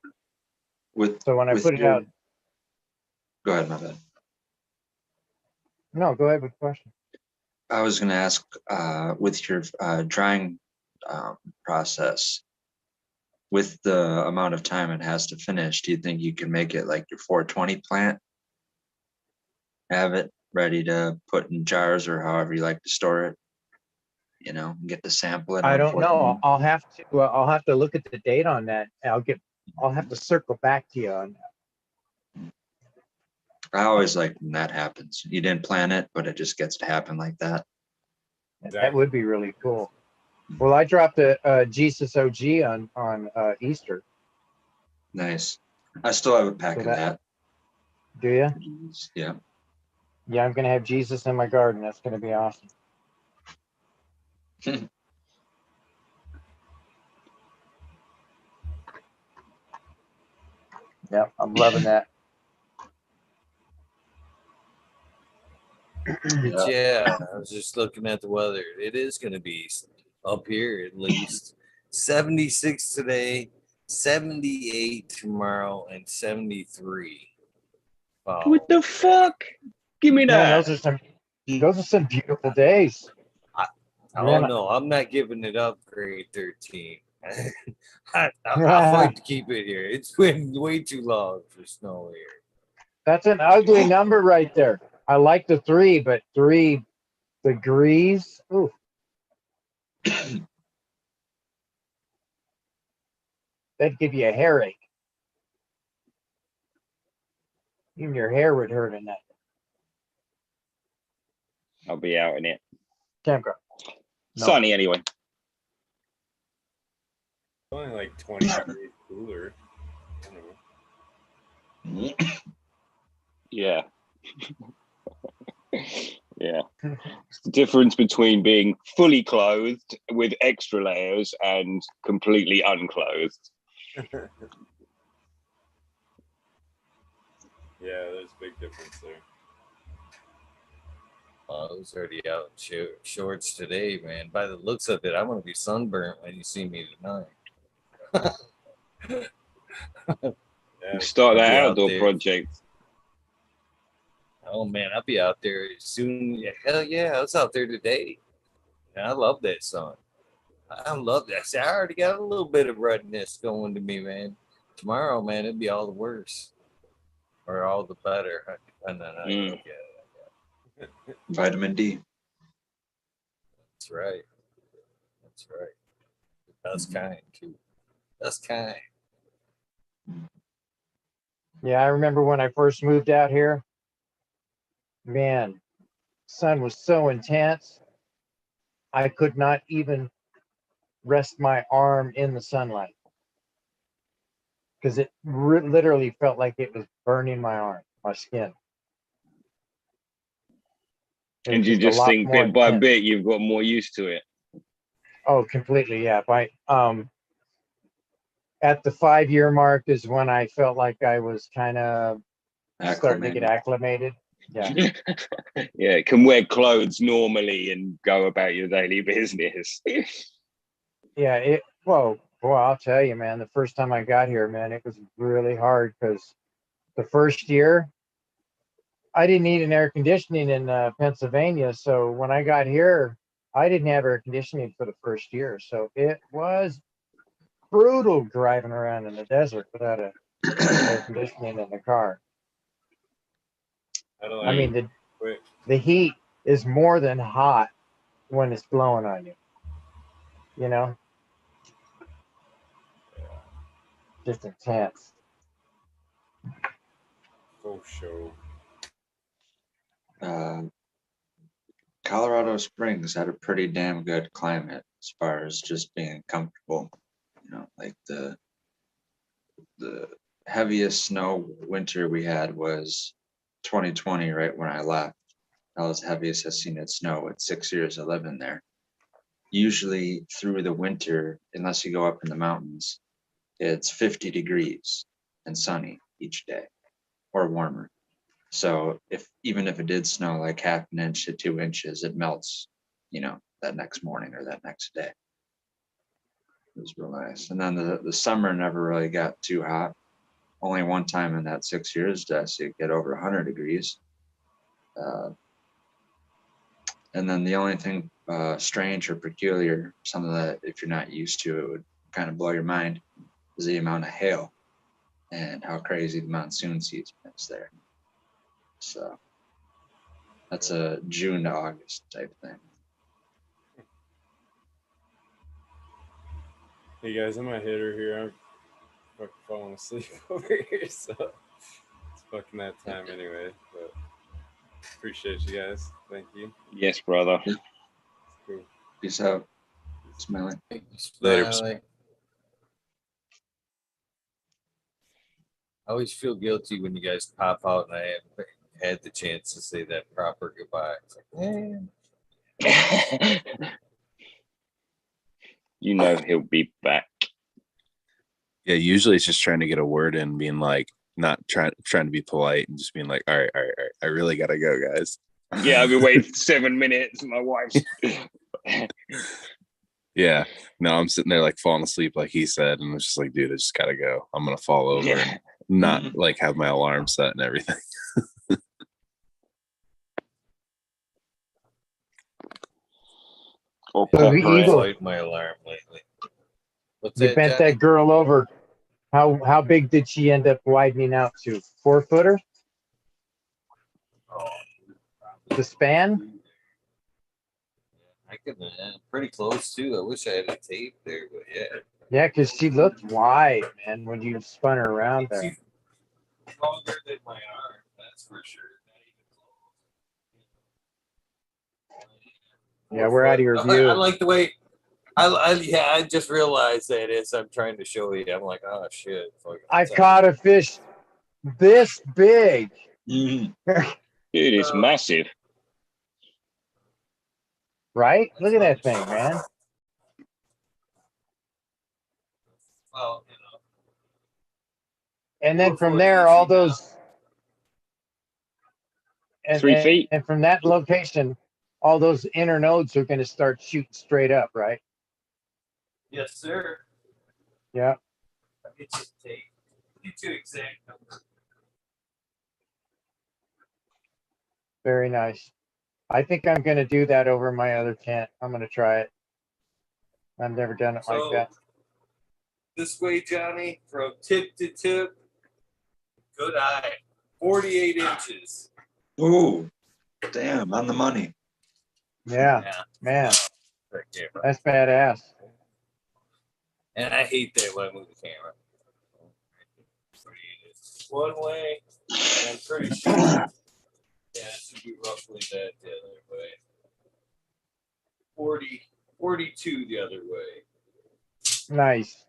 So when I with put it your- out, Go ahead, my bad. no, go ahead with the question. I was going to ask, with your drying process, with the amount of time it has to finish, do you think you can make it like your 420 plant? Have it ready to put in jars or however you like to store it? You know, get to sample it. I on don't know. 420? I'll have to look at the date on that. I'll have to circle back to you on that. I always like when that happens. You didn't plan it, but it just gets to happen like that. That would be really cool. Well, I dropped a Jesus OG on Easter. Nice. I still have a pack So of that. Do you? Yeah. Yeah, I'm gonna have Jesus in my garden. That's gonna be awesome. Yeah, I'm loving that. But yeah, I was just looking at the weather. It is going to be up here at least 76 today, 78 tomorrow, and 73. Wow. What the fuck? Give me Man, that. those are some beautiful days. Oh Man, no, I'm not giving it up, grade 13. I'll fight to keep it here. It's been way too long for snow here. that's an ugly number right there. I like the 3, but 3 degrees. Ooh. That'd give you a hairache. Even your hair would hurt in that I'll be out in it. campground. No. Sunny anyway. Only like 20 degrees cooler. I don't know. Yeah. Yeah. It's the difference between being fully clothed with extra layers and completely unclothed. Yeah, there's a big difference there. I was already out in shorts today, man. By the looks of it, I'm going to be sunburnt when you see me tonight. Yeah, Start I'll that be out outdoor there. project. Oh man, I'll be out there soon. Yeah, hell yeah, I was out there today. And I love that sun. I love that. See, I already got a little bit of redness going to me, man. Tomorrow, man, it'd be all the worse. Or all the better. Depending on how you look at it. Vitamin D. That's right. That's right. That's kind, too. That's kind. Yeah, I remember when I first moved out here. Man, sun was so intense. I could not even rest my arm in the sunlight because it literally felt like it was burning my arm, my skin. It was And you a just lot think more bit by intense. bit you've got more used to it. Oh, completely. Yeah. At the 5-year mark is when I felt like I was kind of starting to get acclimated. Yeah. Yeah, can wear clothes normally and go about your daily business. Yeah. Well, I'll tell you, man, the first time I got here, man, it was really hard because the first year I didn't need an air conditioning in Pennsylvania. So when I got here, I didn't have air conditioning for the first year. So it was brutal driving around in the desert without air conditioning in the car. I mean, the heat is more than hot when it's blowing on you. You know? Just intense. full show. Colorado Springs had a pretty damn good climate as far as just being comfortable. You know, like the heaviest snow winter we had was 2020, right when I left. That was the heaviest I've seen it snow in 6 years of living there. Usually through the winter, unless you go up in the mountains, it's 50 degrees and sunny each day or warmer. So even if it did snow like half an inch to 2 inches, it melts, you know, that next morning or that next day. It was real nice. And then the summer never really got too hot. Only one time in that 6 years did I see it get over 100 degrees. And then the only thing strange or peculiar, something that if you're not used to, it would kind of blow your mind, is the amount of hail and how crazy the monsoon season is there. So that's a June to August type thing. Hey guys, I'm a hitter here. I'm fucking falling asleep over here, so it's fucking that time anyway. But appreciate you guys. Thank you. Yes, brother. Yeah. Cool. Peace out. Smiling. Later. Smiling. I always feel guilty when you guys pop out and I haven't had the chance to say that proper goodbye. It's like, man. You know he'll be back. Yeah, usually it's just trying to get a word in, being like, not trying to be polite and just being like, all right, I really gotta go, guys. Yeah, I've been waiting 7 minutes. My wife's. Yeah, no, I'm sitting there like falling asleep, like he said, and it's just like, dude, I just gotta go. I'm gonna fall over and not like have my alarm set and everything. Or So the pepper it. Eagle- Light my alarm lately. What's You that, bent Johnny? that girl over. How big did she end up widening out to? 4-footer? Oh, The span? I could, pretty close too. I wish I had a tape there, but yeah. Yeah, because she looked wide, man, when you spun her around there. She's longer than my arm, that's for sure. Yeah, we're out of your view. I like the way. I just realized that as I'm trying to show you, I'm like, oh shit. I caught a fish this big. Mhm. Dude, it's massive. Right? Look at that thing, man. Well, you know. And then from there, all those. And, 3 feet. And from that location, all those inner nodes are going to start shooting straight up, right? Yes, sir. Yeah. I'll get you the tape. Get you exact number. Very nice. I think I'm going to do that over my other tent. I'm going to try it. I've never done it like that. This way, Johnny, from tip to tip. Good eye. 48 inches. Ooh, damn, on the money. Yeah, man, Right there, bro. that's badass. And I hate that when I move the camera. One way, and I'm pretty sure. Yeah, it should be roughly that the other way. 42 the other way. Nice.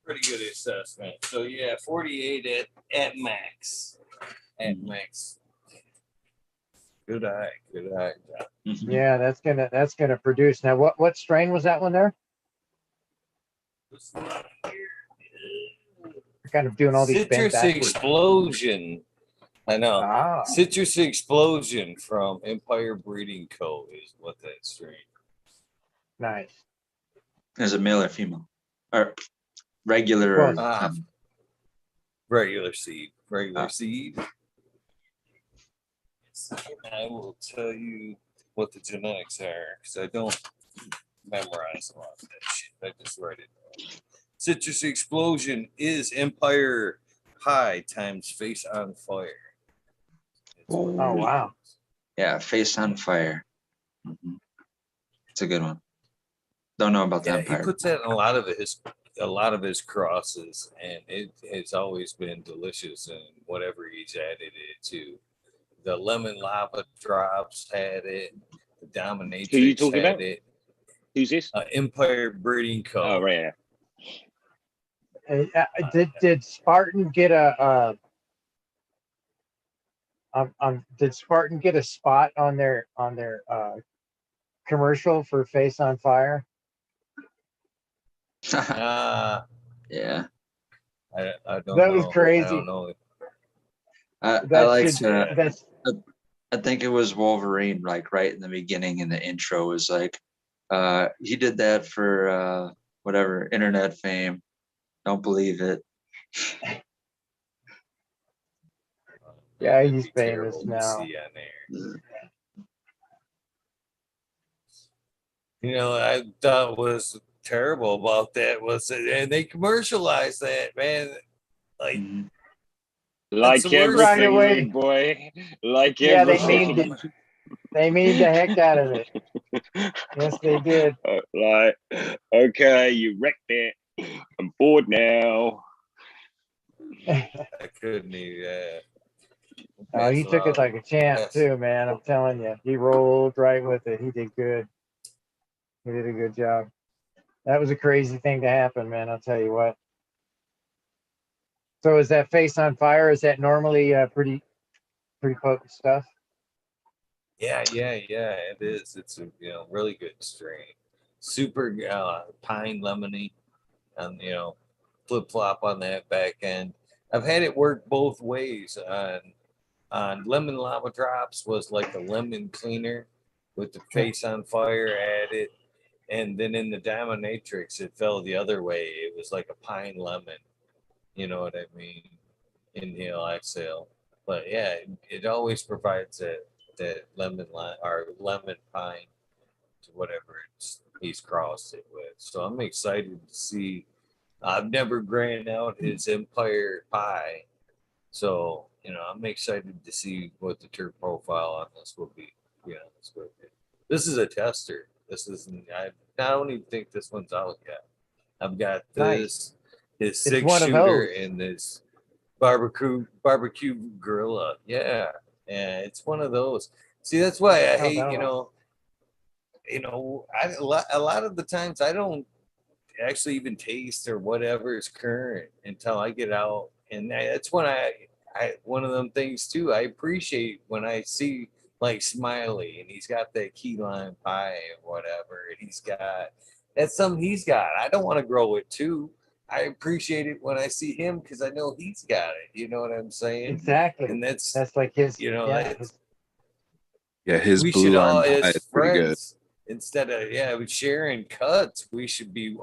Pretty good assessment. So yeah, 48 at max. At max. Good eye, John. Mhm. Yeah, that's gonna produce. Now, what strain was that one there? This one here You're kind of doing all these bent Citrus backwards. Explosion. I know. Ah, Citrus Explosion from Empire Breeding Co. is what that strain. nice. Is it male or female? Or regular or Well, Regular seed. Regular Ah. seed. And I will tell you what the genetics are because I don't memorize a lot of that shit. I just write it down. Citrus Explosion is Empire High times Face on Fire. That's what it Oh, wow. is. yeah, face on fire. Mhm. It's a good one. Don't know about the Yeah, he Empire. puts that in a lot of his crosses, and it has always been delicious. And whatever he's added it to, the lemon lava drops had it. The dominatrix Who you talking had about? it. Who's this? Empire Breeding Co. Oh, right. Did Spartan get did Spartan get a spot on their commercial for Face on Fire? Yeah, I don't That know. was crazy. I don't know. I That like should, to. that's I think it was Wolverine, like right in the beginning in the intro was like, he did that for whatever internet fame. Don't believe it. Yeah, That'd he's be terrible famous to now. see on there. You know, I thought was terrible about that was, and they commercialized that, man. Like, Mhm. Like the worst. Right everything, away. rude boy. Like Yeah, they everything. memed it. They memed the heck out of it. Yes, they did. Like, okay, you wrecked it. I'm bored now. I couldn't even. Oh, he took it like a champ too, man. I'm telling you, he rolled right with it. He did good. He did a good job. That was a crazy thing to happen, man. I'll tell you what. So is that face on fire? Is that normally pretty potent stuff? Yeah, it is. It's a really good strain. Super pine lemony, and flip flop on that back end. I've had it work both ways. On lemon lava drops was like a lemon cleaner with the face on fire added, and then in the dominatrix it fell the other way. It was like a pine lemon. You know what I mean? Inhale, exhale. But yeah, it always provides that lemon lime or lemon pine to whatever he's crossed it with. So I'm excited to see. I've never granted out his Empire Pie, so I'm excited to see what the terp profile on this will be. Yeah, this is a tester. This isn't. I don't even think this one's out yet. I've got this, his It's one of 6-shooter, those. and this barbecue gorilla. Yeah, it's one of those. See, that's why I hate. A lot of the times I don't actually even taste or whatever is current until I get out, and that's when I one of them things too. I appreciate when I see like Smiley and he's got that key lime pie or whatever, and that's something he's got. I don't want to grow it too. I appreciate it when I see him because I know he's got it. You know what I'm saying? Exactly. And that's like his. His we blue should all, lime pie as is pretty good. friends, instead of sharing cuts, we should be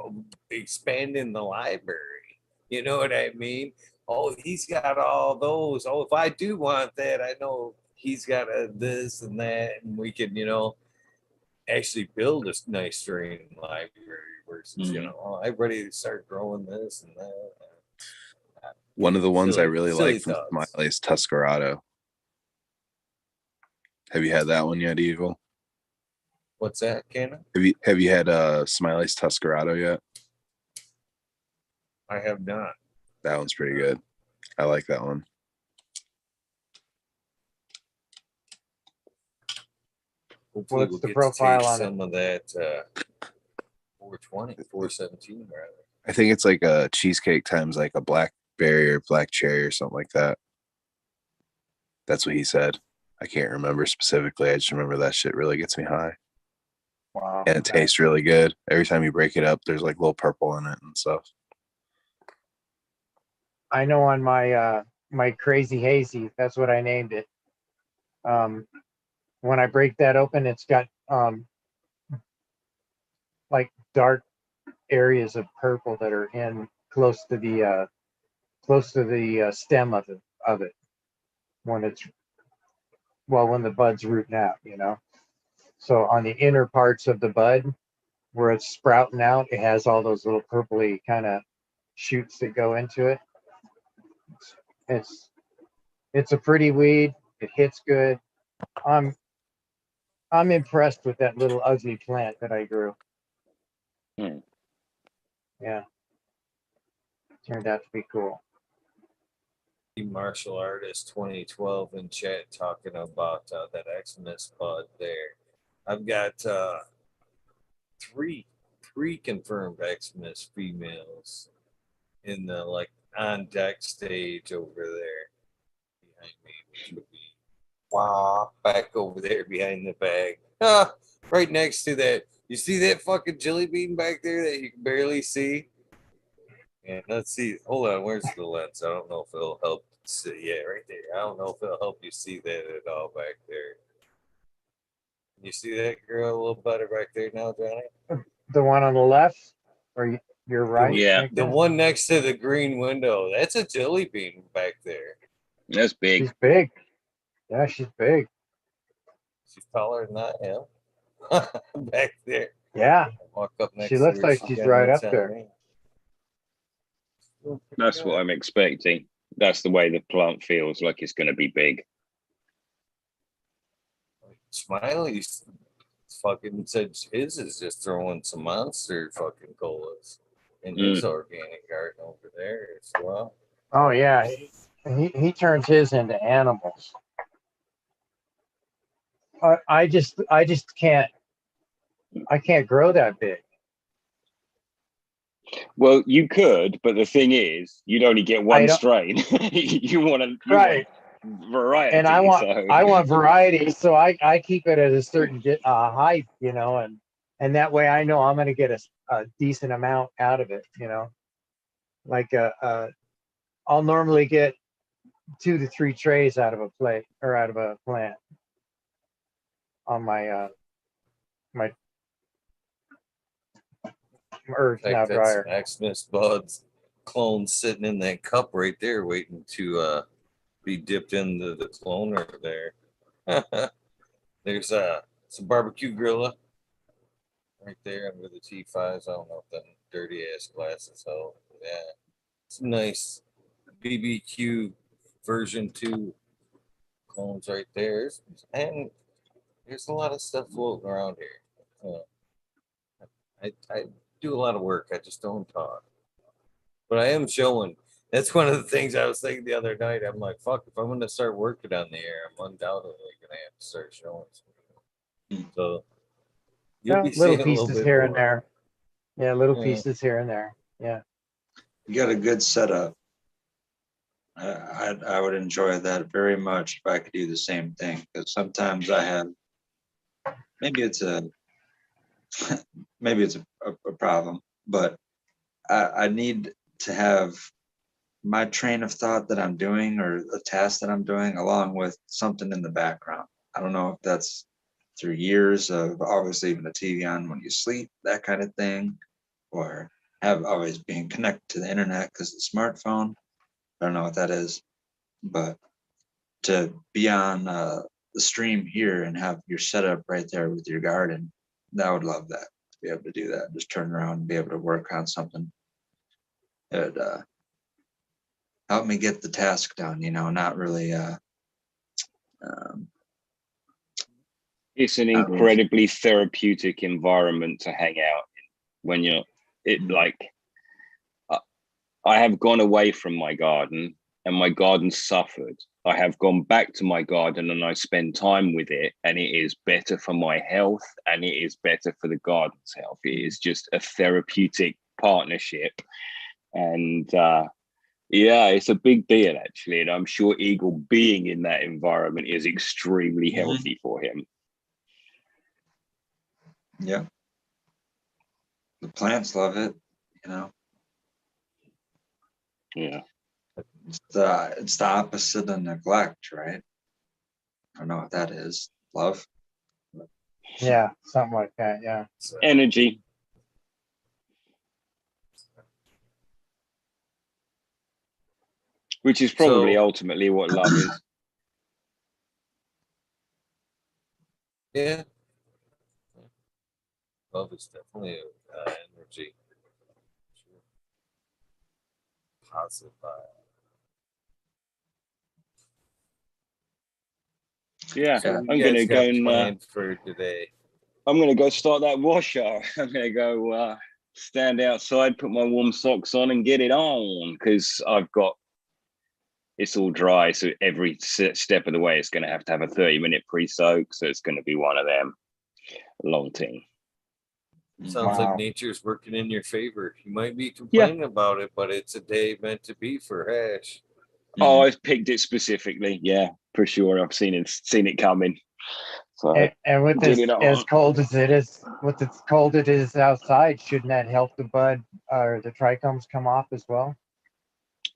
expanding the library. You know what I mean? Oh, he's got all those. Oh, if I do want that, I know he's got this and that, and we can, actually build a nice strain library versus, I'm ready to start growing this and that. One of the ones I really like from thoughts. Smiley is Tuscarado. Have you had that one yet, Eagle? What's that, Cannon? Have you had Smiley's Tuscarado yet? I have not. That one's pretty good. I like that one. Hopefully What's we'll the get profile to taste on it? some of that 420, 417 rather. I think it's like a cheesecake times like a blackberry or black cherry or something like that. That's what he said. I can't remember specifically. I just remember that shit really gets me high. Wow. And it tastes really good. Every time you break it up, there's like little purple in it and stuff. I know on my my crazy hazy, that's what I named it. When I break that open, it's got like dark areas of purple that are in close to the stem of it when the bud's rooting out, So on the inner parts of the bud where it's sprouting out, it has all those little purpley kind of shoots that go into it. It's a pretty weed. It hits good. I'm impressed with that little ugly plant that I grew. Yeah. Turned out to be cool. Martial artist 2012 in chat talking about that Xmas bud there. I've got three confirmed Xmas females in the like on deck stage over there behind me, which would be back over there behind the bag. Right next to that. You see that fucking jelly bean back there that you can barely see? And let's see. Hold on. Where's the lens? I don't know if it'll help see. Yeah, right there. I don't know if it'll help you see that at all back there. You see that girl a little better back there now, Johnny? The one on the left, or you're right? Yeah. The one next to the green window. That's a jelly bean back there. That's big. She's big. Yeah, she's big. She's taller than I am. Back there. Yeah. Walk up next She to looks her, like she she's got right no up there. time. That's what I'm expecting. That's the way the plant feels, like it's going to be big. Smiley's fucking said his is just throwing some monster fucking colas in his organic garden over there as well. Oh yeah, he turns his into animals. I just can't. I can't grow that big. Well, you could, but the thing is, you'd only get I one don't- strain. you want to Right. variety. And I want so. variety, so I keep it at a certain height, you know, and that way I know I'm going to get a decent amount out of it, you know. Like I'll normally get 2 to 3 trays out of a plate or out of a plant on my my earth In now fact, that's dryer. Maximus Bud's clone sitting in that cup right there, waiting to be dipped into the cloner there. There's some barbecue grilla right there under the T5s. I don't know if them dirty ass glasses help. Yeah, it's nice BBQ version 2 clones right there. And there's a lot of stuff floating around here. I do a lot of work. I just don't talk. But I am showing. That's one of the things I was thinking the other night. I'm like, fuck, if I'm going to start working on the air, I'm undoubtedly going to have to start showing something. So you'll Well, be little seeing a little pieces bit here more. and there. Yeah, little Yeah. pieces here and there. Yeah. You got a good setup. I would enjoy that very much if I could do the same thing, because sometimes I have, maybe it's a problem, but I need to have my train of thought that I'm doing or a task that I'm doing along with something in the background. I don't know if that's through years of always leaving the TV on when you sleep, that kind of thing, or have always being connected to the internet because of the smartphone. I don't know what that is, but to be on the stream here and have your setup right there with your garden, I would love that, to be able to do that. Just turn around and be able to work on something. It help me get the task done, you know, not really It's an Not really. incredibly therapeutic environment to hang out in when you're I have gone away from my garden and my garden suffered. I have gone back to my garden and I spend time with it, and it is better for my health and it is better for the garden's health. It is just a therapeutic partnership. And yeah, it's a big deal actually. And I'm sure Eagle being in that environment is extremely healthy for him. Yeah. The plants love it, you know. Yeah. It's the opposite of neglect, right? I don't know what that is. Love. Yeah, something like that. Yeah. Energy. Which is probably So- ultimately what love is. Yeah. Love is definitely energy. Positive vibe. Yeah. So I'm what you gonna guys go got and planned for today. I'm gonna go start that washer. I'm gonna go stand outside, put my warm socks on, and get it on because it's all dry. So every step of the way, it's gonna have to have a 30-minute pre-soak. So it's gonna be one of them long thing. Sounds Wow. like nature's working in your favor. You might be complaining about it, but it's a day meant to be for hash. Oh, I've picked it specifically. Yeah, for sure. I've seen it coming. So And with Get this it on. as cold as it is, with as cold it is outside, shouldn't that help the bud or the trichomes come off as well?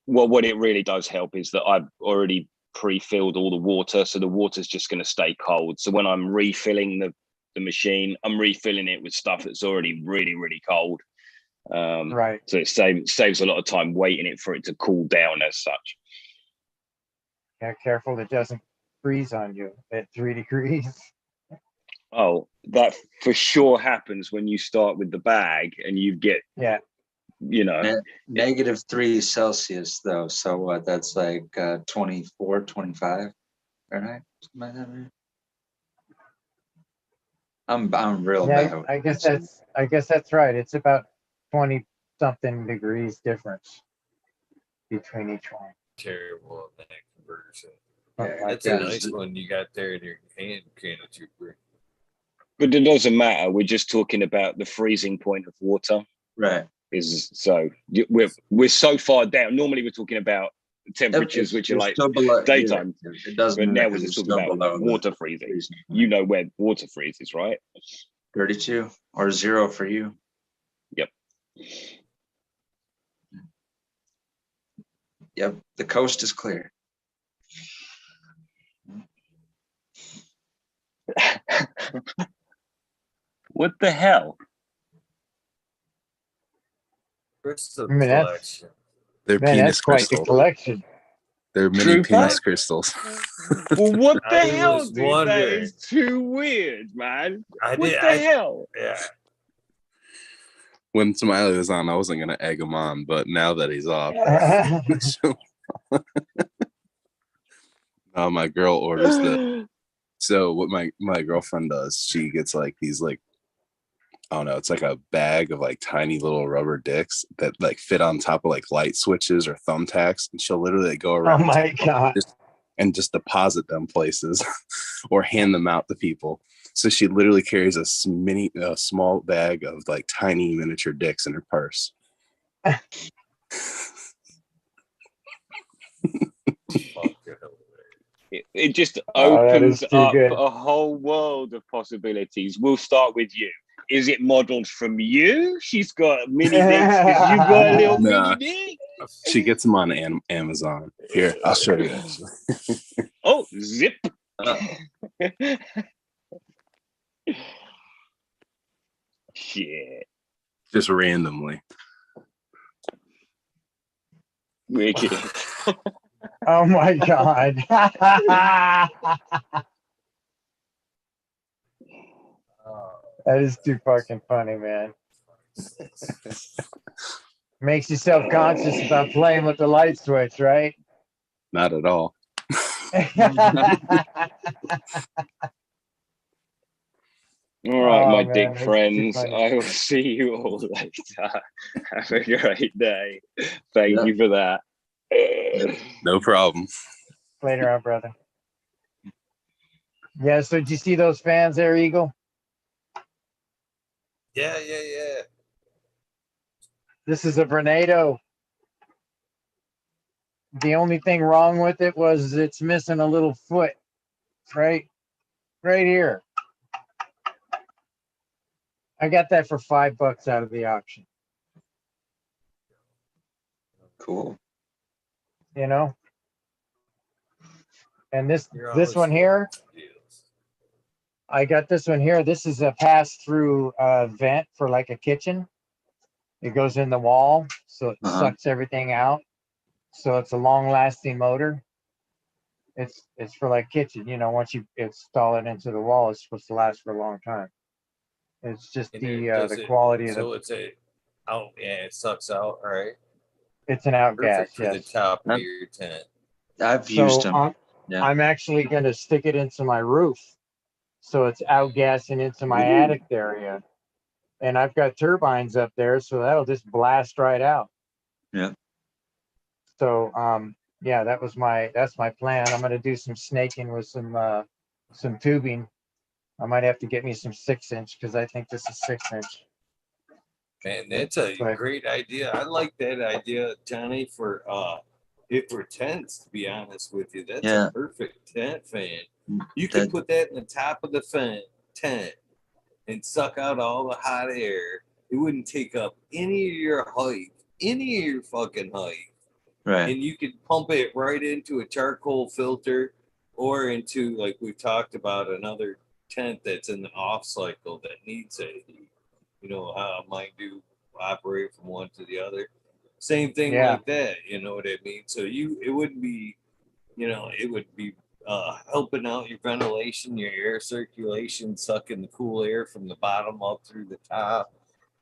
well, what it really does help is that I've already pre-filled all the water, so the water's just going to stay cold. So when I'm refilling the machine, I'm refilling it with stuff that's already really, really cold. Right. So it saves a lot of time waiting it for it to cool down as such. Yeah, careful it doesn't freeze on you at 3 degrees. Oh, that for sure happens when you start with the bag and you get, Yeah. you know, -3 Celsius though, so what, that's like 24, 25 Fahrenheit, something like that, right? I'm real bad Yeah, with I guess that's right. It's about 20 something degrees difference between each one. Terrible at that conversion. Something like That's a that. nice one you got there in your hand, can of trooper. but it doesn't matter. We're just talking about the freezing point of water. Right. We're so far down. Normally we're talking about temperatures which are like daytime, it does but matter now we're 'cause just it's talking still about below the water freezing. freezing point. You know where water freezes, right? 32 or 0 for you. Yep. Yep, the coast is clear. What the hell? Crystal I mean, that's- collection. They're Man, penis that's quite the crystals. collection. They're mini Trooper? penis crystals. Well, what the I hell, was dude? That wondering. is too weird, man. I What did. the hell? Yeah. When Smiley was on, I wasn't gonna egg him on, but now that he's off, my girl orders the. So what my girlfriend does, she gets like these like, I don't know, it's like a bag of like tiny little rubber dicks that like fit on top of like light switches or thumbtacks, and she'll literally go Oh around my God. and just deposit them places or hand them out to people. So she literally carries a small bag of like tiny miniature dicks in her purse. It just Oh, that opens is too up good. a whole world of possibilities. We'll start with you. Is it modeled from you? She's got mini dicks because you got a little Nah. mini dick. She gets them on Amazon. Here, I'll show you. Oh, zip. Shit. Just randomly. Wicked. Oh my God. That is too fucking funny, man. Makes you self-conscious about playing with the light switch, right? Not at all. All right, Oh, my man, dick that's too friends. funny. I will see you all later. Have a great day. Thank you for that. No problem. Later on, brother. Yeah, so did you see those fans there, Eagle? Yeah. This is a Venado. The only thing wrong with it was it's missing a little foot, right here. I got that for $5 out of the auction. Cool. You know, and this You're always one here, deals. I got this one here. This is a pass-through vent for like a kitchen. It goes in the wall, so it sucks everything out. So it's a long-lasting motor. It's for like kitchen. You know, once you install it into the wall, it's supposed to last for a long time. It's just And the quality of so it's it sucks out, right? it's an outgas. Perfect for the Yes. top of your tent. I've used So them. Yeah. I'm actually going to stick it into my roof, so it's outgassing into my attic area, and I've got turbines up there, so that'll just blast right out. Yeah. So yeah, that's my plan. I'm going to do some snaking with some tubing. I might have to get me some 6-inch because I think this is 6-inch. Man, that's a great idea. I like that idea, Johnny, for tents, to be honest with you. That's a perfect tent fan. You could put that in the top of the tent and suck out all the hot air. It wouldn't take up any of your fucking height. Right. And you could pump it right into a charcoal filter or into, like we've talked about, another tent that's in the off cycle that needs a, you know, how mine do operate from one to the other. Same thing like that, you know what I mean? So it wouldn't be, you know, it would be helping out your ventilation, your air circulation, sucking the cool air from the bottom up through the top,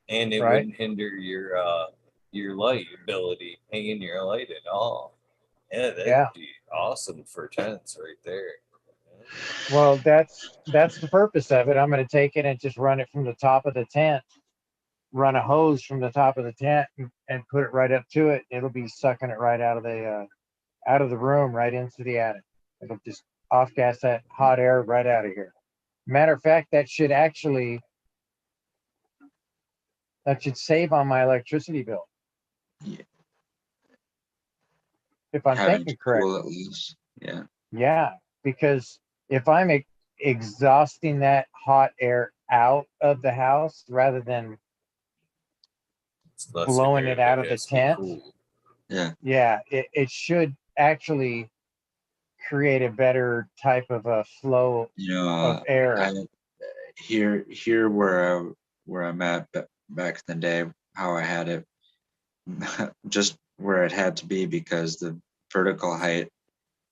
and it wouldn't hinder your light ability, hanging your light at all. Yeah, that'd be awesome for tents right there. Well, that's the purpose of it. I'm going to take it and just run it from the top of the tent, run a hose from the top of the tent and put it right up to it. It'll be sucking it right out of the room, right into the attic. It'll just off gas that hot air right out of here. Matter of fact, that should actually That should save on my electricity bill. Yeah. If I'm Having thinking to correctly. cool it loose. Yeah. Yeah, because if I'm exhausting that hot air out of the house rather than It's less blowing air it out that of the has to be tent, cool. Yeah. yeah, it should actually create a better type of a flow You know, of air. I here where I'm at back in the day, how I had it, just where it had to be because the vertical height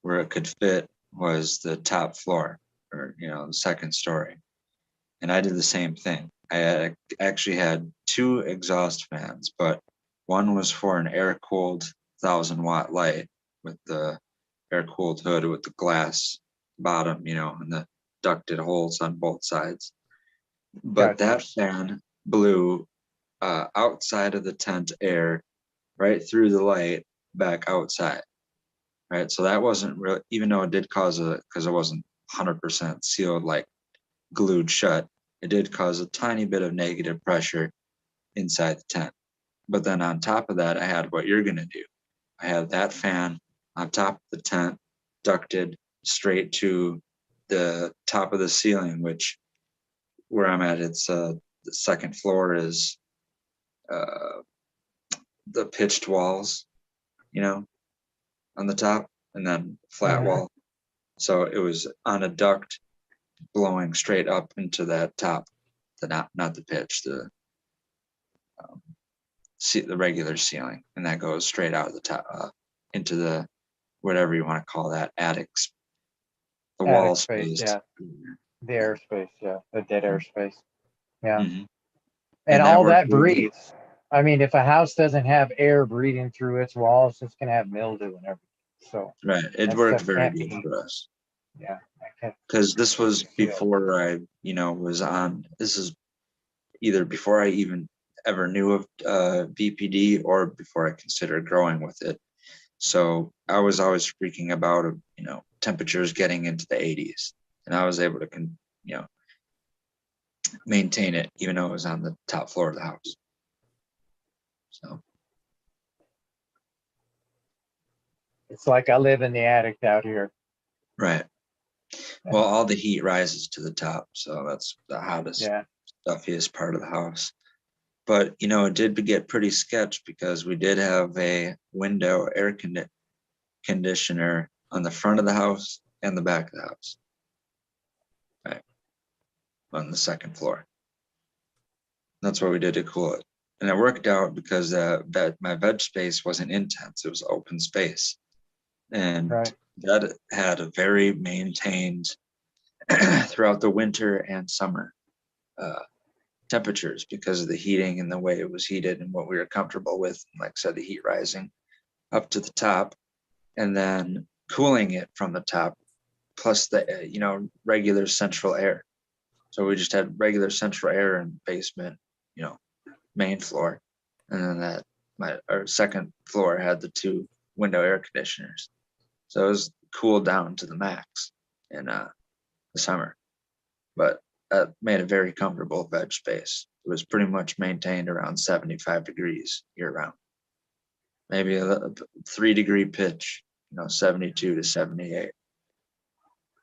where it could fit was the top floor, or the second story. And I did the same thing. Actually had two exhaust fans, but one was for an air cooled 1,000-watt light with the air cooled hood with the glass bottom, and the ducted holes on both sides. But Gotcha. that fan blew outside of the tent air right through the light back outside. Right. So that wasn't really, even though it did because it wasn't 100% sealed, like glued shut, it did cause a tiny bit of negative pressure inside the tent. But then on top of that, I had what you're going to do. I had that fan on top of the tent, ducted straight to the top of the ceiling, which where I'm at, it's the second floor is the pitched walls, on the top, and then flat Mhm. wall. So it was on a duct blowing straight up into that top, not the pitch, the regular ceiling, and that goes straight out of the top into the whatever you want to call that attics, the Attic wall space, space. yeah. The airspace, yeah. The dead airspace. Yeah. Mhm. And that all worked that really good. breathes. I mean, if a house doesn't have air breathing through its walls, it's gonna have mildew and everything. So Right, it that worked stuff very can't good be, for us yeah, that can't because this was be sealed. before I, was on. This is either before I even ever knew of VPD or before I considered growing with it. So I was always freaking about, temperatures getting into the 80s, and I was able to, maintain it even though it was on the top floor of the house. So It's like I live in the attic out here. right. Well, all the heat rises to the top, so that's the hottest, Yeah. stuffiest part of the house. But it did get pretty sketch because we did have a window air conditioner on the front of the house and the back of the house, right, on the second floor. That's what we did to cool it, and it worked out because that my veg space wasn't intense; it was open space, and Right. that had a very maintained throughout the winter and summer temperatures because of the heating and the way it was heated and what we were comfortable with. Like I said, the heat rising up to the top and then cooling it from the top, plus the regular central air. So we just had regular central air in basement, main floor, and then our second floor had the two window air conditioners. So it was cooled down to the max in the summer, but that made a very comfortable veg space. It was pretty much maintained around 75 degrees year round. Maybe a 3-degree pitch, 72 to 78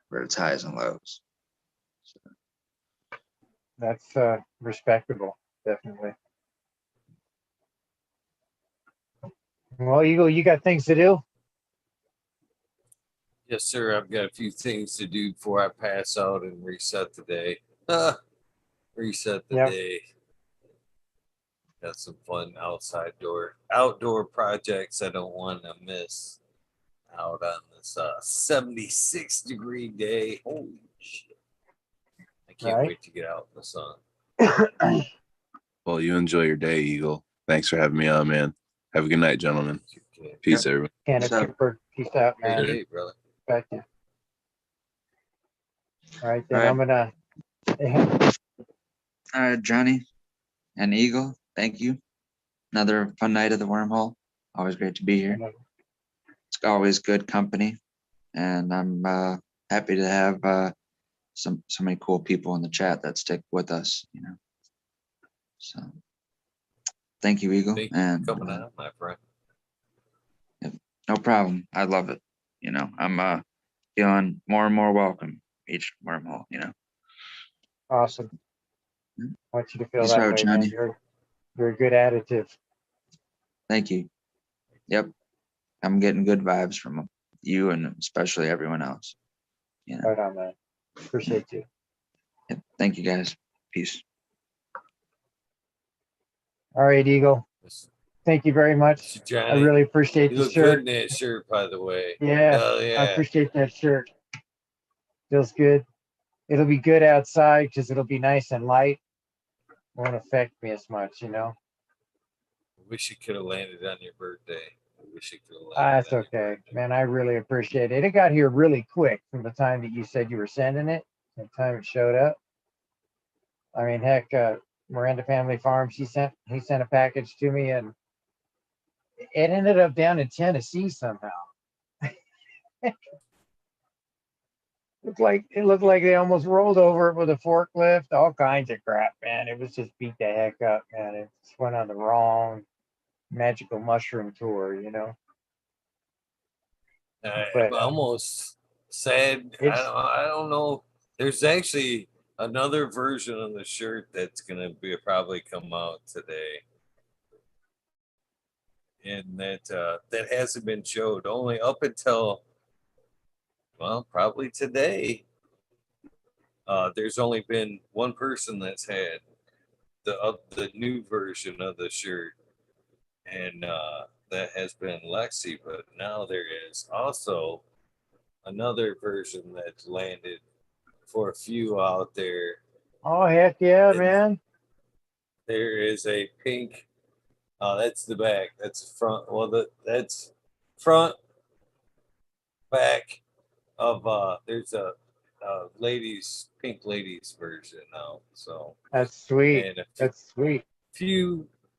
for its highs and lows. So, That's respectable, definitely. Well, Eagle, you got things to do? Yes, sir. I've got a few things to do before I pass out and reset the day. Reset the Yep. day. Got some fun outdoor projects I don't want to miss out on this 76-degree day. Holy shit. I can't Right. wait to get out in the sun. Well, you enjoy your day, Eagle. Thanks for having me on, man. Have a good night, gentlemen. Peace, everyone. Canada Peace out. Cooper, peace out, Great man. day, brother. Back to you. All right, then All right. I'm gonna. All right, Johnny and Eagle, thank you. Another fun night of the wormhole. Always great to be here. It's always good company, and I'm happy to have so many cool people in the chat that stick with us. So Thank you, Eagle. Thank you And for coming out, my friend. no problem. I love it. You know, I'm feeling more and more welcome each wormhole, you know. Awesome. I want you to feel Peace that out, way, man. Johnny. You're a good additive. Thank you. Yep. I'm getting good vibes from you and especially everyone else. You know. Right on, man. Appreciate you. Yep. Thank you, guys. Peace. All right, Eagle. Thank you very much. Mr. Johnny, I really appreciate you the look good in shirt. that shirt, by the way. Yeah, Hell I yeah. appreciate that shirt. Feels good. It'll be good outside because it'll be nice and light. Won't affect me as much, you know. I wish it could have landed on your birthday. I wish it could have landed. That's okay, man. I really appreciate it. It got here really quick from the time that you said you were sending it, the time it showed up. I mean, heck, Miranda Family Farms, he sent a package to me, and it ended up down in Tennessee somehow. It looked like they almost rolled over it with a forklift, all kinds of crap, man. It was just beat the heck up, man. It just went on the wrong magical mushroom tour, you know. I'm almost sad. I don't know. There's actually another version of the shirt that's gonna probably come out today, and that hasn't been showed only up until, well, probably today. There's only been one person that's had the new version of the shirt, and that has been Lexi. But now there is also another version that's landed for a few out there. Oh, heck yeah, And man. there is a pink. That's the back. That's front. Well, that's front, back of. There's a pink ladies version now. So That's sweet. and That's sweet.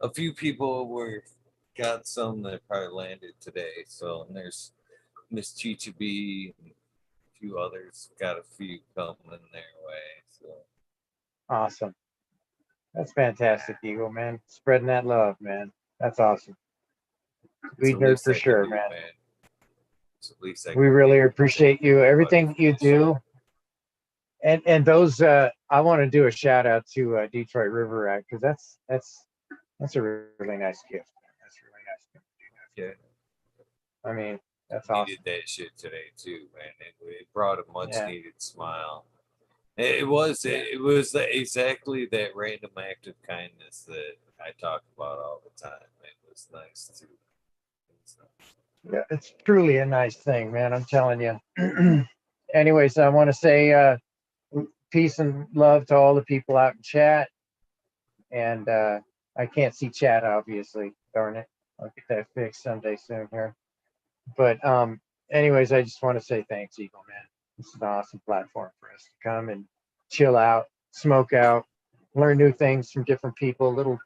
a few people got some that probably landed today. So and there's Miss Chicha B and a few others got a few coming their way. So Awesome. That's fantastic, Eagle, man. Spreading that love, man. That's awesome. We nerd for sure, man. It's at least We really appreciate you, everything that you do. And those I want to do a shout out to Detroit River Rat, because that's a really nice gift. That's a really nice gift. Yeah. I mean, that's awesome. Needed that shit today too, man. It brought a much needed smile. It was exactly that random act of kindness that I talk about all the time. It was nice too. Yeah, it's truly a nice thing, man. I'm telling you. Anyways, I want to say peace and love to all the people out in chat. And I can't see chat, obviously. Darn it. I'll get that fixed someday soon here. But anyways, I just want to say thanks, Eagle, man. This is an awesome platform for us to come and chill out, smoke out, learn new things from different people, little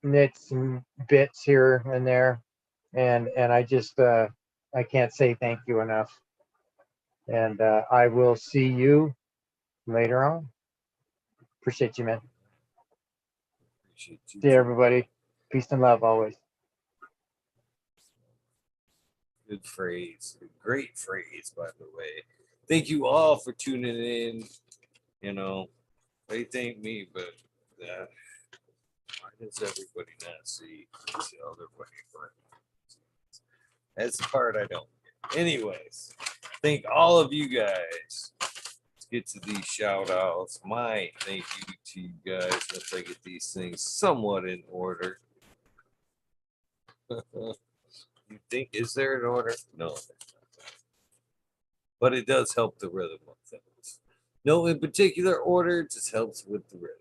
nits and bits here and there. And I just I can't say thank you enough. And I will see you later on. Appreciate you, man. See you, everybody. Peace and love always. Good phrase. Great phrase, by the way. Thank you all for tuning in. You know, they thank me, but why does everybody not see the other way? That's the part I don't get. Anyways, thank all of you guys. Let's get to these shout outs. My thank you to you guys. Let's get these things somewhat in order. You think, is there an order? No. But it does help the rhythm of things. No, in particular order, it just helps with the rhythm.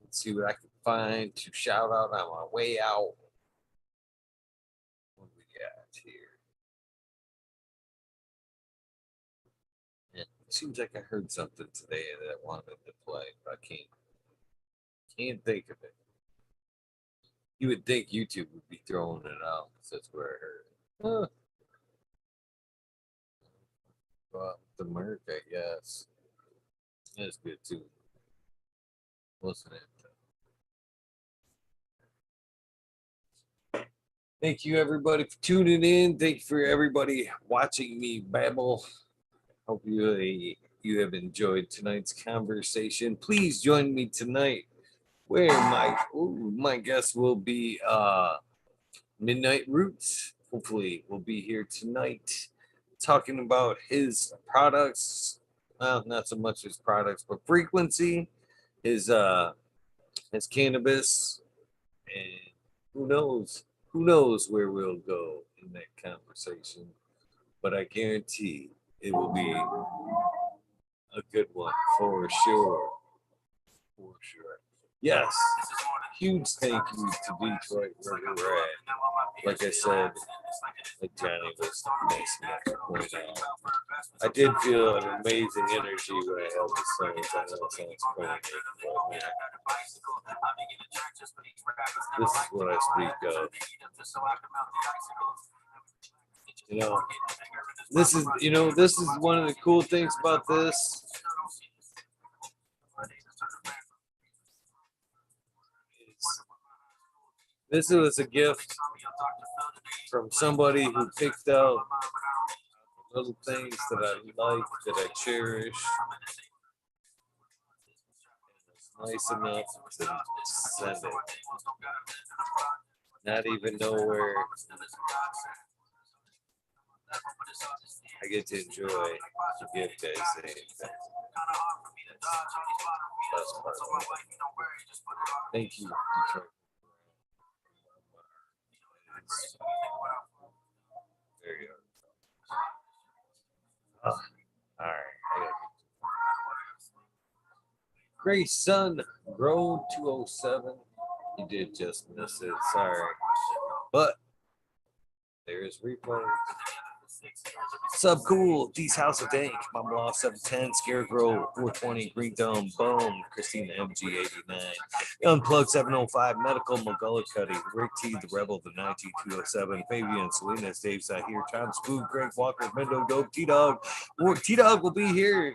Let's see what I can find to shout out on my way out. What we got here? Yeah, it seems like I heard something today that I wanted to play, but I can't think of it. You would think YouTube would be throwing it out, because that's where I heard it. Well, the Merc, I guess. That's good too. Wasn't it? Thank you, everybody, for tuning in. Thank you for everybody watching me babble. Hope you have enjoyed tonight's conversation. Please join me tonight, where my guest will be Midnight Roots. Hopefully, will be here tonight, talking about his products. Well, not so much his products, but frequency, his cannabis, and who knows where we'll go in that conversation. But I guarantee it will be a good one for sure. For sure. Yes. Huge thank you to Detroit where we're at. Like I said, like Johnny was nice enough to point out. I did feel an amazing energy when I held the songs. I know it sounds funny, but man, this is what I speak of. This is one of the cool things about this. This was a gift from somebody who picked out little things that I like, that I cherish. It's nice enough to send it. Not even know where I get to enjoy the gift at the same time. That's part of it. Thank you, Detroit. There you go. All right. Grace Sun Grow 207. You did just miss it. Sorry. But there's replays. Sub Cool, D's House of Dank, Mama Law 710, Scarecrow 420, Green Dome, Boom, Christina MG 89, Unplugged 705, Medical, McGullicuddy, Rick T, The Rebel, The 19207, Fabian, Salinas, Dave Zahir, Tom Spook, Greg Walker, Mendo Dope, T-Dog. T-Dog will be here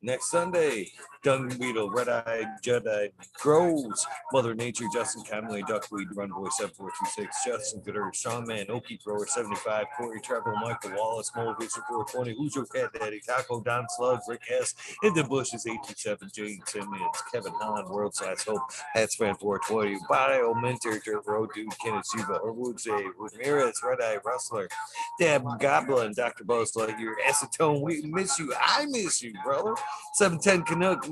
next Sunday. Dung Beetle, Red Eye, Jedi, Grows, Mother Nature, Justin Conway, Duckweed, Runboy 7426, Justin Gooder, Strongman, Okie Grower 75, Corey Treble, Michael Wallace, Mo Fisher 420, Who's Your Cat Daddy, Taco, Don Slug, Rick S, In the Bushes 827, Jane Simmons, Kevin Hahn, World Size Hope, Hatspan 420, Bio Mentor, Dirt Road Dude, Kenneth Shiva, Orwuze, Ramirez, Red Eye Rustler, Dab Goblin, Dr. Buzz Lightyear, Acetone, we miss you. I miss you, brother. 710 Canuck,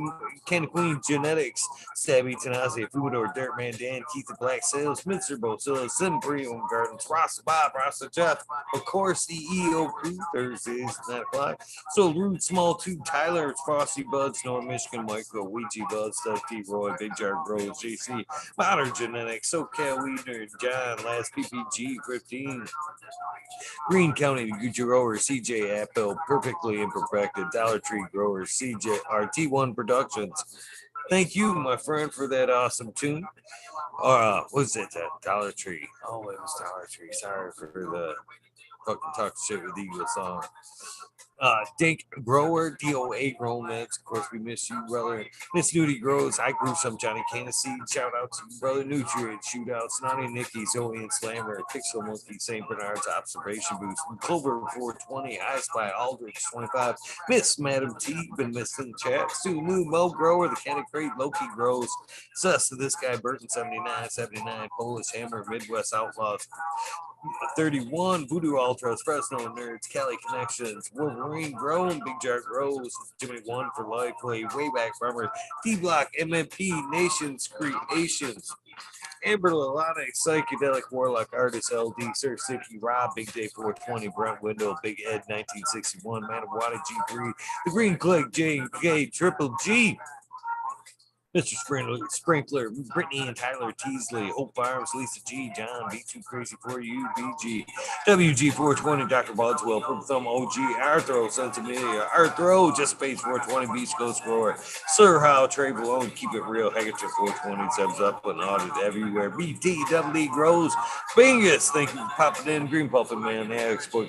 Ken Queen Genetics, Stabby Tanazi, Foodor, Dirtman Dan, Keith the Black Sales, Mr. Bocilla, Sim Premium Gardens, Rasta Bob, Rasta Jeff, of course, the EOP Thursdays, 9 o'clock. So Rude, Small Tube, Tyler, Frosty Buds, North Michigan Micro, Ouija Buds, Stuff T Roy, Big Jar Grows, JC, Modern Genetics, SoCal Weeder, John, Last PPG, 15. Green County Gucci Grower, CJ Apple, Perfectly Imperfected, Dollar Tree Growers, CJ RT1 Productions. Thank you, my friend, for that awesome tune. Was it that Dollar Tree? Oh, it was Dollar Tree. Sorry for the fucking talk shit with Eagle song. Dink Grower, DOA Grown Meds. Of course, we miss you, brother. Miss Nudie Grows. I grew some Johnny Cana seed. Shout out to you, brother. Nutrient Shootout. Snotty Nicky, Zoe and Slammer. Pixel Monkey, St. Bernard's Observation Boost. Clover 420. I Spy Aldrich 25. Miss Madam T. Been missed in the chat. Stu Moo, Mo Grower. The Candy Crate. Loki Grows. Sus to this guy. Burton 79. Polish Hammer. Midwest Outlaws. 31, Voodoo Ultras, Fresno Nerds, Cali Connections, Wolverine Grown, Big Jar Grows, Jimmy One for Life Play, Wayback Farmers, D Block, MMP, Nations Creations, Amber Lalonic, Psychedelic Warlock Artist, LD, Sir Sicky, Rob, Big Day 420, Brent Window, Big Ed 1961, Manawati G3, The Green Click, J&K, Triple G, Mr. Sprinkler, Brittany and Tyler Teasley, Hope Farms, Lisa G, John, Be Too Crazy For You, BG, WG420, Dr. Bodswell, Purple Thumb OG, Arthro, Sons Amelia, Arthro, Just Space 420, Beach Coast Grower, Sir How, Trey Malone, Keep It Real, Handkerchief 420, Subs Up and Audit Everywhere, BT, Grows, Bingus, thank you for popping in, Green Puffin Man, Export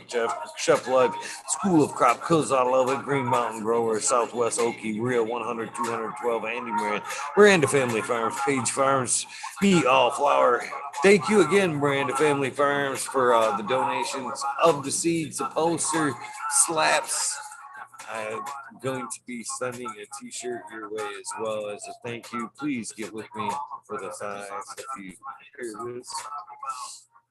Chef Life, School of Crop, Cuz I Love It, Green Mountain Grower, Southwest Okie, Real 100, 212, Andy Moran, Miranda Family Farms, Page Farms, Me All Flower. Thank you again, Miranda Family Farms, for the donations of the seeds, the poster, slaps. I'm going to be sending a t-shirt your way as well as a thank you. Please get with me for the size if you hear this.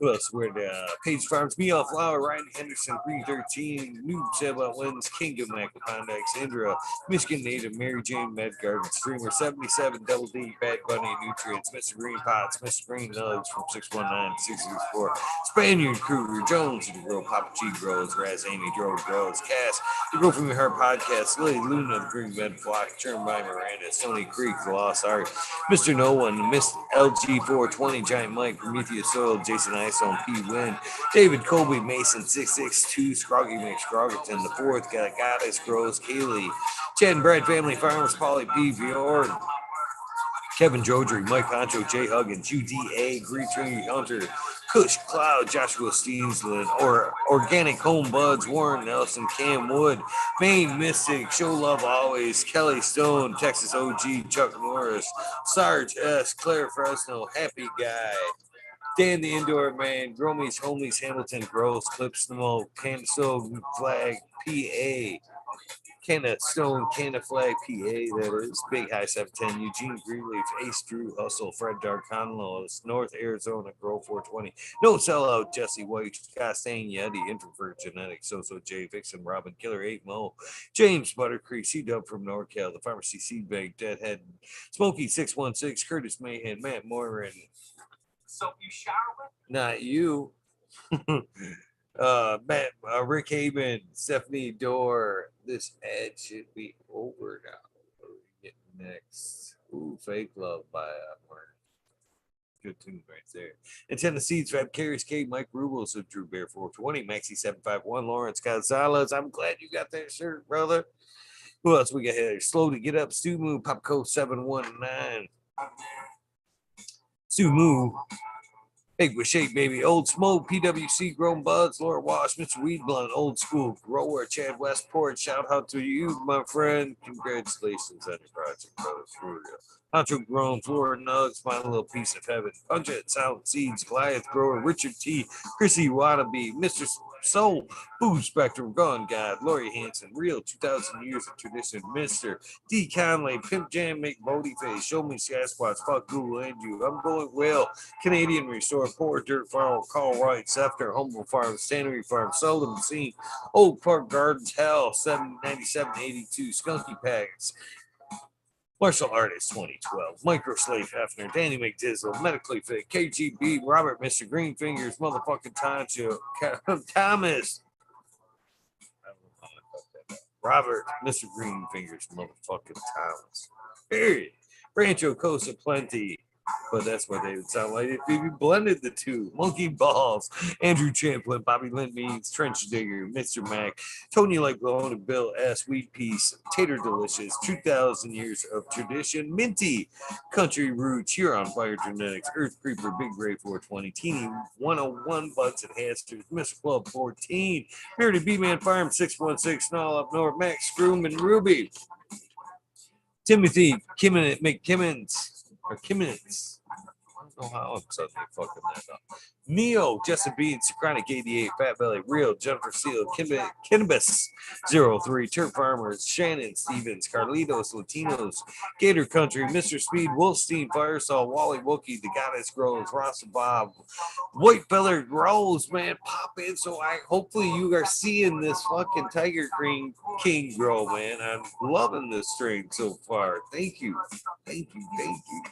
Who else? We're the Page Farms, Me All Flower, Ryan Henderson, Green 13, Noob Sailboat Wins, Kingdom Macapondax, Indra, Michigan Native, Mary Jane Med Garden, Streamer 77, Double D, Bad Bunny, Nutrients, Mr. Green Pots, Mr. Green Nugs from 619 664, Spaniard Kruger, Jones, the Grow, Papa G Grows, Raz Amy, Drove Grows, Cass, the Grow From Your Heart Podcast, Lily Luna, the Green Bed Flock, Churn by Miranda, Stony Creek, The Lost Art, Mr. No One, Miss LG 420, Giant Mike, Prometheus Soil, Jason Ice on P Win, David Colby, Mason 662, Scroggy McScroggerton, the fourth, Goddess Grows, Kaylee, Chad and Brad Family Farmers, Polly P. Bjorn, Kevin Jodry, Mike Honcho, Jay Huggins, UDA, Green Tree Hunter, Kush Cloud, Joshua Steensland, or Organic Home Buds, Warren Nelson, Cam Wood, Maine Mystic, Show Love Always, Kelly Stone, Texas OG, Chuck Norris, Sarge S, Claire Fresno, Happy Guy, Dan the Indoor Man, Gromies, Homies, Hamilton, Gross, Clip Smoke, Canso Flag, PA, Canna Stone, Canna Flag, PA, that is, Big High 710, Eugene Greenleaf, Ace Drew, Hustle, Fred Dark, Conlos, North Arizona, Grove 420, No Sellout, Jesse White, Costain Yeti, Introvert Genetics, Soso J, Vixen, Robin, Killer 8 Mo, James Buttercreek, C Dub from NorCal, the Pharmacy Seed Bank, Deadhead, Smokey 616, Curtis Mahan, Matt Morin. Soap you shower with? Not you. Matt, Rick Haven, Stephanie Dorr. This ad should be over now. What do we get next? Ooh, Fake Love by Martin. Good tune right there. And Tennessee's Fab Carries K, Mike Rubles of Drew Bear 420, Maxi 751, Lawrence Gonzalez. I'm glad you got that shirt, brother. Who else we got here? Slow to Get Up, Stu Moo, Popco 719. Stu Moo. Big with Shake, baby. Old Smoke, PWC, Grown Buds, Laura Wash, Mr. Weed Blunt, Old School, Grower, Chad Westport. Shout out to you, my friend. Congratulations on your project, brother. For real. Honcho Grown, Florida Nugs, My Little Piece of Heaven, Punch It, Sound Seeds, Goliath Grower, Richard T, Chrissy Wannabe, Mr. Soul, Food Spectrum, Gun God, Lori Hanson, Real 2000 Years of Tradition, Mr. D. Conley, Pimp Jam, Make Bodie Face, Show Me Sasquatch, Fuck Google and You, I'm Going Well, Canadian Restore, Poor Dirt Farm, Call Right, Sefter, Humble Farm, Stannery Farm, Seldom Seen, Old Park Gardens, Hell, 79782, Skunky Packs, Martial Artist 2012, Micro Slave Hefner, Danny McDizzle, Medically Fit, KGB, Robert, Mr. Green Fingers, Motherfucking Toncho, Thomas, Robert, Mr. Green Fingers, Motherfucking Thomas, period. Rancho Costa Plenty, but that's what they would sound like if you blended the two. Monkey Balls, Andrew Champlin, Bobby Lynn Means, Trench Digger, Mr. Mac, Tony Like Blowing, Bill S. Wheat Piece, Tater Delicious, 2000 Years of Tradition, Minty, Country Roots, Huron Fire Genetics, Earth Creeper, Big Ray 420, Teeny 101, Buds and Hasters, Mr. Club 14, Bearded B-Man Farm 616, Snall Up North, Max Scroom and Ruby, Timothy McKimmons. Or Kimmins. I don't know how I'm suddenly fucking that up. Neo, Justin Bean, Synchronic 88, Fat Belly, Real, Jennifer Seal, Kimbus 03, Turf Farmers, Shannon Stevens, Carlitos, Latinos, Gator Country, Mr. Speed, Wolfstein, Firesaw, Wally Wookie, The Goddess Grows, Ross and Bob, White Feather Grows, man, pop in. So hopefully you are seeing this fucking Tiger Green King grow, man. I'm loving this strain so far. Thank you. Thank you. Thank you.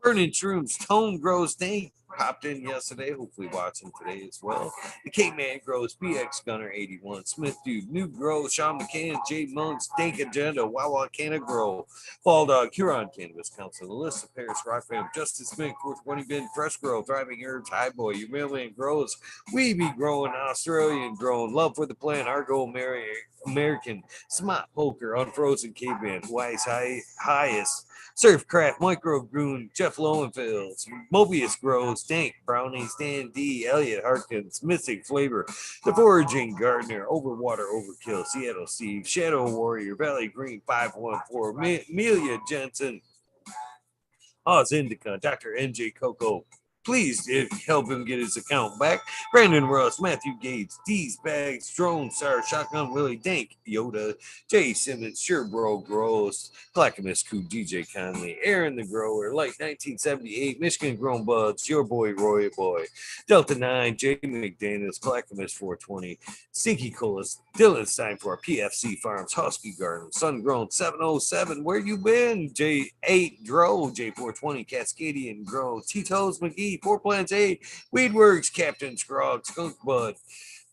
Burning Shrooms, Tone Grows, Dank popped in yesterday, hopefully watching today as well. The K-Man Grows, BX Gunner 81, Smith Dude, New Grows, Sean McCann, Jay Monks, Dank Agenda, Wawa Canna Grow, Fall Dog, Huron Cannabis Council, the list of Paris Rock Fam, Justice Smith, 420 Bin, Fresh Grow, Thriving Herbs, High Boy, Your Mailman Grows, Weeby Growing, Australian Grown, Love for the Plant, Argo American, Smart Poker, Unfrozen Caveman, Wise Highest, Surfcraft, Micro Goon, Jeff Lowenfields, Mobius Grows, Dank, Brownies, Dan D, Elliot Harkins, Missing Flavor, The Foraging Gardener, Overwater Overkill, Seattle Steve, Shadow Warrior, Valley Green 514, Amelia Jensen, Oz Indica, Dr. NJ Coco. Please help him get his account back. Brandon Russ, Matthew Gates, D's Bags, Drone Star, Shotgun Willie, Dank, Yoda, Jay Simmons, Sure Bro Gross, Clackamas Coo, DJ Conley, Aaron the Grower, Like 1978, Michigan Grown Buds, Your Boy Roy Boy, Delta 9, Jay McDaniels, Clackamas 420, Stinky Colas, Dylan Steinfort, PFC Farms, Husky Garden, Sun Grown 707, Where You Been? J8 Dro, J420, Cascadian Grow, Tito's McGee, Four Plants 8, Weedworks, Captain Scrog, Skunk Bud,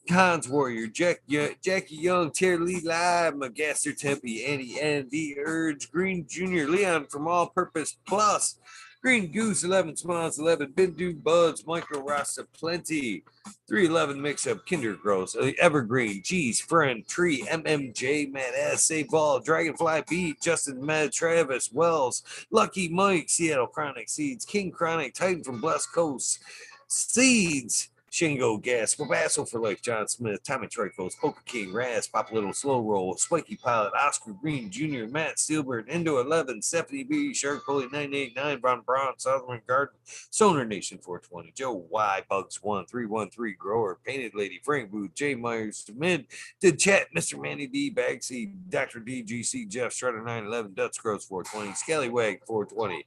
Cons Warrior, Jackie Young, Terry Lee Live, McGaster Tempe, Andy N, The Urge, Green Jr., Leon from All Purpose Plus, Green Goose, 11 Smiles, 11, Bindu Buds, Micro Rasta Plenty, 311 Mix Up, Kinder Gross, Evergreen, G's Friend, Tree, MMJ, Matt S, Save Ball, Dragonfly Beat, Justin Med, Travis Wells, Lucky Mike, Seattle Chronic Seeds, King Chronic, Titan from Blessed Coast, Seeds, Shingo Gas, Babasso for Life, John Smith, Tommy Trifos, Poker King, Raz, Pop Little Slow Roll, Spiky Pilot, Oscar Green Jr., Matt Steelbird, Indo 11, Stephanie B, Shark Bully 989, Von Braun, Southern Garden, Sonar Nation 420, Joe Y, Bugs 1, 313, Grower, Painted Lady, Frank Booth, J Myers, Mid, Did Chat, Mr. Manny D, Bagsy, Dr. DGC, Jeff, Shredder 911, Dutch Gross 420, Scallywag 420.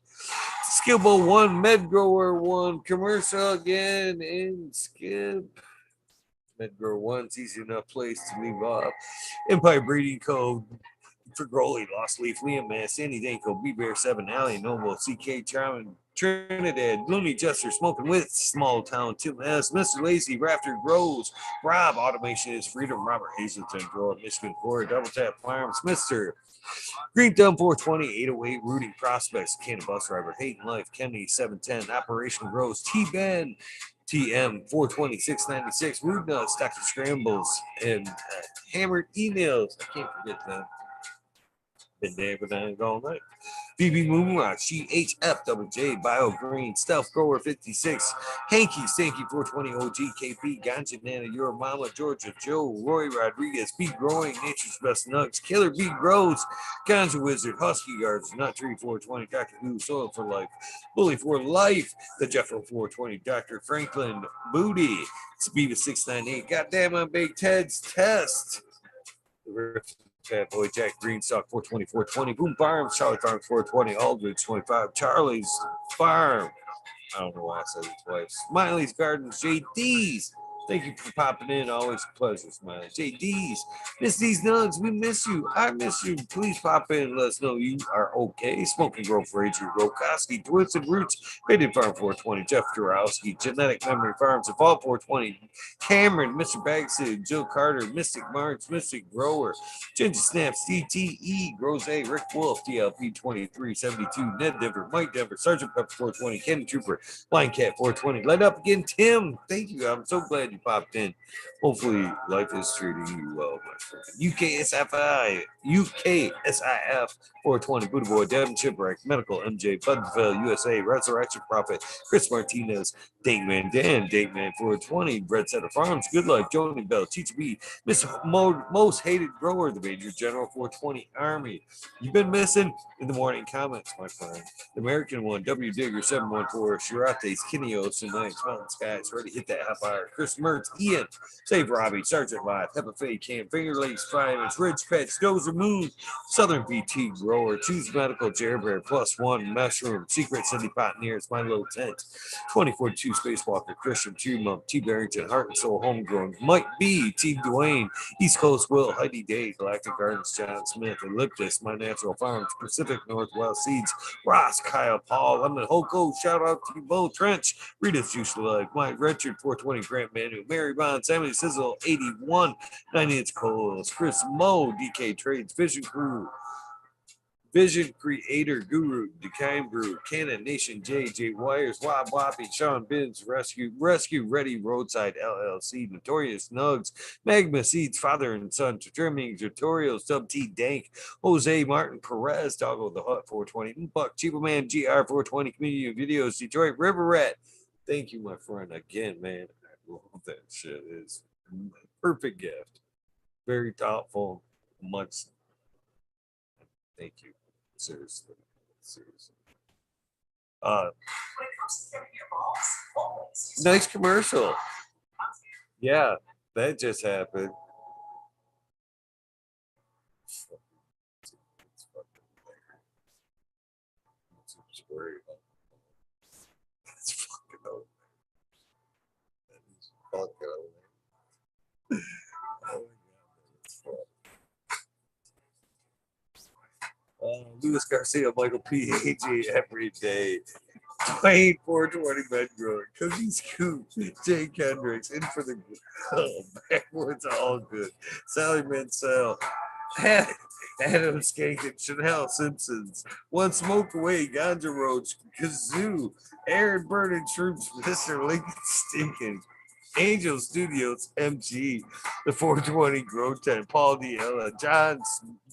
Skibble 1, Medgrower 1, commercial again, and skip. Medgrower 1's easy enough place to leave off. Empire Breeding Code for Growly, Lost Leaf, Liam Mass, Sandy Danko, B Bear 7, Alley Noble, CK Charming, Trinidad, Looney Jester, Smoking with Small Town, Tim S, Mr. Lazy, Rafter Grows, Rob, Automation is Freedom, Robert Hazelton, Grower, Michigan Core, Double Tap Farms, Mr. Green Thumb 420, 808, Rooting Prospects, Cannon Bus Driver, Hayden Life, Kenny 710, Operation Rose, T Ben, TM 420, 696, Mood Nuts, Dr. Scrambles, and Hammered Emails. I can't forget that. Been there, but I ain't all night. BB Moonrock, GHF, Bio Green, Stealth Grower 56, Hanky, Stanky 420, OGKP, Ganja Nana, Your Mama, Georgia Joe, Roy Rodriguez, B Growing, Nature's Best Nugs, Killer B Grows, Ganja Wizard, Husky Guards, Nut Tree 420, Dr. Who, Soil for Life, Bully for Life, the Jeffro 420, Dr. Franklin, Booty, Speed 698, Goddamn on Big Ted's Test. Fat Boy Jack Greenstock 420, 420, Boom Farms, Charlie Farms 420, Aldridge 25, Charlie's Farm. I don't know why I said it twice. Smiley's Gardens, JD's. Thank you for popping in. Always a pleasure, Smiley. JD's. Miss these nugs. We miss you. I miss you. Please pop in and let us know you are okay. Smoking Grove for Adrian Rokoski, Twisted Roots, Rated Farm 420, Jeff Jurowski, Genetic Memory Farms, Evolve 420, Cameron, Mr. Bagsid, Jill Carter, Mystic Marks, Mystic Grower, Ginger Snaps, CTE, Rose, Rick Wolf, DLP 2372, Ned Denver, Mike Denver, Sergeant Pepper 420, Kenny Trooper, Blind Cat 420. Light up again, Tim. Thank you. I'm so glad you popped in. Hopefully, life is treating you well, my friend. UKSIF 420, Buddha Boy, Devin Chipwreck, Medical, MJ, Budville, USA, Resurrection Prophet, Chris Martinez, Dateman Dan, Dateman 420, Red Setter Farms, Good Life, Joni Bell, Teacher B, Miss Most Hated Grower, the Major General 420 Army. You've been missing in the morning comments, my friend. The American one, W Digger 714, Shirates, Kineos, and Nights, Mountain Skies, ready to hit that half hour. Chris Mertz, Ian, Save Robbie, Sergeant Live, Hepa Faye, Cam, Finger Lakes, 5 Inch, Ridge Patch, Dozer Moon, Southern VT Grower, Choose Medical, Jarebear, Plus One, Mushroom, Secret Cindy Pioneers, My Little Tent, 2042 Spacewalker, Christian, Tree Mump, T Barrington, Heart and Soul, Homegrown, Mike B, T Dwayne, East Coast Will, Heidi Day, Galactic Gardens, John Smith, Elliptus, My Natural Farms, Pacific Northwest Seeds, Ross, Kyle, Paul, Lemon, Hoko, shout out to you both, Trench, Rita's Juice Life, Mike Richard, 420, Grant Manu, Mary Bond, Sammy Sizzle, 81, 90 Inch Coals, Chris Moe, DK Trades, Vision Crew, Vision Creator Guru, Decine Brew, Cannon Nation, J Wires, Wob Woppy, Sean Binns, Rescue Ready, Roadside LLC, Notorious Nugs, Magma Seeds, Father and Son, Trimming, Tutorials, Sub T Dank, Jose Martin Perez, Doggo the Hut 420, Buck, Cheapo Man, GR 420, Community Videos, Detroit River Rat. Thank you, my friend. Again, man, I love that shit. It's a perfect gift. Very thoughtful. Much. Thank you. Seriously. Uh, nice commercial. Yeah, that just happened. It's worried about it's fucking over. That is fucking over. Oh my God, Luis Garcia, Michael P. AJ every day. Playing 420 Bedroom, Cookie Scoop, Jay Kendricks, in for the backwoods, all good. Sally Mansell, Adam Skankin, Chanel Simpsons, One Smoke Away, Ganja Roach, Kazoo, Aaron Burning Troops, Mr. Lincoln Stinking, Angel Studios, MG, the 420 Grow 10, Paul Diella,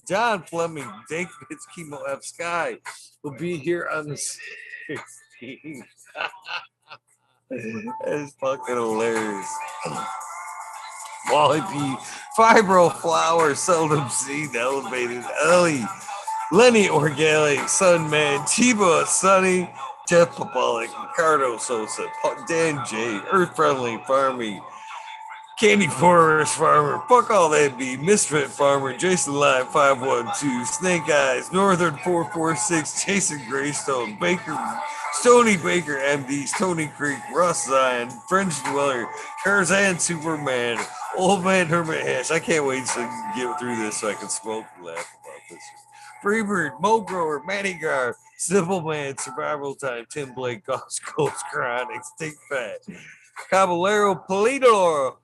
John Fleming, Dank Bits, Chemo F Sky will be here on the 16th. That is fucking hilarious. Wally P, Fibro Flower, Seldom Seen, Elevated, Ellie, Lenny Orgale, Sunman, Chiba, Sunny, Jeff Papalik, Ricardo Sosa, Dan J, Earth Friendly Farming, Candy Forest Farmer, fuck all that be, Misfit Farmer, Jason Line 512, Snake Eyes, Northern 446, Jason Greystone, Baker, Stony Baker MDs, Tony Creek, Russ Zion, French Dweller, Tarzan Superman, Old Man Hermit Hash. I can't wait to get through this so I can smoke and laugh about this. Freebird, Mo Grower, Manny Gar, Simple Man, Survival Time, Tim Blake, Ghost Chronic, Stink Fat, Caballero, Polidor,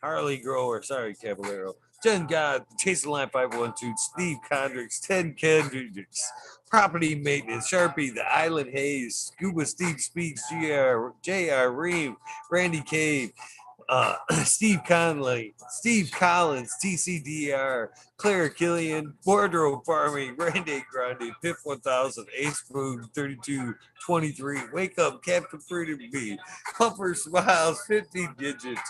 Harley Grower, sorry, Caballero, Jen God, Jason Line 512, Steve Condricks, Ted Kendricks, Property Maintenance, Sharpie, The Island Haze, Scuba Steve Speaks, JR Ream, Randy Cave, Steve Conley, Steve Collins, TCDR, Claire Killian, Wardrobe Farming, Randy Grande, Pip 1000, Ace Food 3223, Wake Up, Captain Freedom B, Puffer Smiles, 50 Digits,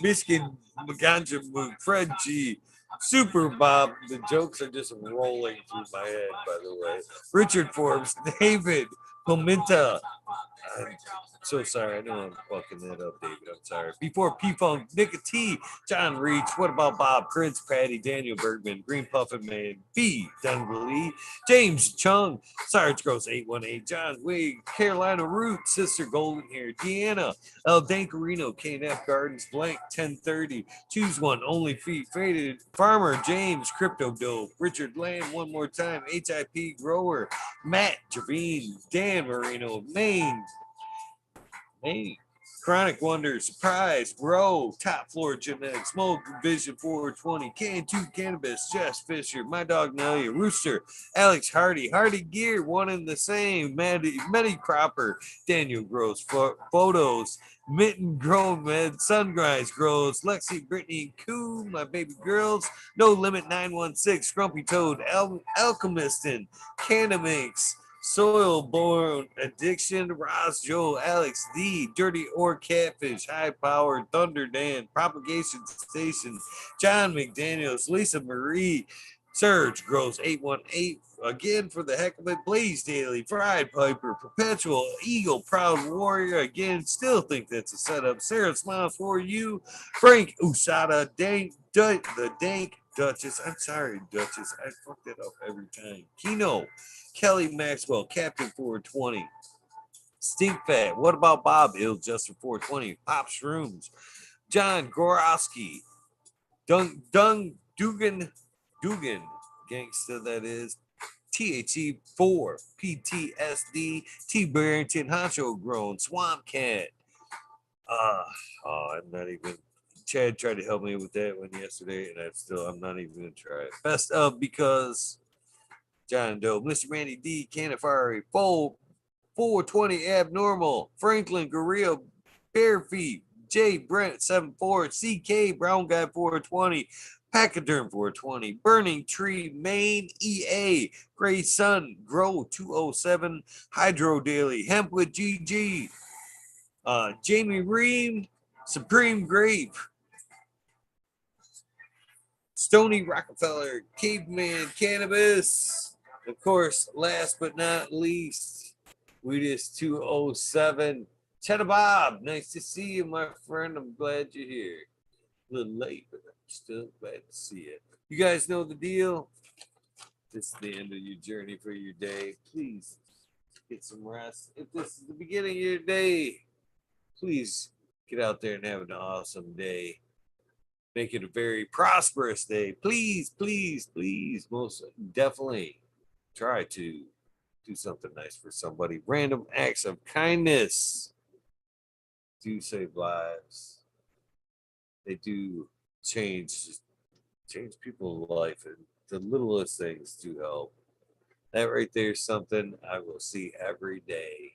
Miskin Ganja Moon, Fred G, Super Bob. The jokes are just rolling through my head, by the way. Richard Forbes, David Pomenta. I'm so sorry. I know I'm fucking that up, David. I'm sorry. Before P-Funk, Nick T, John Reach, What About Bob, Prince, Patty, Daniel Bergman, Green Puffin Man, B, Dungley, James Chung, Sarge Gross 818, John Wig, Carolina Root, Sister Golden Hair, Deanna, El Dancarino, KNF Gardens, Blank 1030, Choose One, Only Feet, Faded, Farmer, James, Crypto Dope, Richard Lamb, one more time, HIP Grower, Matt Javine, Dan Marino, Maine, Chronic Wonder, Surprise, Bro, Top Floor Genetics, Smoke Vision 420, Can2 Cannabis, Jess Fisher, My Dog Nelia, Rooster, Alex Hardy, Hardy Gear, one and the same, Medi Cropper, Daniel Gross, Photos, Mitten Grow Med, Sungrise Grows, Lexi, Brittany, Koo, My Baby Girls, No Limit 916, Scrumpy Toad, Alchemistin, Canamix, Soil-borne addiction, Ross Joe, Alex D, Dirty Or Catfish, High Powered, Thunder Dan, Propagation Station, John McDaniels, Lisa Marie, Surge, Gross 818, again for the heck of it, Blaze Daily, Fried Piper, Perpetual, Eagle, Proud Warrior, again, still think that's a setup, Sarah Smile for you, Frank Usada, the Dank Duchess, I'm sorry, Duchess, I fuck that up every time, Kino, Kelly Maxwell, Captain 420. Stink Fat. What about Bob? Ill Justin 420. Pop Shrooms. John Gorowski. Dugan. Gangsta, that is. THE 4. PTSD. T Barrington. Honcho Grown. Swamp Cat. I'm not even. Chad tried to help me with that one yesterday, and I'm not even gonna try it. Best of because John Doe, Mr. Randy D, Canifari, 420 Abnormal, Franklin Gorilla, Bare Feet, J Brent 74, CK Brown Guy 420, Pachyderm 420, Burning Tree, Maine EA, Gray Sun, Grow 207, Hydro Daily, Hemp with GG, Jamie Ream, Supreme Grape, Stony Rockefeller, Caveman Cannabis. Of course, last but not least, Wheatus 207. Cheddar Bob, nice to see you, my friend. I'm glad you're here. A little late, but I'm still glad to see you. You guys know the deal. This is the end of your journey for your day. Please get some rest. If this is the beginning of your day, please get out there and have an awesome day. Make it a very prosperous day. Please, please, please, most definitely try to do something nice for somebody. Random acts of kindness do save lives. They do change people's life, and the littlest things do help. That right there is something I will see every day,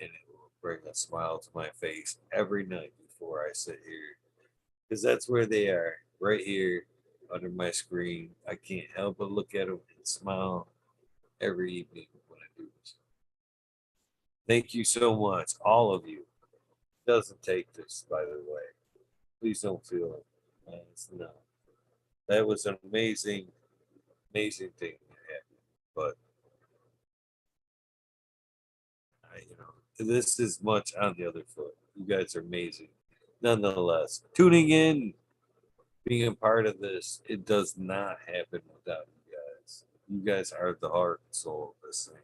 and it will bring a smile to my face every night before I sit here, because that's where they are, right here under my screen. I can't help but look at them and smile every evening when I do this. Thank you so much, all of you. Doesn't take this, by the way. Please don't feel it. No. That was an amazing, amazing thing that happened. But this is much on the other foot. You guys are amazing. Nonetheless, tuning in, being a part of this, it does not happen without you guys. You guys are the heart and soul of this thing.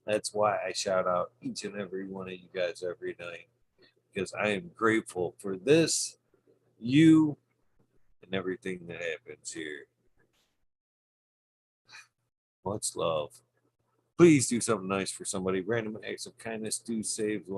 That's why I shout out each and every one of you guys every night, because I am grateful for this, you, and everything that happens here. Much love. Please do something nice for somebody. Random acts of kindness do save lives.